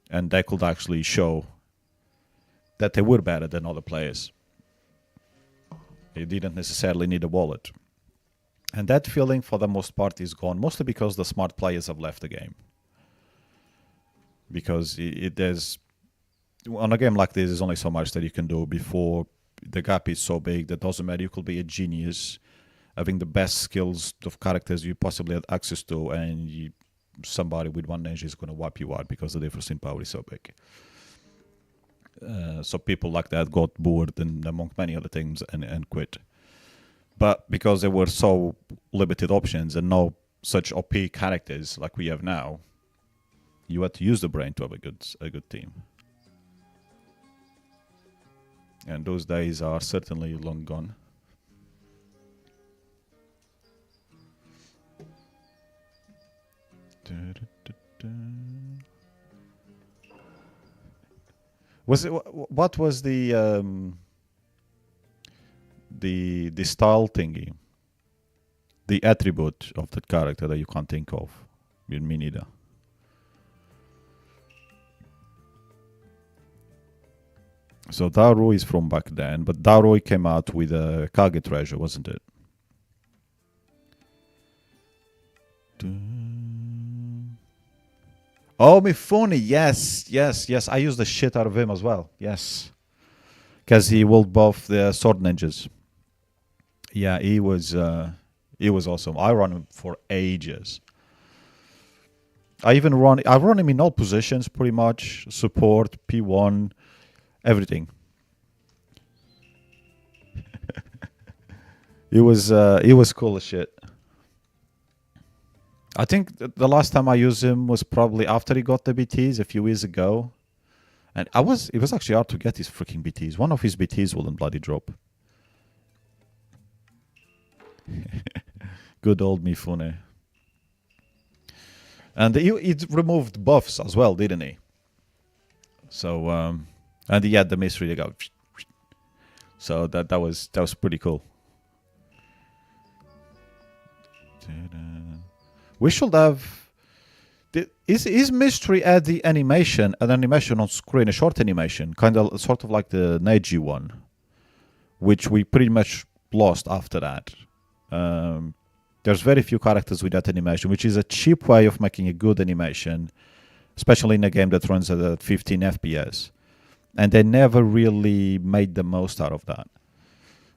And they could actually show that they were better than other players. You didn't necessarily need a wallet. And that feeling for the most part is gone, mostly because the smart players have left the game. Because there's... On a game like this, there's only so much that you can do before the gap is so big that doesn't matter. You could be a genius having the best skills of characters you possibly had access to, and somebody with one ninja is going to wipe you out because the difference in power is so big. So people like that got bored, and among many other things, and quit. But because there were so limited options and no such OP characters like we have now, you had to use the brain to have a good team. And those days are certainly long gone. What was the style thingy? The attribute of that character that you can't think of? Me neither. So Daru is from back then, but Daru came out with a Kage treasure, wasn't it? Oh, Mifune, yes. I used the shit out of him as well, yes. Because he will buff the sword ninjas. Yeah, he was awesome. I run him for ages. I run him in all positions pretty much. Support, P1, everything. He was cool as shit. I think the last time I used him was probably after he got the BTs a few years ago. And it was actually hard to get his freaking BTs. One of his BTs wouldn't bloody drop. Good old Mifune. And he removed buffs as well, didn't he? So and he had the mystery to go. So that was pretty cool. We should have. Is mystery add the animation, an animation on screen, a short animation, sort of like the Neji one, which we pretty much lost after that. There's very few characters with that animation, which is a cheap way of making a good animation, especially in a game that runs at 15 FPS. And they never really made the most out of that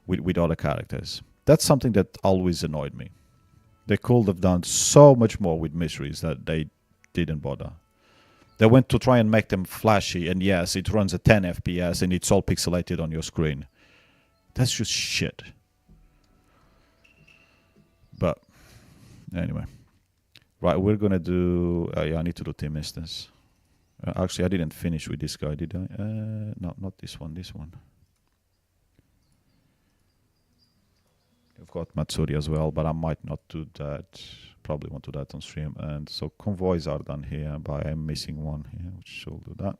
with other characters. That's something that always annoyed me. They could have done so much more with mysteries that they didn't bother. They went to try and make them flashy, and yes, it runs at 10 FPS and it's all pixelated on your screen. That's just shit. But anyway, right, we're gonna do. Yeah, I need to do Team Instance. Actually, I didn't finish with this guy, did I? No, not this one. This one. I've got Matsuri as well, but I might not do that. Probably won't do that on stream. And so convoys are done here, but I'm missing one here, which should do that.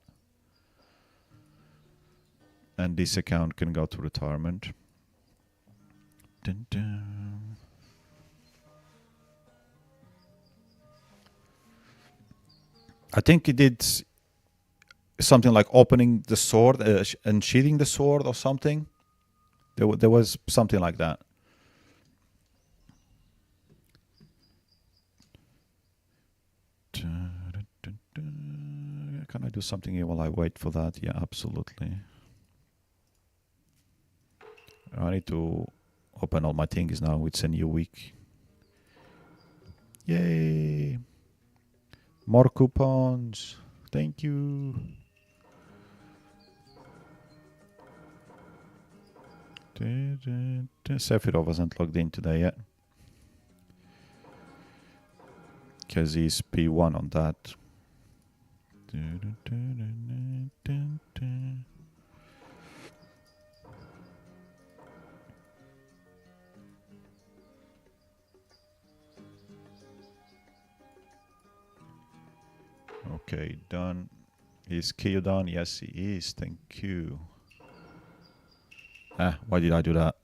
And this account can go to retirement. Dun, dun. I think he did something like opening the sword and sheathing the sword or something. There was something like that. Can I do something here while I wait for that? Yeah, absolutely. I need to open all my things now. It's a new week. Yay! More coupons. Thank you. Sephiroth wasn't logged in today yet. Because he's P1 on that. Okay, done. Is Kyo done? Yes, he is. Thank you. Why did I do that?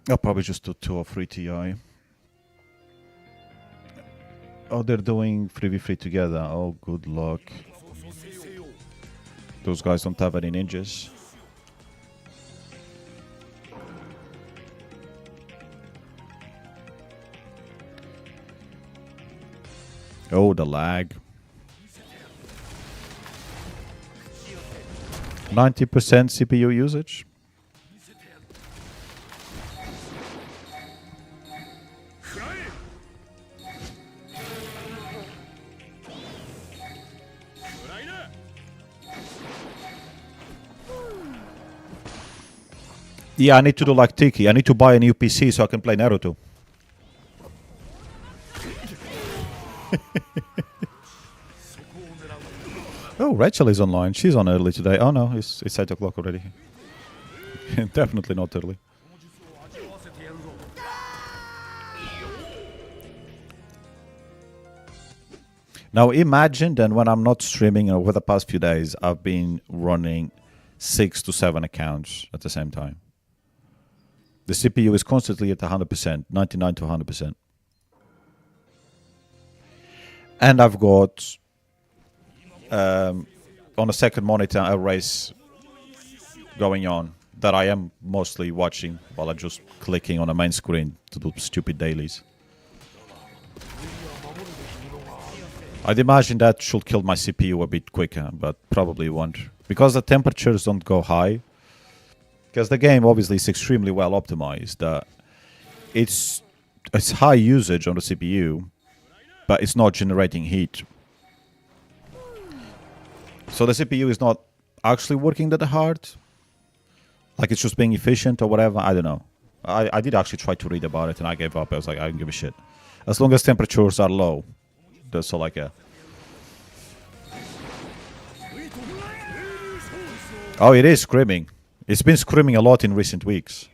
I'll probably just do 2 or 3 TI. Oh, they're doing 3v3 together. Oh, good luck. Those guys don't have any ninjas. Oh, the lag. 90% CPU usage. Yeah, I need to do like Tiki. I need to buy a new PC so I can play Naruto. Oh, Rachel is online. She's on early today. Oh no, it's 8 o'clock already. Definitely not early. Now imagine then when I'm not streaming over the past few days, I've been running 6 to 7 accounts at the same time. The CPU is constantly at 100%, 99 to 100%. And I've got on a second monitor a race going on that I am mostly watching while I'm just clicking on the main screen to do stupid dailies. I'd imagine that should kill my CPU a bit quicker, but probably won't. Because the temperatures don't go high. Because the game obviously is extremely well optimized. It's high usage on the CPU, but it's not generating heat. So the CPU is not actually working that hard. Like it's just being efficient or whatever. I don't know. I did actually try to read about it and I gave up. I was like, I don't give a shit. As long as temperatures are low. That's all I care. Oh, it is screaming. It's been screaming a lot in recent weeks.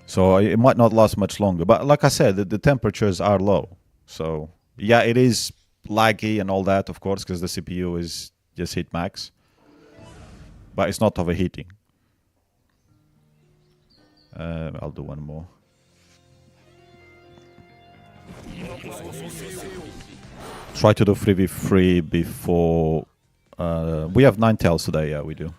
So it might not last much longer. But like I said, the temperatures are low. So yeah, it is laggy and all that, of course, because the CPU is just hit max. But it's not overheating. I'll do one more. Try to do 3v3 before... we have 9 tails today, yeah, we do.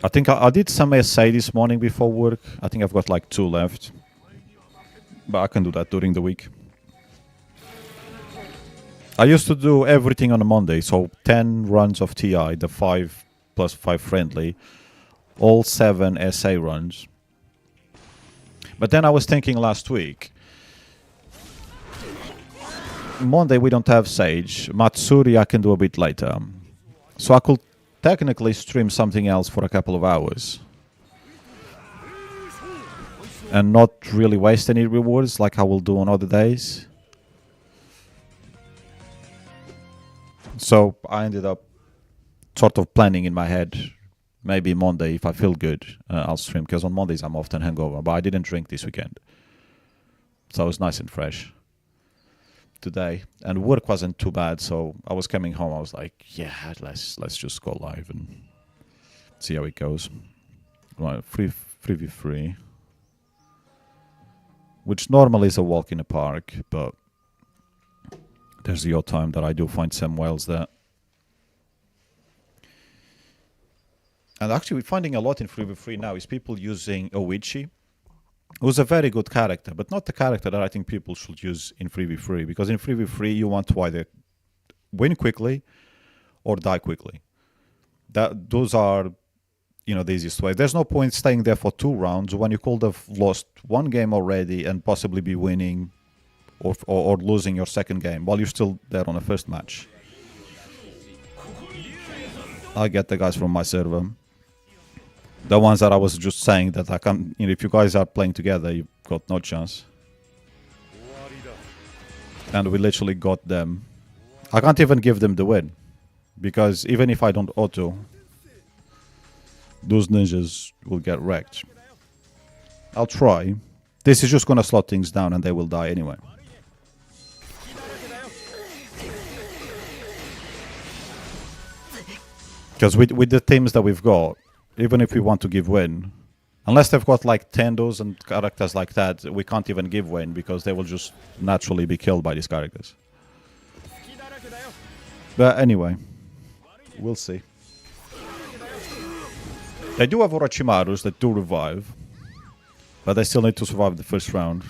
I think I did some essay this morning before work. I think I've got like 2 left. But I can do that during the week. I used to do everything on a Monday, so 10 runs of TI, the 5 plus 5 friendly, all 7 essay runs. But then I was thinking last week, Monday we don't have Sage, Matsuri I can do a bit later. So I could technically stream something else for a couple of hours. And not really waste any rewards like I will do on other days. So I ended up sort of planning in my head, maybe Monday if I feel good, I'll stream. Because on Mondays I'm often hungover, but I didn't drink this weekend. So I was nice and fresh today. And work wasn't too bad, so I was coming home, I was like, yeah, let's just go live and see how it goes. Right, 3v3. Which normally is a walk in the park, but there's the odd time that I do find some whales there. And actually we're finding a lot in 3v3 now is people using Oichi, who's a very good character, but not the character that I think people should use in 3v3, because in 3v3 you want to either win quickly or die quickly. Those are, you know, the easiest way. There's no point staying there for 2 rounds when you could have lost 1 game already and possibly be winning or losing your second game while you're still there on the first match. I get the guys from my server. The ones that I was just saying that I can't, you know, if you guys are playing together, you've got no chance. And we literally got them. I can't even give them the win. Because even if I don't auto, those ninjas will get wrecked. I'll try. This is just gonna slow things down and they will die anyway. Because with the teams that we've got, even if we want to give win, unless they've got like tendos and characters like that, we can't even give win because they will just naturally be killed by these characters. But anyway, we'll see. They do have Orochimarus that do revive. But they still need to survive the first round.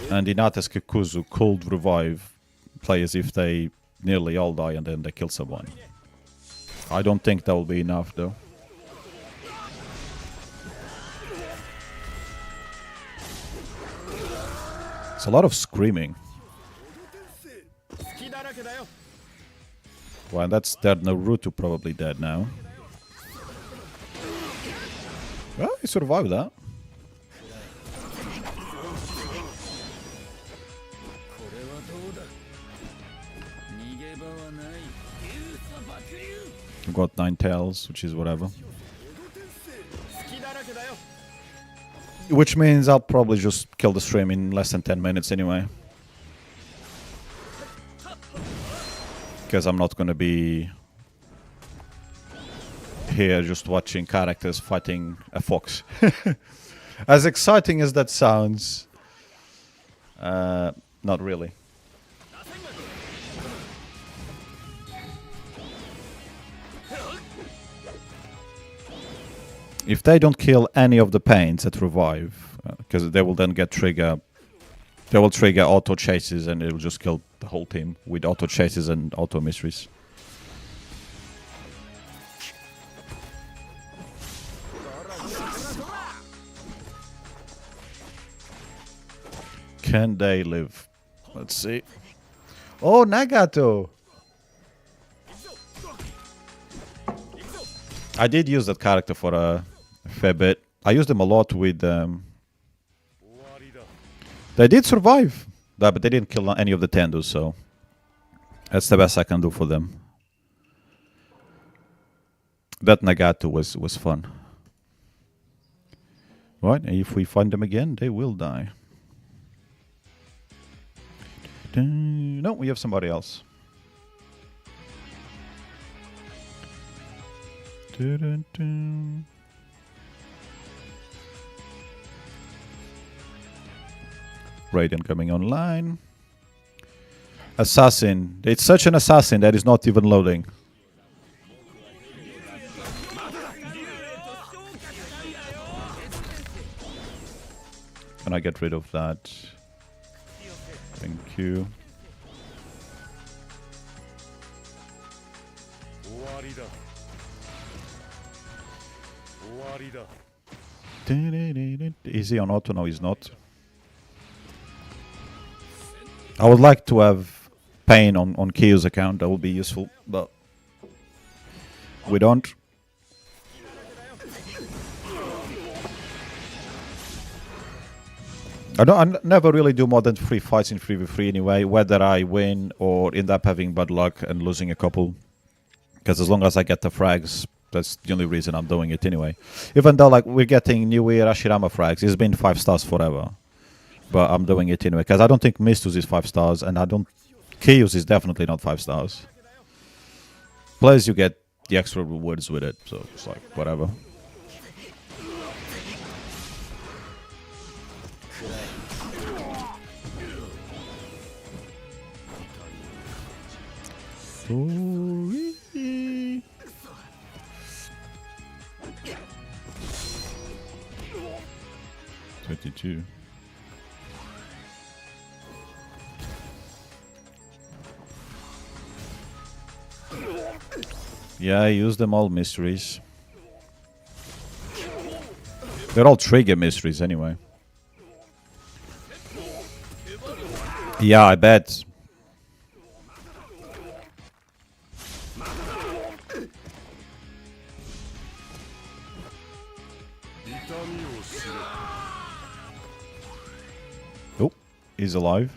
And Inate's Kikuzu could revive players if they nearly all die and then they kill someone. I don't think that will be enough though. It's a lot of screaming. Well, that's dead. Naruto probably dead now. Well, he survived that. We've got 9 tails, which is whatever. Which means I'll probably just kill the stream in less than 10 minutes anyway. Because I'm not going to be here just watching characters fighting a fox. As exciting as that sounds, not really. If they don't kill any of the pains that revive, because they will then get trigger, they will trigger auto chases and it will just kill the whole team with auto chases and auto mysteries. Can they live? Let's see. Oh, Nagato! I did use that character for a fair bit. I used them a lot with... They did survive, but they didn't kill any of the Tendus, so... That's the best I can do for them. That Nagato was fun. Right, and if we find them again, they will die. No, we have somebody else. Raiden coming online. Assassin. It's such an assassin that is not even loading. Can I get rid of that? Thank you. Is he on auto? No, he's not. I would like to have Pain on Kyo's account. That would be useful, but we don't. I never really do more than 3 fights in 3v3 anyway, whether I win or end up having bad luck and losing a couple. Because as long as I get the frags, that's the only reason I'm doing it anyway. Even though like we're getting New Year Ashirama frags, it's been 5 stars forever. But I'm doing it anyway, because I don't think Mistus is 5 stars, and I don't... Kyo's is definitely not 5 stars. Plus you get the extra rewards with it, so it's like, whatever. Sorry. 32. Yeah, I use them all mysteries. They're all trigger mysteries anyway. Yeah, I bet. Oh, he's alive.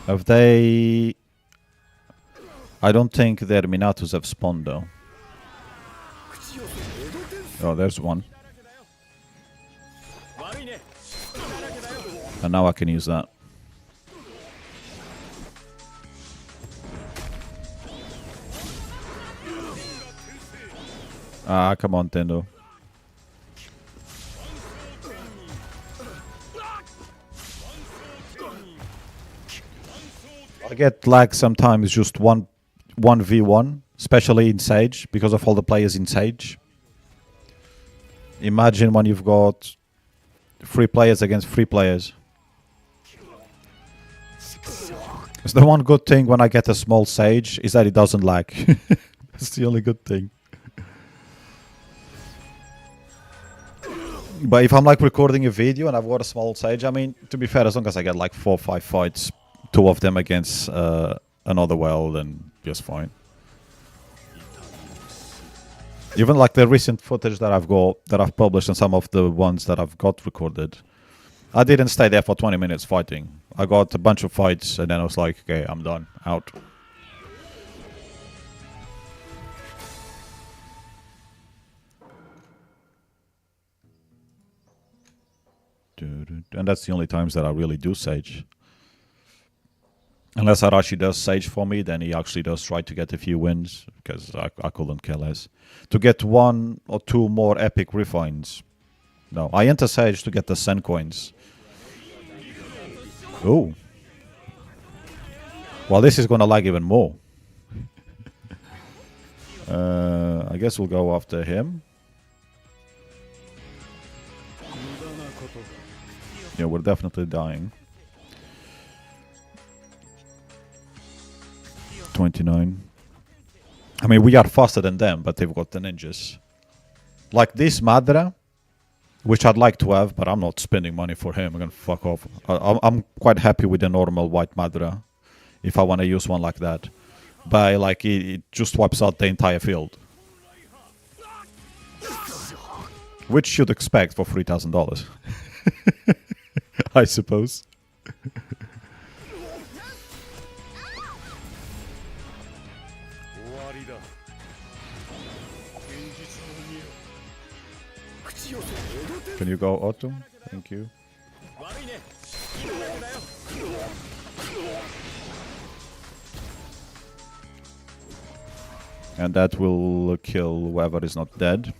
Have they... I don't think their Minatos have spawned though. Oh, there's one. And now I can use that. Ah, come on, Tendo. I get lag sometimes just 1v1, especially in Sage, because of all the players in Sage. Imagine when you've got 3 players against 3 players. It's the one good thing when I get a small sage is that it doesn't lag. That's the only good thing. But if I'm like recording a video and I've got a small sage, I mean, to be fair, as long as I get like 4 or 5 fights, 2 of them against another well, then just fine. Even like the recent footage that I've got, that I've published, and some of the ones that I've got recorded, I didn't stay there for 20 minutes fighting. I got a bunch of fights and then I was like, okay, I'm done, out. And that's the only times that I really do Sage. Unless Arashi does Sage for me, then he actually does try to get a few wins, because I couldn't care less. To get 1 or 2 more epic refines. No, I enter Sage to get the Sen coins. Ooh. Well, this is gonna lag even more. I guess we'll go after him. Yeah, we're definitely dying. 29. I mean, we are faster than them, but they've got the ninjas. Like this Madra, which I'd like to have, but I'm not spending money for him. I'm gonna fuck off. I'm quite happy with the normal white Madra, if I want to use one like that. But like, it just wipes out the entire field. Which you'd expect for $3,000. I suppose. Can you go auto? Thank you. And that will kill whoever is not dead.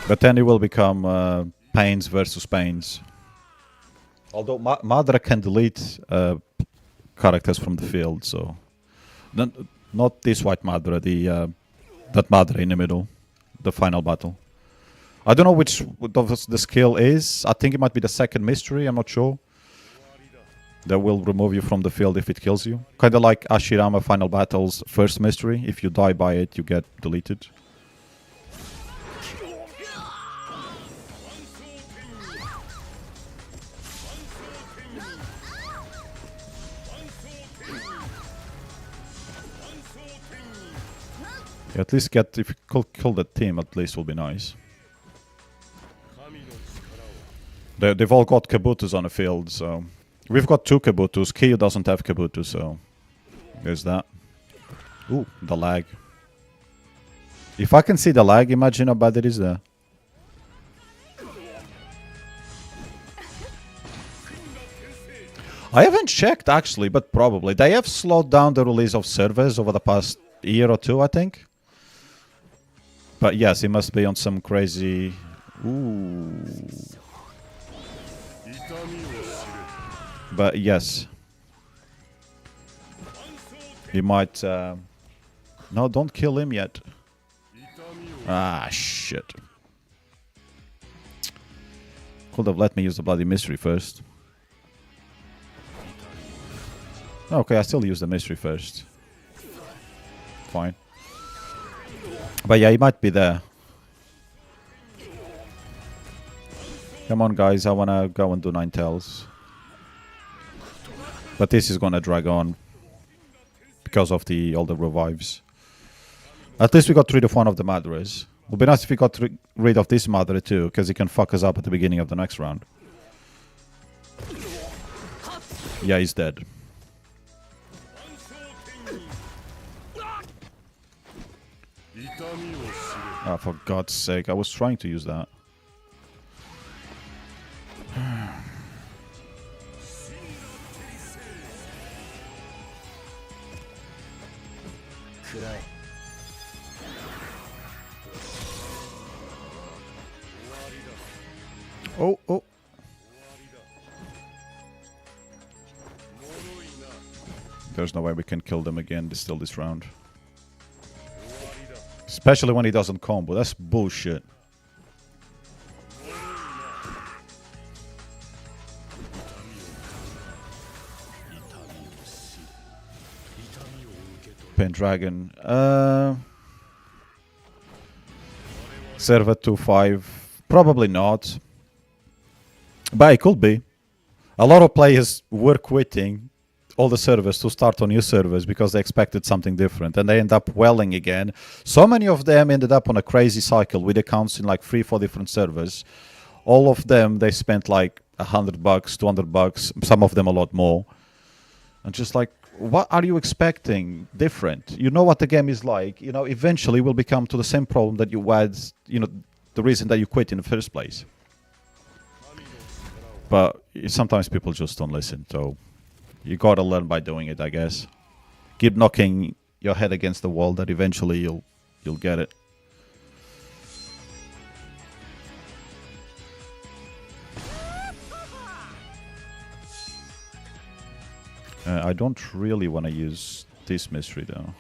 But then it will become Pains versus Pains. Although Madra can delete characters from the field, so... Not this white Madra, that Madra in the middle. The final battle. I don't know which of the skill is. I think it might be the second mystery, I'm not sure. That will remove you from the field if it kills you. Kinda like Ashirama Final Battle's first mystery. If you die by it, you get deleted. Yeah, at least get, if you kill that team, at least will be nice. They've all got Kabutos on the field, so... We've got 2 Kabutos. Kyo doesn't have Kabuto, so... There's that. Ooh, the lag. If I can see the lag, imagine how bad it is there. I haven't checked, actually, but probably. They have slowed down the release of servers over the past year or 2, I think. But yes, it must be on some crazy... Ooh... But yes. He might... No, don't kill him yet. Ah, shit. Could have let me use the bloody mystery first. Okay, I still use the mystery first. Fine. But yeah, he might be there. Come on, guys, I wanna go and do 9 tails. But this is gonna drag on because of all the revives. At least we got rid of one of the Madras. Would be nice if we got rid of this Madra too, because he can fuck us up at the beginning of the next round. Yeah, he's dead. Oh, for God's sake, I was trying to use that. Oh, oh. There's no way we can kill them again still this round. Especially when he doesn't combo. That's bullshit. Pendragon. Server 2.5. Probably not. But it could be. A lot of players were quitting all the servers to start on new servers because they expected something different, and they end up welling again. So many of them ended up on a crazy cycle with accounts in like 3-4 different servers. All of them, they spent like $100, $200, some of them a lot more. And just like, what are you expecting different? You know what the game is like. You know, eventually will become to the same problem that you had, you know, the reason that you quit in the first place. But sometimes people just don't listen, so you gotta learn by doing it, I guess. Keep knocking your head against the wall, that eventually you'll get it. I don't really want to use this mystery though.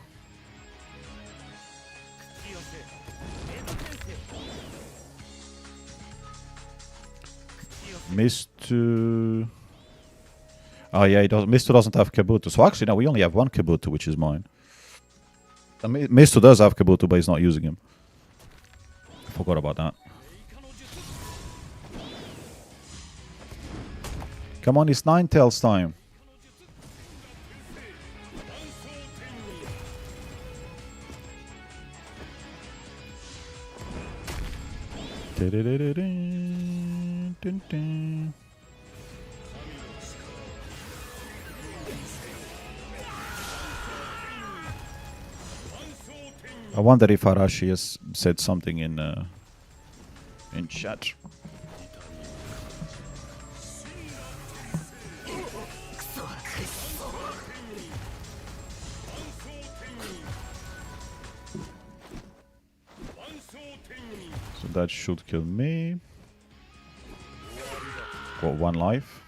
Mistu. Oh yeah, Mistu doesn't have Kabuto. So actually, no, we only have one Kabuto, which is mine. Mistu does have Kabuto, but he's not using him. I forgot about that. Come on, it's Ninetales time. I wonder if Arashi has said something in chat. So that should kill me. Got 1 life.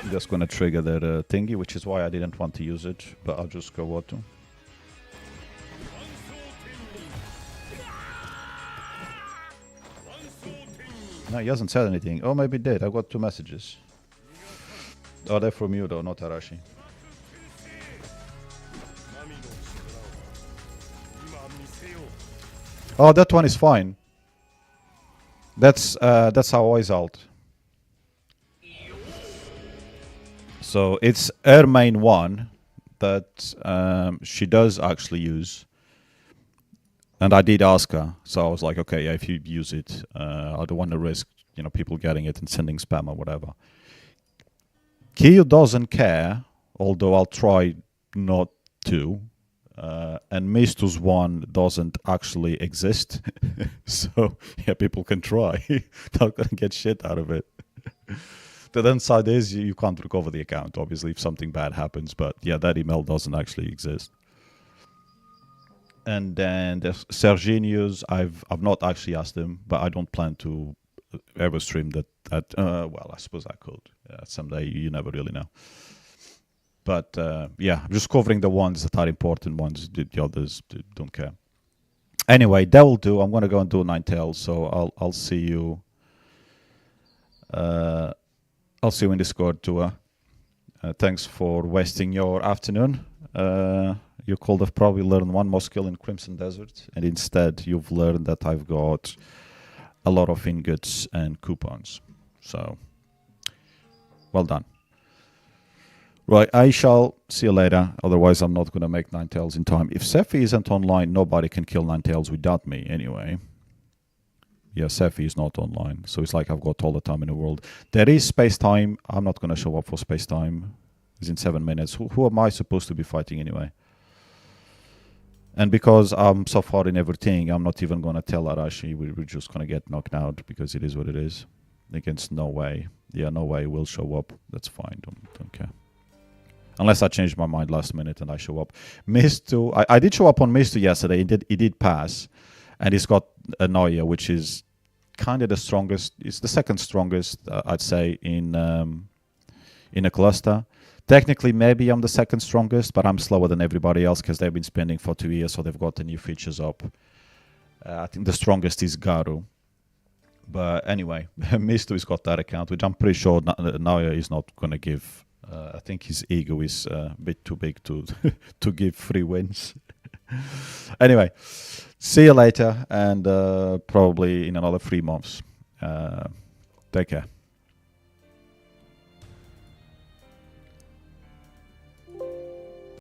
Just gonna trigger that thingy, which is why I didn't want to use it, but I'll just go auto. No, he hasn't said anything. Oh, maybe he did. I got 2 messages. Oh, they're from you though, not Arashi. Oh, that one is fine. That's how I always alt. So it's her main one that she does actually use. And I did ask her, so I was like, okay, yeah, if you use it, I don't want to risk, you know, people getting it and sending spam or whatever. Kyo doesn't care, although I'll try not to. And Mistu's one doesn't actually exist. So, yeah, people can try. Not gonna get shit out of it. The downside is you can't recover the account, obviously, if something bad happens. But, yeah, that email doesn't actually exist. And then the Serginius, I've not actually asked him, but I don't plan to ever stream that. Well, I suppose I could. Someday, you never really know. But yeah, I'm just covering the ones that are important ones. The others don't care. Anyway, that will do. I'm gonna go and do Ninetales. So I'll see you. I'll see you in Discord too. Thanks for wasting your afternoon. You could have probably learned 1 more skill in Crimson Desert, and instead you've learned that I've got a lot of ingots and coupons. So, well done. Right, I shall see you later. Otherwise, I'm not going to make Ninetales in time. If Sephi isn't online, nobody can kill Ninetales without me anyway. Yeah, Sephi is not online, so it's like I've got all the time in the world. There is space time. I'm not going to show up for space time. It's in 7 minutes. Who am I supposed to be fighting anyway? And because I'm so far in everything, I'm not even going to tell Arashi. We're just going to get knocked out because it is what it is. Against No Way. Yeah, No Way will show up. That's fine. Don't care. Unless I change my mind last minute and I show up. Mistu, I did show up on Mistu yesterday. He did pass. And he's got a Noya, which is kind of the strongest. It's the second strongest, I'd say, in in a cluster. Technically, maybe I'm the second strongest, but I'm slower than everybody else because they've been spending for 2 years, so they've got the new features up. I think the strongest is Garu. But anyway, Mistu's got that account, which I'm pretty sure Naya is not going to give. I think his ego is a bit too big to to give free wins. Anyway, see you later, and probably in another 3 months. Take care.